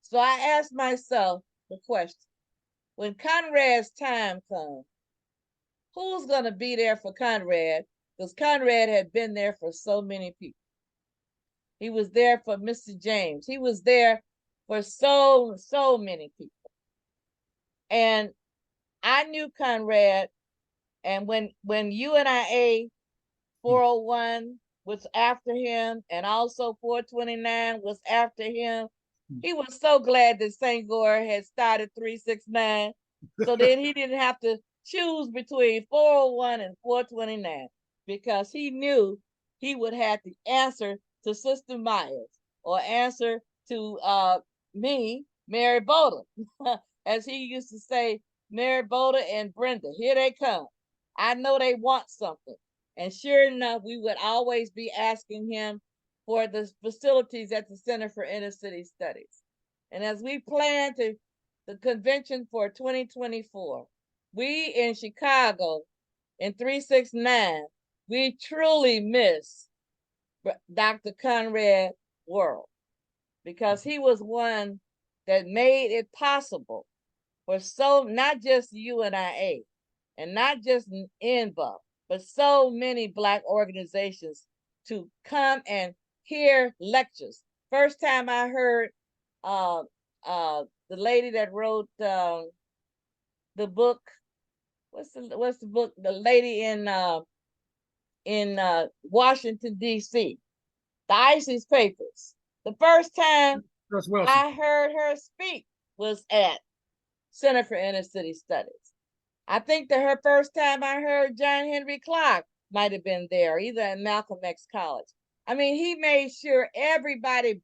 So I asked myself the question, when Conrad's time comes, who's going to be there for Conrad? Because Conrad had been there for so many people. He was there for Mr. James. He was there for so many people. And I knew Conrad, and when UNIA 401 was after him, and also 429 was after him, he was so glad that Senghor had started 369. So then he didn't have to choose between 401 and 429, because he knew he would have to answer to Sister Myers or answer to me, Mary Boda. As he used to say, Mary Boda and Brenda, here they come. I know they want something. And sure enough, we would always be asking him for the facilities at the Center for Inner City Studies. And as we plan to the convention for 2024, we in Chicago in 369, we truly miss Dr. Conrad World, because he was one that made it possible for not just UNIA and not just NBUF, but so many Black organizations to come and hear lectures. First time I heard the lady that wrote the book, what's the book? The lady in Washington, D.C., the ISIS Papers. The first time I heard her speak was at Center for Inner City Studies. I think that her first time I heard John Henry Clark might have been there, either at Malcolm X College. I mean, he made sure everybody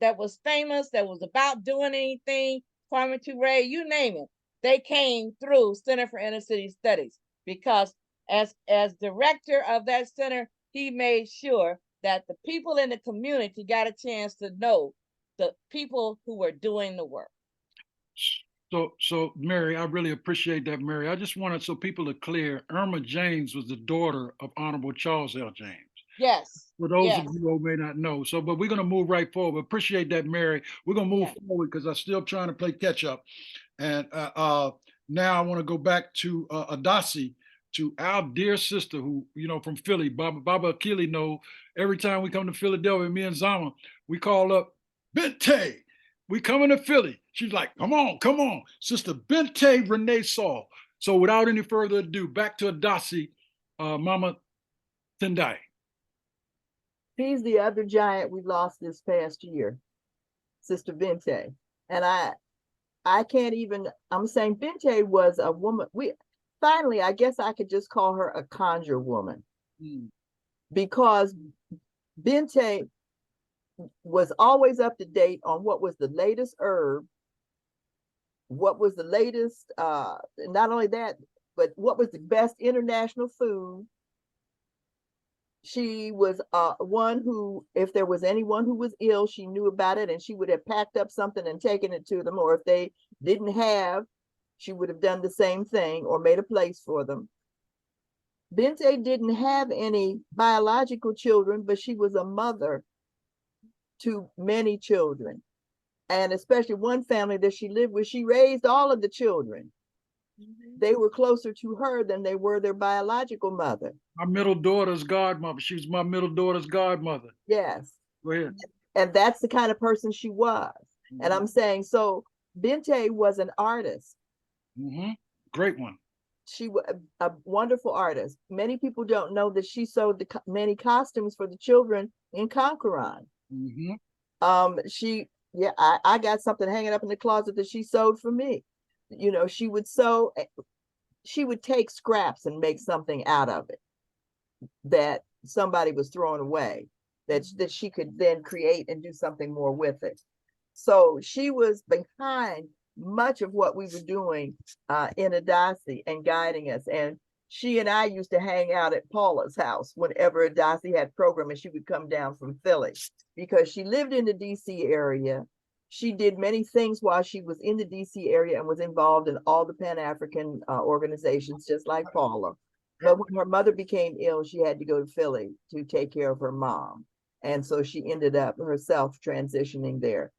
that was famous, that was about doing anything, Kwame Ture, you name it, they came through Center for Inner City Studies, because as director of that center, he made sure that the people in the community got a chance to know the people who were doing the work. So Mary, I really appreciate that, Mary. I just wanted so people are clear. Irma James was the daughter of Honorable Charles L. James. Yes. For those yes. of you who may not know. So, but we're going to move right forward. Appreciate that, Mary. We're going to move Yeah. forward because I'm still trying to play catch up. And now I want to go back to Adasi, to our dear sister who, from Philly, Baba Akili know every time we come to Philadelphia, me and Zama, we call up Bente. We coming to Philly. She's like, come on, Sister Bente Renee Saul. So without any further ado, back to Adasi, Mama Tendai. She's the other giant we lost this past year, Sister Bente. And I can't even, I'm saying Bente was a woman. Finally, I guess I could just call her a conjure woman, because Bente was always up to date on what was the latest herb, what was the latest, not only that, but what was the best international food. She was one who, if there was anyone who was ill, she knew about it, and she would have packed up something and taken it to them. Or if they didn't have, she would have done the same thing or made a place for them. Bente didn't have any biological children, but she was a mother to many children. And especially one family that she lived with, she raised all of the children. They were closer to her than they were their biological mother. My middle daughter's godmother. She was my middle daughter's godmother. Yes. Go ahead. And that's the kind of person she was. And I'm saying, so Bente was an artist. Great one. She was a wonderful artist. Many people don't know that she sewed many costumes for the children in Conqueron. I got something hanging up in the closet that she sewed for me. She would sew, she would take scraps and make something out of it that somebody was throwing away, that she could then create and do something more with it. So she was behind much of what we were doing in Adasi and guiding us. And she and I used to hang out at Paula's house whenever Adasi had program, and she would come down from Philly because she lived in the DC area. She did many things while she was in the DC area and was involved in all the Pan-African organizations, just like Paula. But when her mother became ill, she had to go to Philly to take care of her mom. And so she ended up herself transitioning there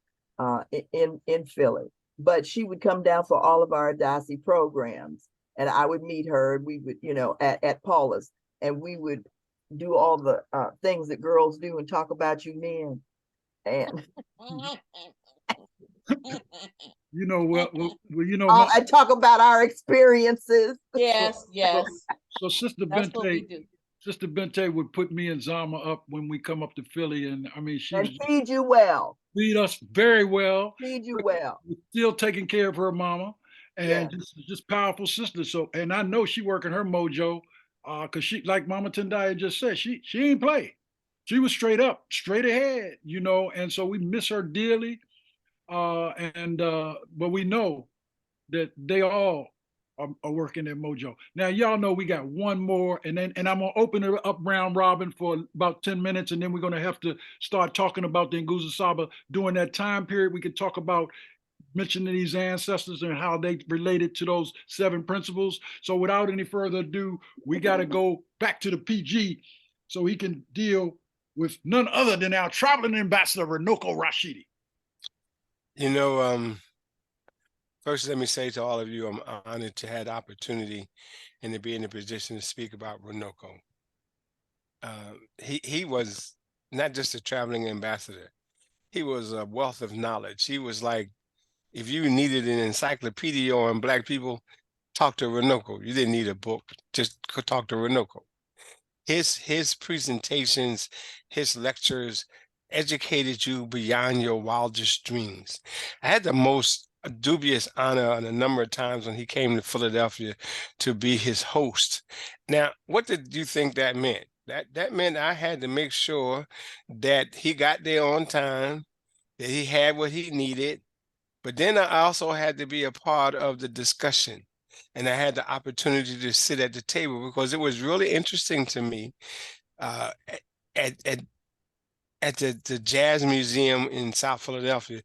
in Philly. But she would come down for all of our Adasi programs. And I would meet her, and we would, at Paula's, and we would do all the things that girls do and talk about you men. And I talk about our experiences. Yes. So Sister Bente would put me and Zama up when we come up to Philly, and I mean, feed you well. Feed us very well. Feed you well. Still taking care of her mama, and just powerful sister. So, and I know she working her mojo, because she, like Mama Tendai just said, she ain't play. She was straight up, straight ahead, and so we miss her dearly. But we know that they all are working their mojo. Now, y'all know we got one more, and I'm gonna open it up round robin for about 10 minutes, and then we're gonna have to start talking about the Nguzo Saba. During that time period, we could talk about mentioning these ancestors and how they related to those 7 principles. So without any further ado, we gotta go back to the PG so he can deal with none other than our traveling ambassador, Renoko Rashidi. First, let me say to all of you, I'm honored to have the opportunity and to be in a position to speak about Renoko. He was not just a traveling ambassador. He was a wealth of knowledge. He was like, if you needed an encyclopedia on Black people, talk to Renoko. You didn't need a book, just talk to Renoko. His presentations, his lectures educated you beyond your wildest dreams. I had the most dubious honor on a number of times when he came to Philadelphia to be his host. Now, what did you think that meant? That meant I had to make sure that he got there on time, that he had what he needed, but then I also had to be a part of the discussion. and I had the opportunity to sit at the table because it was really interesting to me at the Jazz Museum in South Philadelphia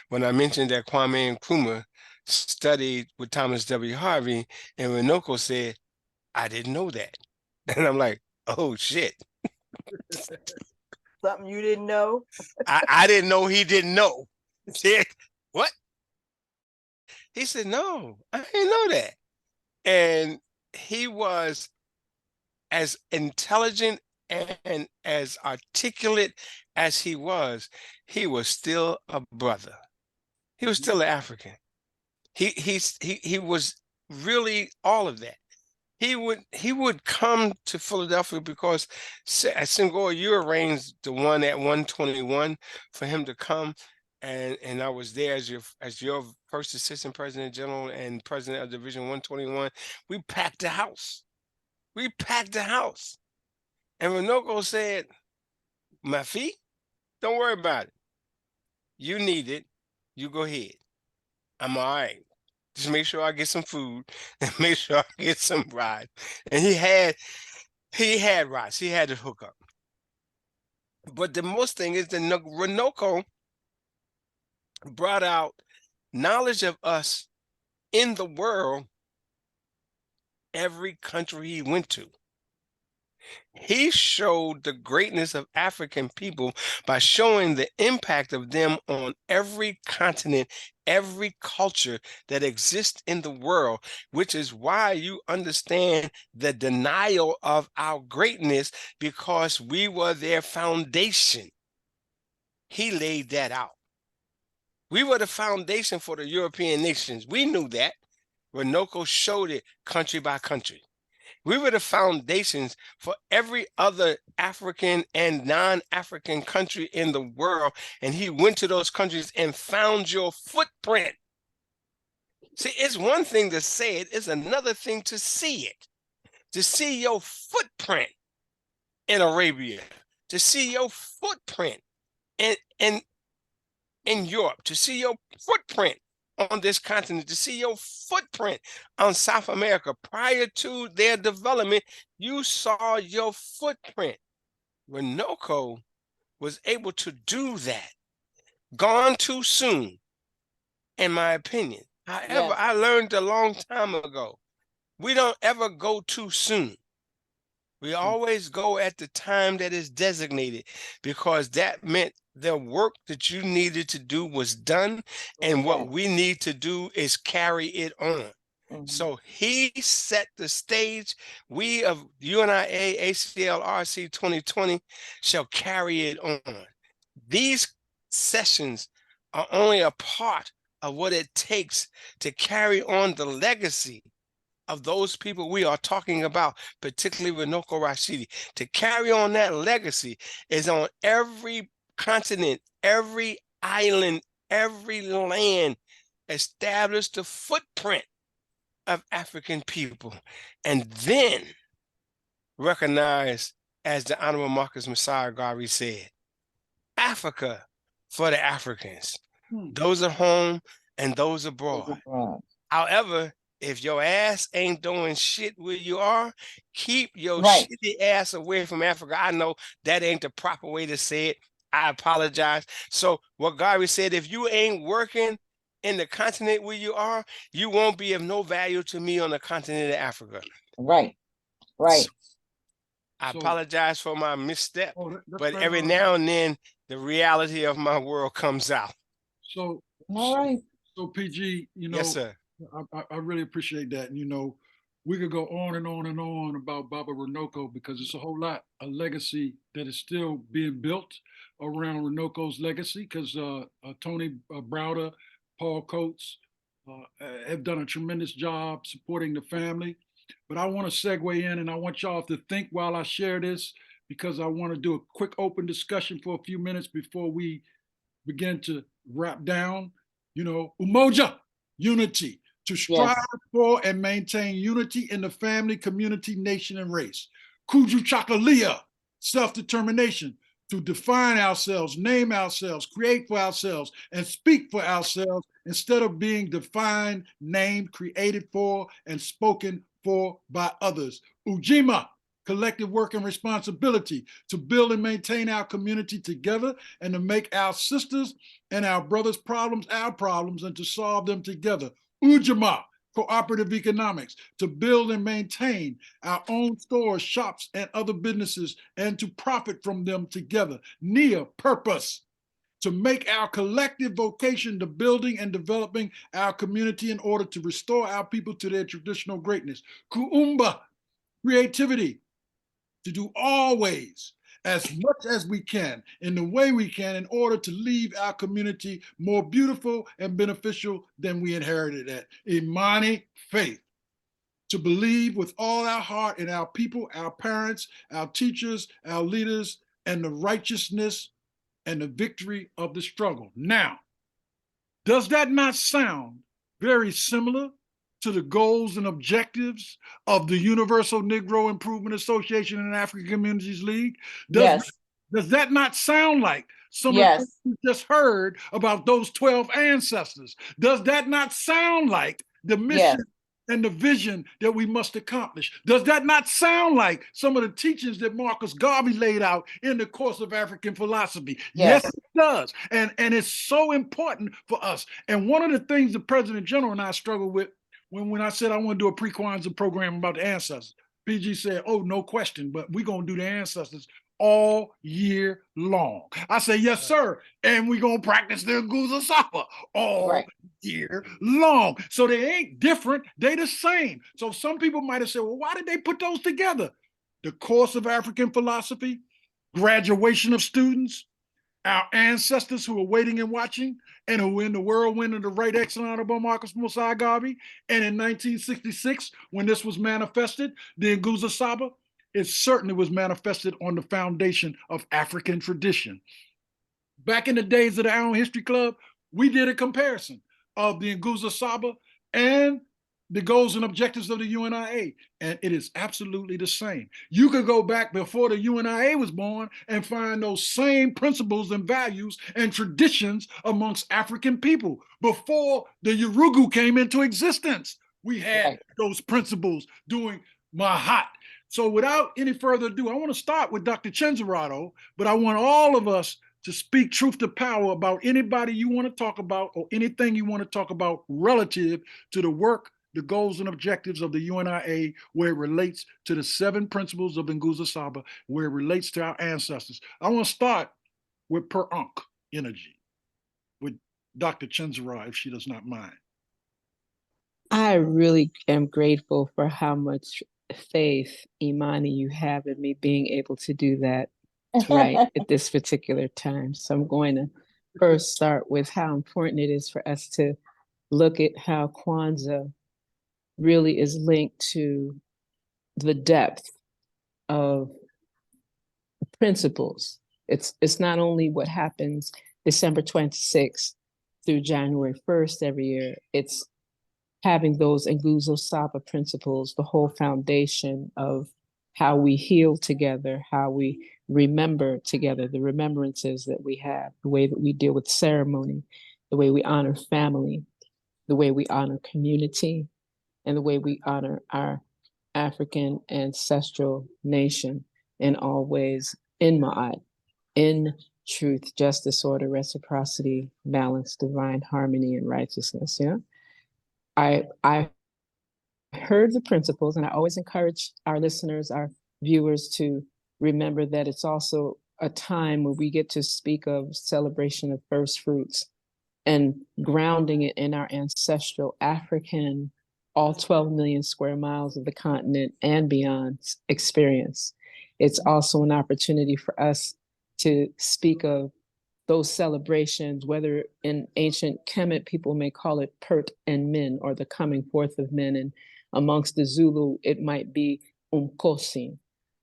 when I mentioned that Kwame Nkrumah studied with Thomas W. Harvey, and Renoko said, I didn't know that. And I'm like, oh shit. Something you didn't know? I didn't know he didn't know. Said, what? He said, no, I didn't know that. And he was as intelligent and as articulate as he was still a brother. He was still an African. He was really all of that. He would come to Philadelphia because Senghor, you arranged the one at 121 for him to come, and I was there as your first assistant president general and president of Division 121. We packed the house. We packed the house. And Renoko said, my fee, don't worry about it. You need it. You go ahead. I'm all right. Just make sure I get some food and make sure I get some rides. And he had rides. He had to hook up. But the most thing is that Renoko brought out knowledge of us in the world, every country he went to. He showed the greatness of African people by showing the impact of them on every continent, every culture that exists in the world, which is why you understand the denial of our greatness, because we were their foundation. He laid that out. We were the foundation for the European nations. We knew that. Renoko showed it country by country. We were the foundations for every other African and non-African country in the world. And he went to those countries and found your footprint. See, it's one thing to say it, it's another thing to see it. To see your footprint in Arabia, to see your footprint in Europe, to see your footprint on this continent, to see your footprint on South America. Prior to their development, you saw your footprint. Renoko was able to do that. Gone too soon, in my opinion. However, Yes. I learned a long time ago, we don't ever go too soon. We always go at the time that is designated, because that meant the work that you needed to do was done, and what we need to do is carry it on. So he set the stage. We of UNIA, ACL, RC2020 shall carry it on. These sessions are only a part of what it takes to carry on the legacy of those people we are talking about, particularly Renoko Rashidi. To carry on that legacy is on every continent, every island, every land, establish the footprint of African people, and then recognize, as the Honorable Marcus Messiah Garvey said, Africa for the Africans, those at home and those abroad. However, if your ass ain't doing shit where you are, keep your shitty ass away from Africa. I know that ain't the proper way to say it. I apologize. So what Garvey said, if you ain't working in the continent where you are, you won't be of no value to me on the continent of Africa. Right. So, I apologize for my misstep, but every now and then the reality of my world comes out. So, all right. So PG, yes, sir. I really appreciate that. And, we could go on and on and on about Baba Renoko, because it's a whole lot, a legacy that is still being built around Renoko's legacy, because Tony Browder, Paul Coates have done a tremendous job supporting the family. But I want to segue in, and I want y'all to think while I share this, because I want to do a quick open discussion for a few minutes before we begin to wrap down. Umoja, unity, to strive for and maintain unity in the family, community, nation, and race. Kuju Chakalia, self-determination, to define ourselves, name ourselves, create for ourselves, and speak for ourselves instead of being defined, named, created for, and spoken for by others. Ujima, collective work and responsibility to build and maintain our community together and to make our sisters and our brothers' problems our problems and to solve them together. Ujima, cooperative economics, to build and maintain our own stores, shops, and other businesses and to profit from them together. Nia, purpose, to make our collective vocation to building and developing our community in order to restore our people to their traditional greatness. Kuumba, creativity, to do always as much as we can in the way we can in order to leave our community more beautiful and beneficial than we inherited it. Imani, faith, to believe with all our heart in our people, our parents, our teachers, our leaders, and the righteousness and the victory of the struggle. Now, does that not sound very similar to the goals and objectives of the Universal Negro Improvement Association and African Communities League? Does that not sound like some of the things you just heard about those 12 ancestors? Does that not sound like the mission and the vision that we must accomplish? Does that not sound like some of the teachings that Marcus Garvey laid out in the course of African philosophy? Yes, it does. And it's so important for us. And one of the things the President General and I struggled with when I said I want to do a pre-Kwanzaa program about the ancestors, PG said, oh, no question, but we're going to do the ancestors all year long. I say, yes, sir. And we're going to practice the Nguzo Saba all year long. So they ain't different. They the same. So some people might have said, well, why did they put those together? The course of African philosophy, graduation of students, our ancestors who are waiting and watching, and who were in the whirlwind of the right excellent honorable Marcus Mosiah Garvey. And in 1966, when this was manifested, the Nguzo Saba, it certainly was manifested on the foundation of African tradition. Back in the days of the Our Own History Club, we did a comparison of the Nguzo Saba and the goals and objectives of the UNIA, and it is absolutely the same. You could go back before the UNIA was born and find those same principles and values and traditions amongst African people. Before the Yurugu came into existence, we had those principles doing Mahat. So without any further ado, I want to start with Dr. Chenзarato, but I want all of us to speak truth to power about anybody you want to talk about or anything you want to talk about relative to the work, the goals and objectives of the UNIA, where it relates to the 7 principles of Nguzo Saba, where it relates to our ancestors. I want to start with Per Ankh energy, with Dr. Chenзarato, if she does not mind. I really am grateful for how much faith, Imani, you have in me being able to do that right at this particular time. So I'm going to first start with how important it is for us to look at how Kwanzaa really is linked to the depth of principles. It's not only what happens December 26th through January 1st every year, it's having those Nguzo Saba principles, the whole foundation of how we heal together, how we remember together, the remembrances that we have, the way that we deal with ceremony, the way we honor family, the way we honor community, and the way we honor our African ancestral nation in all ways, in Ma'at, in truth, justice, order, reciprocity, balance, divine harmony, and righteousness. Yeah, I heard the principles, and I always encourage our listeners, our viewers, to remember that it's also a time where we get to speak of celebration of first fruits and grounding it in our ancestral African, all 12 million square miles of the continent and beyond experience. It's also an opportunity for us to speak of those celebrations, whether in ancient Kemet, people may call it Pert and Min, or the coming forth of men. And amongst the Zulu, it might be Umkosi.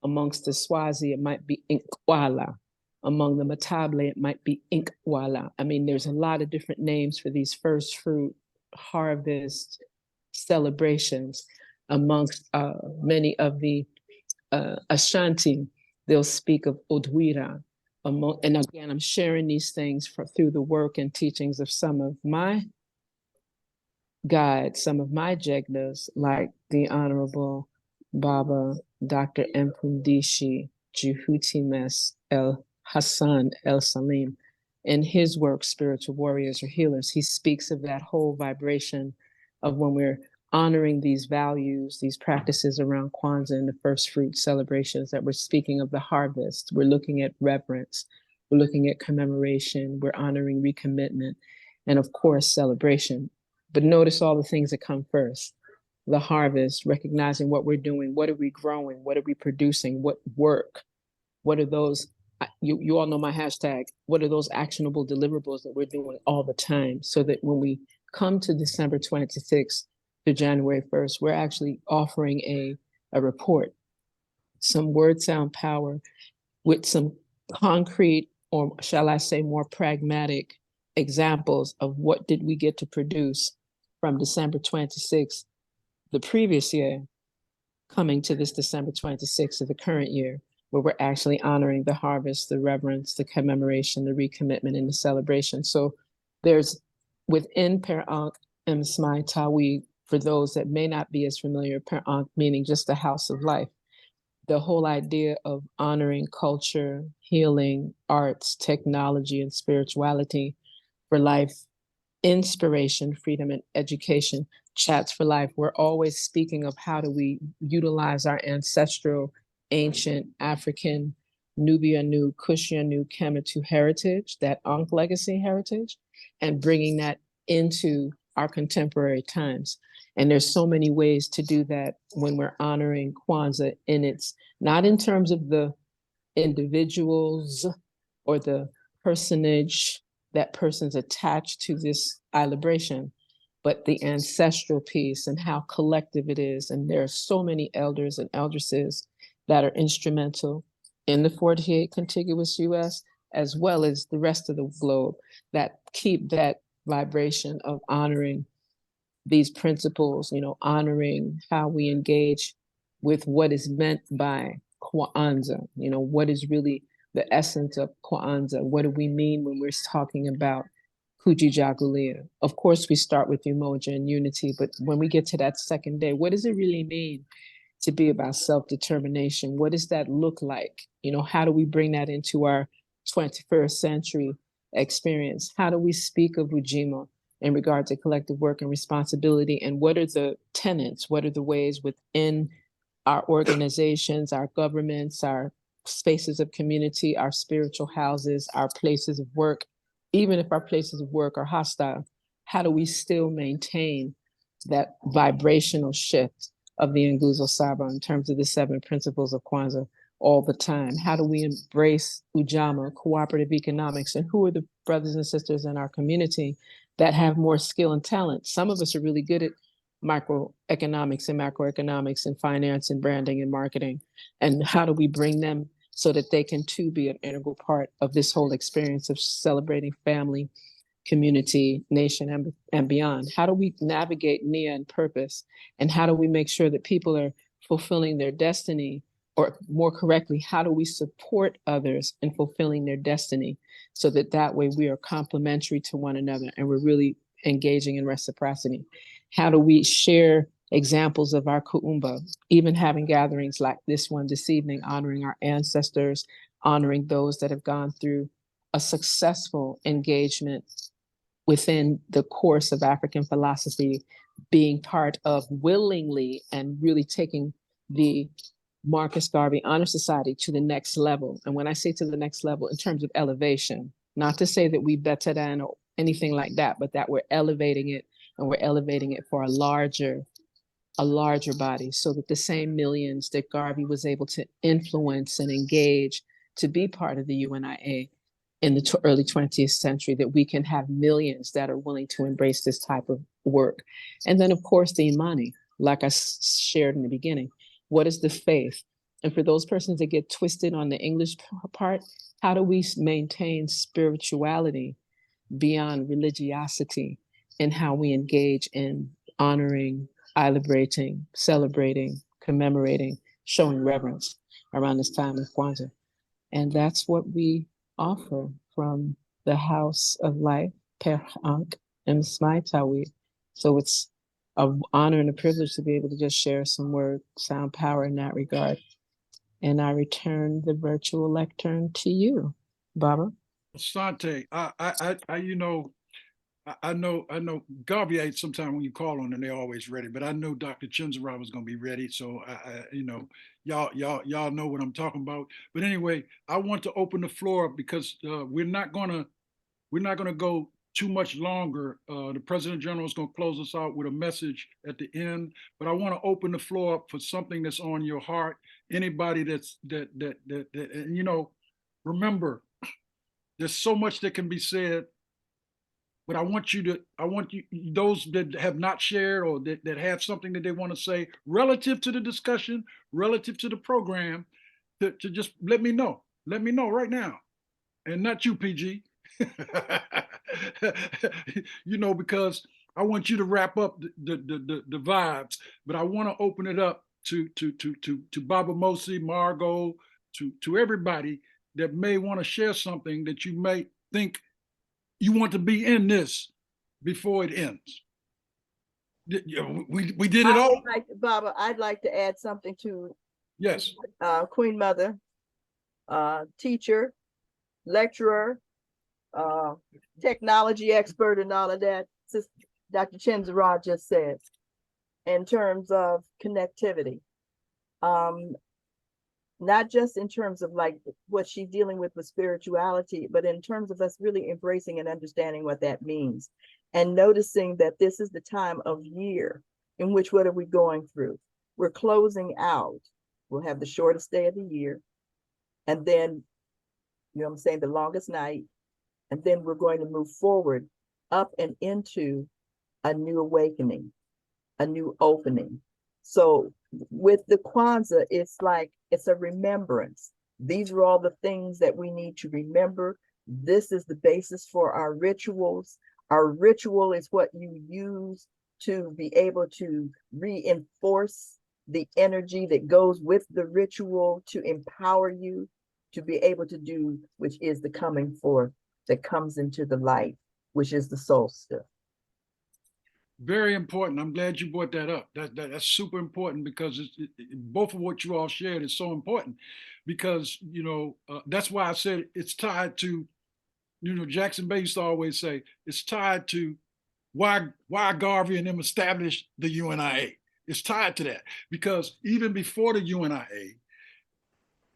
Amongst the Swazi, it might be Inkwala. Among the Matable, it might be Inkwala. I mean, there's a lot of different names for these first fruit harvest celebrations. Amongst many of the Ashanti, they'll speak of Odwira. And again, I'm sharing these things through the work and teachings of some of my guide some of my jegnas, like the Honorable Baba Dr. Mpundishi Juhutimes El Hassan El Salim. In his work, Spiritual Warriors or Healers, he speaks of that whole vibration of when we're honoring these values, these practices around Kwanzaa and the first fruit celebrations, that we're speaking of the harvest. We're looking at reverence. We're looking at commemoration. We're honoring recommitment. And of course, celebration. But notice all the things that come first. The harvest, recognizing what we're doing. What are we growing? What are we producing? What work? What are those, you all know my hashtag, what are those actionable deliverables that we're doing all the time, so that when we come to December 26th to January 1st, we're actually offering a report, some word sound power with some concrete, or shall I say more pragmatic examples of what did we get to produce from December 26th, the previous year, coming to this December 26th of the current year, where we're actually honoring the harvest, the reverence, the commemoration, the recommitment, and the celebration. So there's within Per Ankh Smai Tawi, for those that may not be as familiar, Per Ankh meaning just the house of life. The whole idea of honoring culture, healing, arts, technology, and spirituality for life, inspiration, freedom, and education, chats for life. We're always speaking of how do we utilize our ancestral, ancient African, Nubia Nu, Kushia Nu, Kemetu heritage, that Ankh legacy heritage, and bringing that into our contemporary times. And there's so many ways to do that when we're honoring Kwanzaa in its, not in terms of the individuals or the personage, that person's attached to this celebration, but the ancestral piece and how collective it is. And there are so many elders and eldresses that are instrumental in the 48 contiguous US, as well as the rest of the globe, that keep that vibration of honoring these principles, you know, honoring how we engage with what is meant by Kwanzaa, you know, what is really the essence of Kwanzaa. What do we mean when we're talking about Kujichagulia? Of course, we start with Umoja and unity, but when we get to that second day, what does it really mean to be about self-determination? What does that look like? You know, how do we bring that into our 21st century experience? How do we speak of Ujima in regard to collective work and responsibility? And what are the tenets? What are the ways within our organizations, our governments, our spaces of community, our spiritual houses, our places of work, even if our places of work are hostile, how do we still maintain that vibrational shift of the Nguzo Saba in terms of the 7 principles of Kwanzaa all the time? How do we embrace Ujamaa, cooperative economics, and who are the brothers and sisters in our community that have more skill and talent? Some of us are really good at microeconomics and macroeconomics and finance and branding and marketing. And how do we bring them so that they can too be an integral part of this whole experience of celebrating family, community, nation, and beyond? How do we navigate NIA and purpose? And how do we make sure that people are fulfilling their destiny? Or more correctly, how do we support others in fulfilling their destiny so that that way we are complementary to one another and we're really engaging in reciprocity? How do we share examples of our kuumba, even having gatherings like this one this evening, honoring our ancestors, honoring those that have gone through a successful engagement within the course of African philosophy, being part of willingly and really taking the Marcus Garvey Honor Society to the next level. And when I say to the next level, in terms of elevation, not to say that we better than or anything like that, but that we're elevating it, and we're elevating it for a larger body, so that the same millions that Garvey was able to influence and engage to be part of the UNIA in the early 20th century, that we can have millions that are willing to embrace this type of work. And then, of course, the Imani, like I shared in the beginning. What is the faith? And for those persons that get twisted on the English part, how do we maintain spirituality beyond religiosity in how we engage in honoring, celebrating, commemorating, showing reverence around this time of Kwanzaa? And that's what we offer from the House of Life, Per Ankh Smai Tawi, So it's an honor and a privilege to be able to just share some word, sound power in that regard. And I return the virtual lectern to you, Baba. Asante, I know Garvey sometime when you call on them, they're always ready, but I know Dr. Chinzara was going to be ready. So y'all know what I'm talking about. But anyway, I want to open the floor up because we're not gonna go too much longer. The President General is going to close us out with a message at the end, but I want to open the floor up for something that's on your heart. Anybody remember, there's so much that can be said, but I want you, those that have not shared or that have something that they want to say relative to the discussion, relative to the program, to just let me know. Let me know right now. And not you, PG. Because I want you to wrap up the vibes, but I want to open it up to Baba Mosi, Margot, to everybody that may want to share something that you may think you want to be in this before it ends. We did it all. Baba, I'd like to add something to yes. Queen Mother, teacher, lecturer, technology expert, and all of that. Dr. Chinzara just said, in terms of connectivity, not just in terms of like what she's dealing with spirituality, but in terms of us really embracing and understanding what that means, and noticing that this is the time of year in which, what are we going through? We're closing out. We'll have the shortest day of the year, and then, you know what I'm saying, the longest night, and then we're going to move forward up and into a new awakening, a new opening. So with the Kwanzaa, it's like, it's a remembrance. These are all the things that we need to remember. This is the basis for our rituals. Our ritual is what you use to be able to reinforce the energy that goes with the ritual, to empower you to be able to do, which is the coming forth that comes into the light, which is the solstice. Very important. I'm glad you brought that up. That's super important, because both of what you all shared is so important, because, that's why I said it's tied to, Jackson Bay used to always say, it's tied to why Garvey and them established the UNIA. It's tied to that, because even before the UNIA,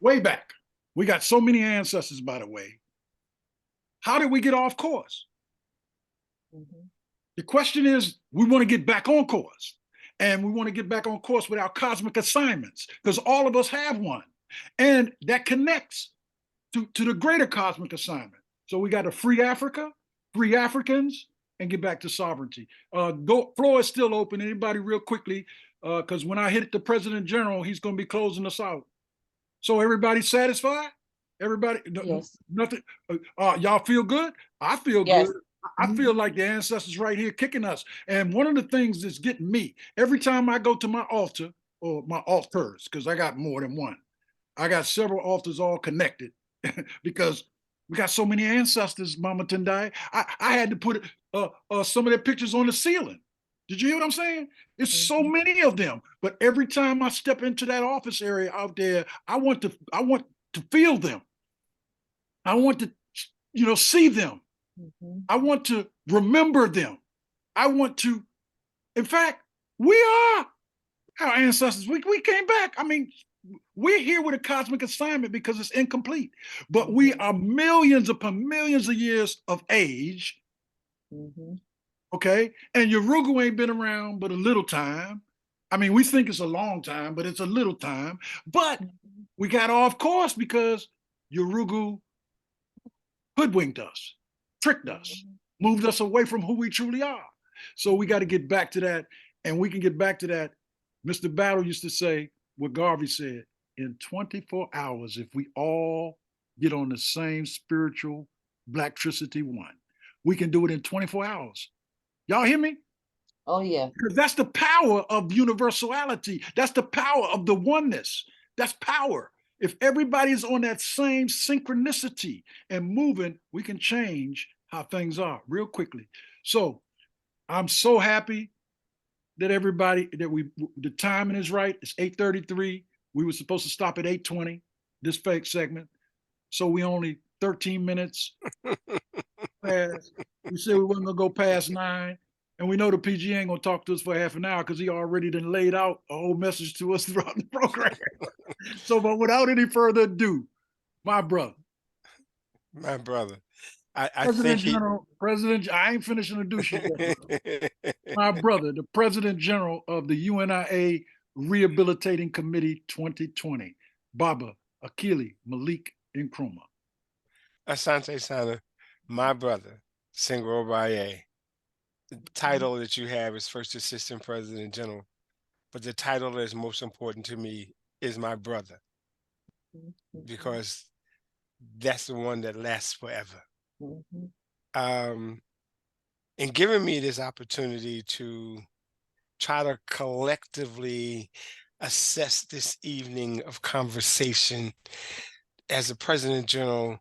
way back, we got so many ancestors, by the way. How did we get off course? Mm-hmm. The question is, we want to get back on course, and we want to get back on course with our cosmic assignments, because all of us have one, and that connects to the greater cosmic assignment. So we got to free Africa, free Africans, and get back to sovereignty. Floor is still open. Anybody real quickly, because when I hit the President General, he's going to be closing us out. So everybody satisfied? Everybody? Yes. Nothing? Y'all feel good? I feel Yes. good. I feel like the ancestors right here kicking us. And one of the things that's getting me, every time I go to my altar, or my altars, because I got more than one. I got several altars all connected because we got so many ancestors, Mama Tendai. I had to put some of their pictures on the ceiling. Did you hear what I'm saying? It's so many of them. But every time I step into that office area out there, I want to feel them. I want to, see them. Mm-hmm. I want to remember them. I want to, in fact, we are our ancestors. We came back. I mean, we're here with a cosmic assignment because it's incomplete, but we are millions upon millions of years of age. Mm-hmm. Okay. And Yorugu ain't been around but a little time. I mean, we think it's a long time, but it's a little time. But we got off course because Yorugu hoodwinked us, tricked us, moved us away from who we truly are. So we got to get back to that, and we can get back to that. Mr. Battle used to say what Garvey said, in 24 hours, if we all get on the same spiritual Blacktricity one, we can do it in 24 hours. Y'all hear me? Oh, yeah. Because that's the power of universality. That's the power of the oneness. That's power. If everybody's on that same synchronicity and moving, we can change how things are real quickly. So I'm so happy that everybody, the timing is right. It's 8:33. We were supposed to stop at 8:20, this fake segment. So we only 13 minutes past. We said we wasn't gonna go past 9. And we know the PG ain't gonna talk to us for half an hour because he already done laid out a whole message to us throughout the program. So, but without any further ado, my brother. My brother. I President think he General, President, I ain't finished introducing yet. My brother, the President General of the UNIA Rehabilitating Committee 2020, Baba Akili Malik Nkrumah. Asante Sana, my brother, Senghor Baye. The title that you have is First Assistant President General, but the title that is most important to me is my brother, because that's the one that lasts forever. And giving me this opportunity to try to collectively assess this evening of conversation as a President General,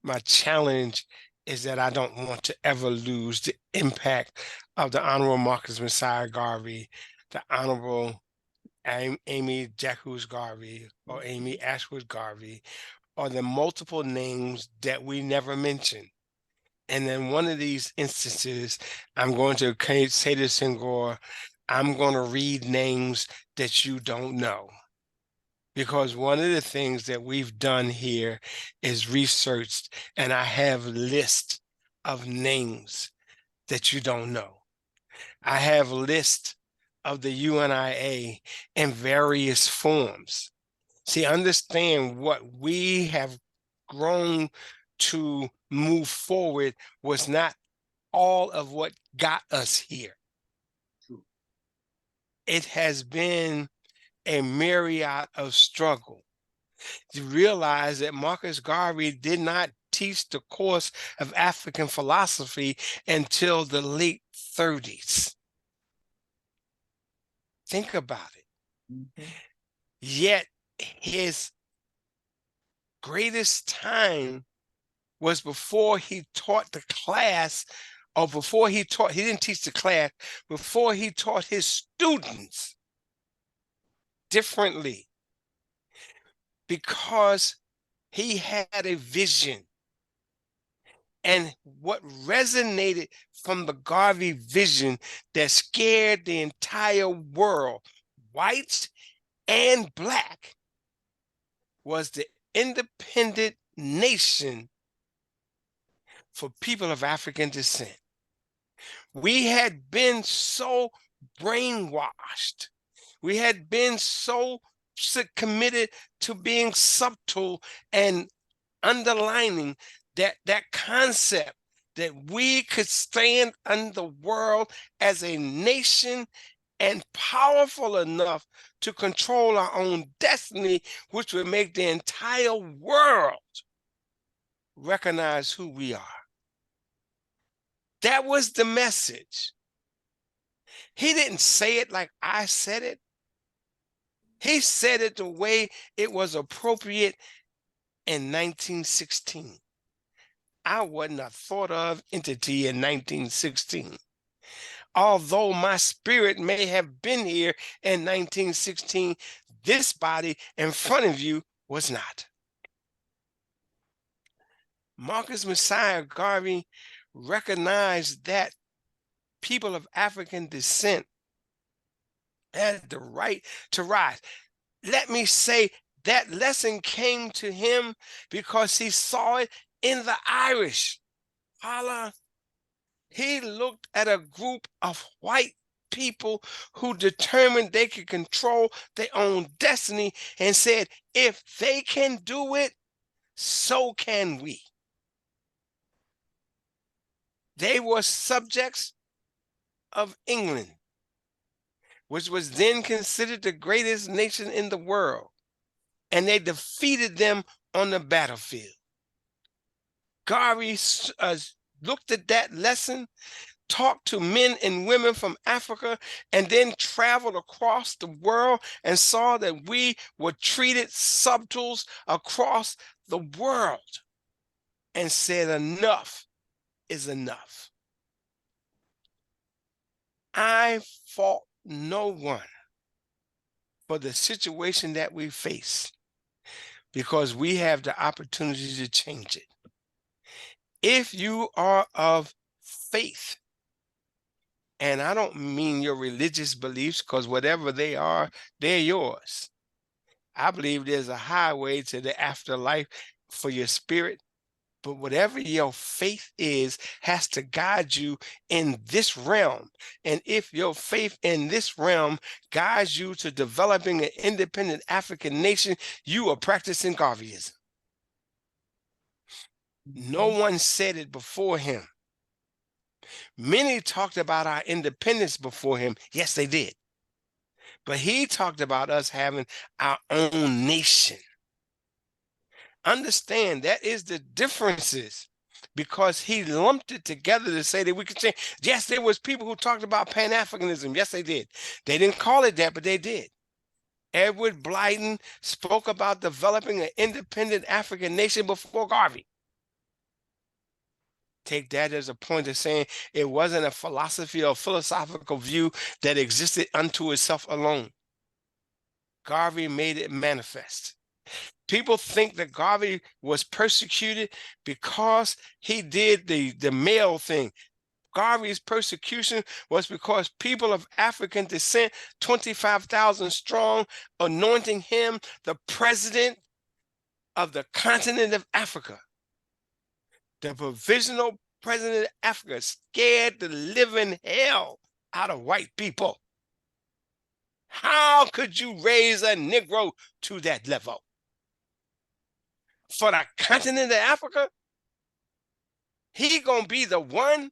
my challenge is that I don't want to ever lose the impact of the Honorable Marcus Messiah Garvey, the Honorable Amy Jacques Garvey, or Amy Ashwood Garvey, or the multiple names that we never mention. And in one of these instances, I'm going to say to Senghor, I'm going to read names that you don't know. Because one of the things that we've done here is researched, and I have a list of names that you don't know. I have a list of the UNIA in various forms. See, understand what we have grown to move forward was not all of what got us here. True. It has been a myriad of struggle. You realize that Marcus Garvey did not teach the course of African philosophy until the late 30s. Think about it. Yet his greatest time was before he taught the class, or before he didn't teach the class, before he taught his students differently, because he had a vision. And what resonated from the Garvey vision that scared the entire world, white and black, was the independent nation for people of African descent. We had been so brainwashed. We had been so committed to being subtle and underlining that concept that we could stand in the world as a nation and powerful enough to control our own destiny, which would make the entire world recognize who we are. That was the message. He didn't say it like I said it. He said it the way it was appropriate in 1916. I wasn't a thought of entity in 1916. Although my spirit may have been here in 1916, this body in front of you was not. Marcus Messiah Garvey recognized that people of African descent had the right to rise. Let me say that lesson came to him because he saw it in the Irish. Holla. He looked at a group of white people who determined they could control their own destiny and said, if they can do it, so can we. They were subjects of England, which was then considered the greatest nation in the world, and they defeated them on the battlefield. Garvey looked at that lesson, talked to men and women from Africa, and then traveled across the world and saw that we were treated subtles across the world, and said enough is enough. I fought no one for the situation that we face, because we have the opportunity to change it. If you are of faith, and I don't mean your religious beliefs, because whatever they are, they're yours. I believe there's a highway to the afterlife for your spirit, but whatever your faith is has to guide you in this realm. And if your faith in this realm guides you to developing an independent African nation, you are practicing Garveyism. No one said it before him. Many talked about our independence before him. Yes, they did. But he talked about us having our own nation. Understand that is the differences, because he lumped it together to say that we could change. Yes, there was people who talked about Pan-Africanism. Yes, they did. They didn't call it that, but they did. Edward Blyden spoke about developing an independent African nation before Garvey. Take that as a point of saying it wasn't a philosophy or philosophical view that existed unto itself alone. Garvey made it manifest. People think that Garvey was persecuted because he did the male thing. Garvey's persecution was because people of African descent, 25,000 strong, anointing him the president of the continent of Africa. The provisional president of Africa scared the living hell out of white people. How could you raise a Negro to that level? For the continent of Africa, he gonna be the one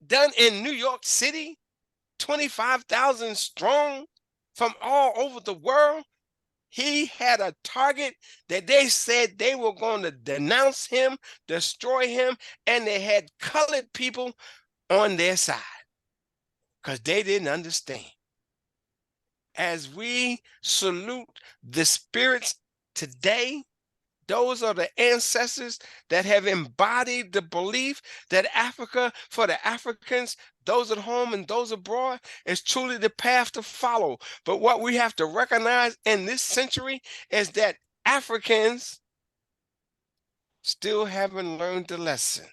done in New York City, 25,000 strong from all over the world. He had a target that they said they were going to denounce him, destroy him, and they had colored people on their side because they didn't understand. As we salute the spirits today, those are the ancestors that have embodied the belief that Africa, for the Africans, those at home and those abroad, is truly the path to follow. But what we have to recognize in this century is that Africans still haven't learned the lesson,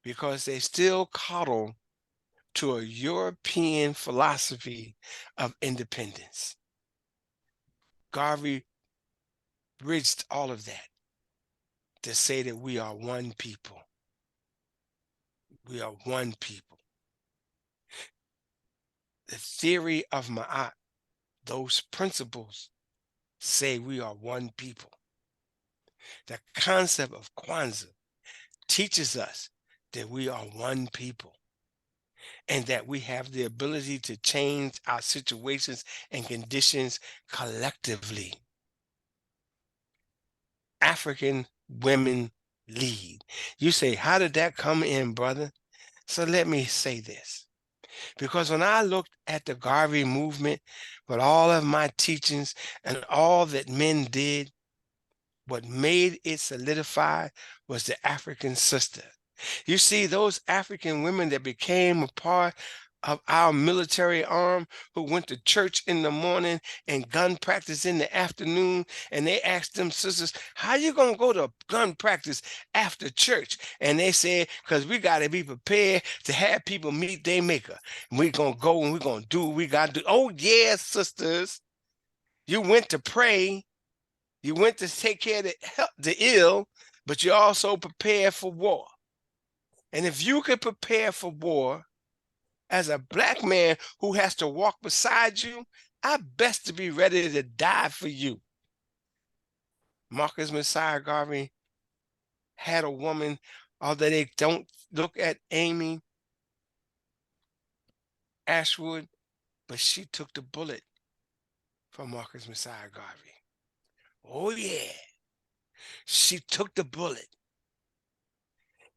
because they still coddle to a European philosophy of independence. Garvey bridged all of that to say that we are one people. We are one people. The theory of Ma'at, those principles say we are one people. The concept of Kwanzaa teaches us that we are one people and that we have the ability to change our situations and conditions collectively. African women lead. You say, how did that come in, brother? So let me say this. Because when I looked at the Garvey movement, with all of my teachings and all that men did, what made it solidify was the African sister. You see, those African women that became a part of our military arm, who went to church in the morning and gun practice in the afternoon, and they asked them sisters, how you gonna go to gun practice after church? And they said, because we got to be prepared to have people meet their maker. We're gonna go and we're gonna do what we gotta do. Oh yeah, sisters, you went to pray, you went to take care of the ill, but you also prepared for war. And if you could prepare for war as a Black man who has to walk beside you, I best to be ready to die for you. Marcus Messiah Garvey had a woman, although they don't look at Amy Ashwood, but she took the bullet for Marcus Messiah Garvey. Oh yeah, she took the bullet.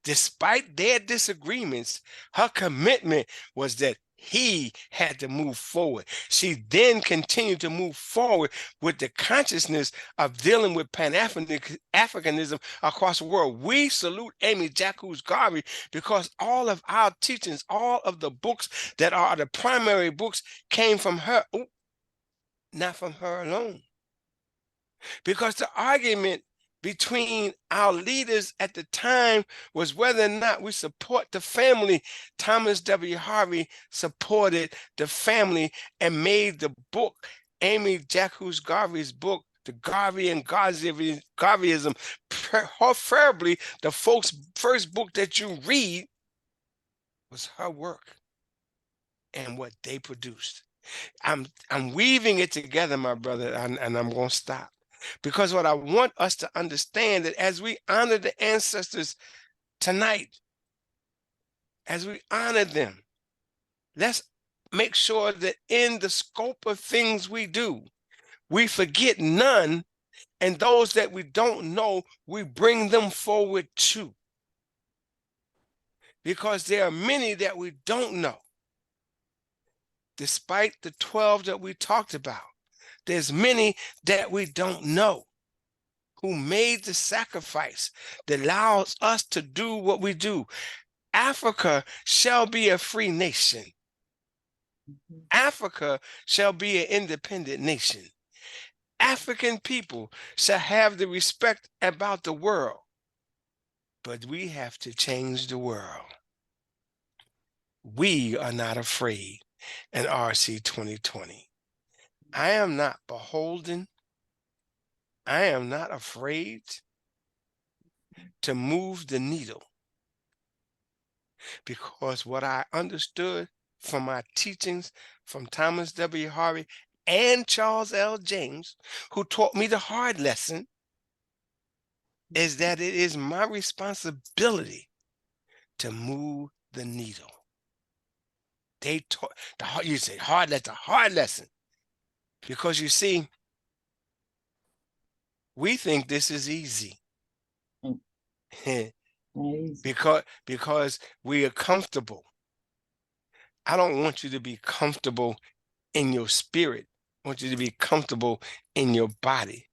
Despite their disagreements, her commitment was that he had to move forward. She then continued to move forward with the consciousness of dealing with Pan-Africanism across the world. We salute Amy Jacques Garvey because all of our teachings, all of the books that are the primary books came from her. Ooh, not from her alone. Because the argument between our leaders at the time was whether or not we support the family. Thomas W. Harvey supported the family and made the book, Amy Jacques Garvey's book, The Garvey and Garveyism, preferably the folks' first book that you read was her work and what they produced. I'm weaving it together, my brother, and I'm going to stop. Because what I want us to understand that as we honor the ancestors tonight, as we honor them, let's make sure that in the scope of things we do, we forget none, and those that we don't know, we bring them forward too. Because there are many that we don't know. Despite the 12 that we talked about, there's many that we don't know who made the sacrifice that allows us to do what we do. Africa shall be a free nation. Africa shall be an independent nation. African people shall have the respect about the world. But we have to change the world. We are not afraid in RC 2020. I am not beholden. I am not afraid to move the needle, because what I understood from my teachings from Thomas W. Harvey and Charles L. James, who taught me the hard lesson, is that it is my responsibility to move the needle. They taught you say hard, that's a hard lesson, because you see, we think this is easy. because we are comfortable. I don't want you to be comfortable in your spirit. I want you to be comfortable in your body.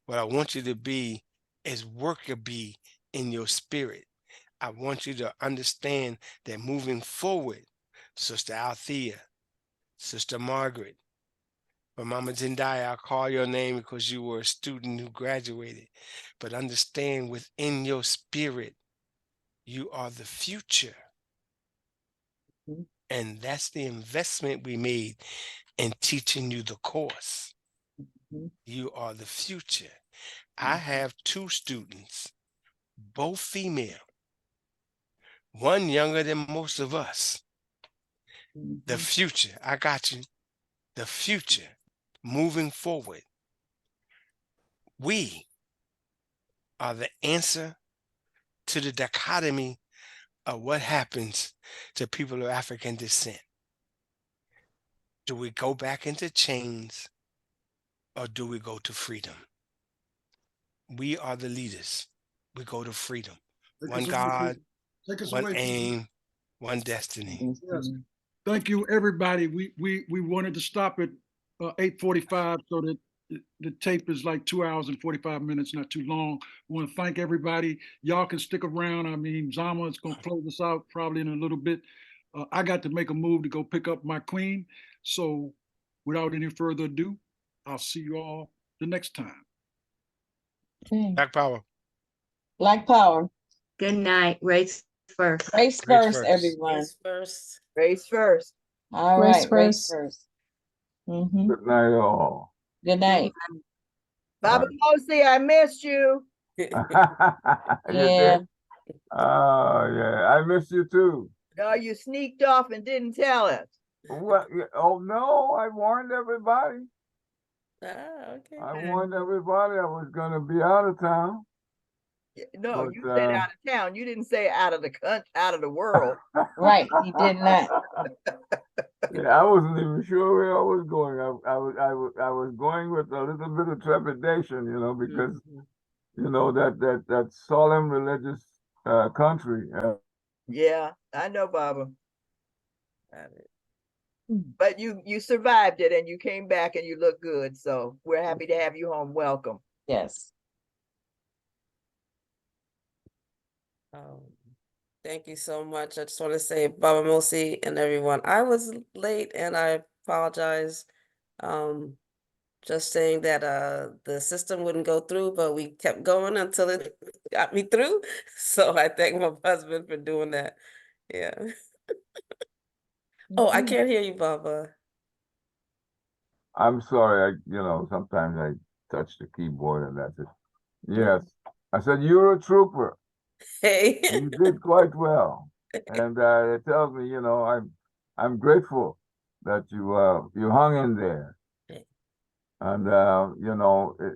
What I want you to be is worker bee in your spirit. I want you to understand that moving forward, Sister Althea, Sister Margaret, but Mama Zendaya, I call your name because you were a student who graduated. But understand within your spirit, you are the future. And that's the investment we made in teaching you the course. You are the future. I have 2 students, both female, one younger than most of us. The future, I got you. The future, moving forward. We are the answer to the dichotomy of what happens to people of African descent. Do we go back into chains, or do we go to freedom? We are the leaders. We go to freedom. One God, one aim, one destiny. Yes. Thank you, everybody. We wanted to stop at 8:45 so that the tape is like 2 hours and 45 minutes, not too long. I want to thank everybody. Y'all can stick around. I mean, Zama is going to close us out probably in a little bit. I got to make a move to go pick up my queen. So without any further ado, I'll see you all the next time. Black power. Black power. Good night. Race first. Race Race first, first. everyone. Race first. Race first. All Race right, race first. first. Good night, all. Good night. Baba Mosi, I missed you. You Yeah. did? Oh, yeah. I miss you too. No, you sneaked off and didn't tell us. What? Oh, no, I warned everybody. Okay. I warned everybody I was going to be out of town. No, But, you said out of town. You didn't say out of the country, out of the world. Right, he did not. Yeah, I wasn't even sure where I was going. I was going with a little bit of trepidation, because that solemn religious country. Yeah, I know, Baba. Got it. But you survived it and you came back and you look good. So we're happy to have you home. Welcome. Yes. Thank you so much. I just want to say, Baba Mosi and everyone, I was late and I apologize. Just saying that the system wouldn't go through, but we kept going until it got me through. So I thank my husband for doing that. Yeah. Oh, I can't hear you, Baba. I'm sorry, sometimes I touch the keyboard and that's it. Yes. I said, you're a trooper. Hey. And you did quite well. And it tells me, I'm grateful that you hung in there. And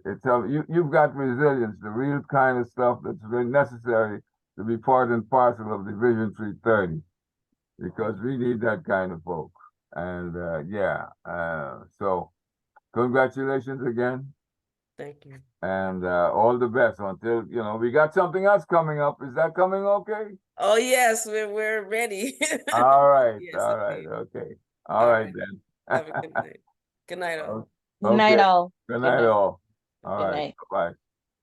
it tells you've got resilience, the real kind of stuff that's very necessary to be part and parcel of Division 330, because we need that kind of folk. And so congratulations again. Thank you. And all the best until, we got something else coming up. Is that coming okay? Oh yes, we're ready. All right, Yes, all right, indeed. okay. All right then. Have a good night. Good night, all. Good night, Okay. all. Good night, all. All Good right, night. bye.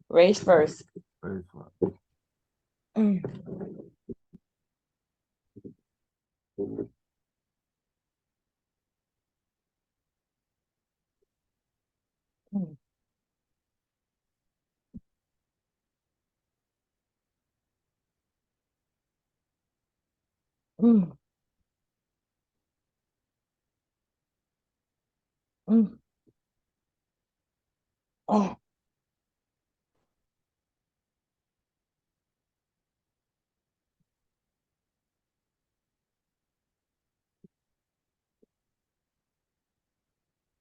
Race first. Very Oh.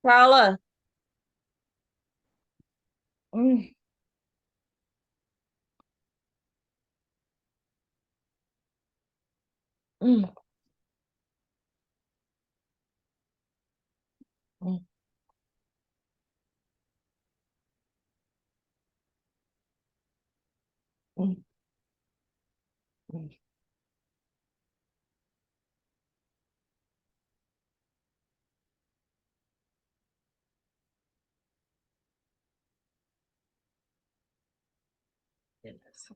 Paula. Mm. Mm. Mm. Mm. Mm. Yes.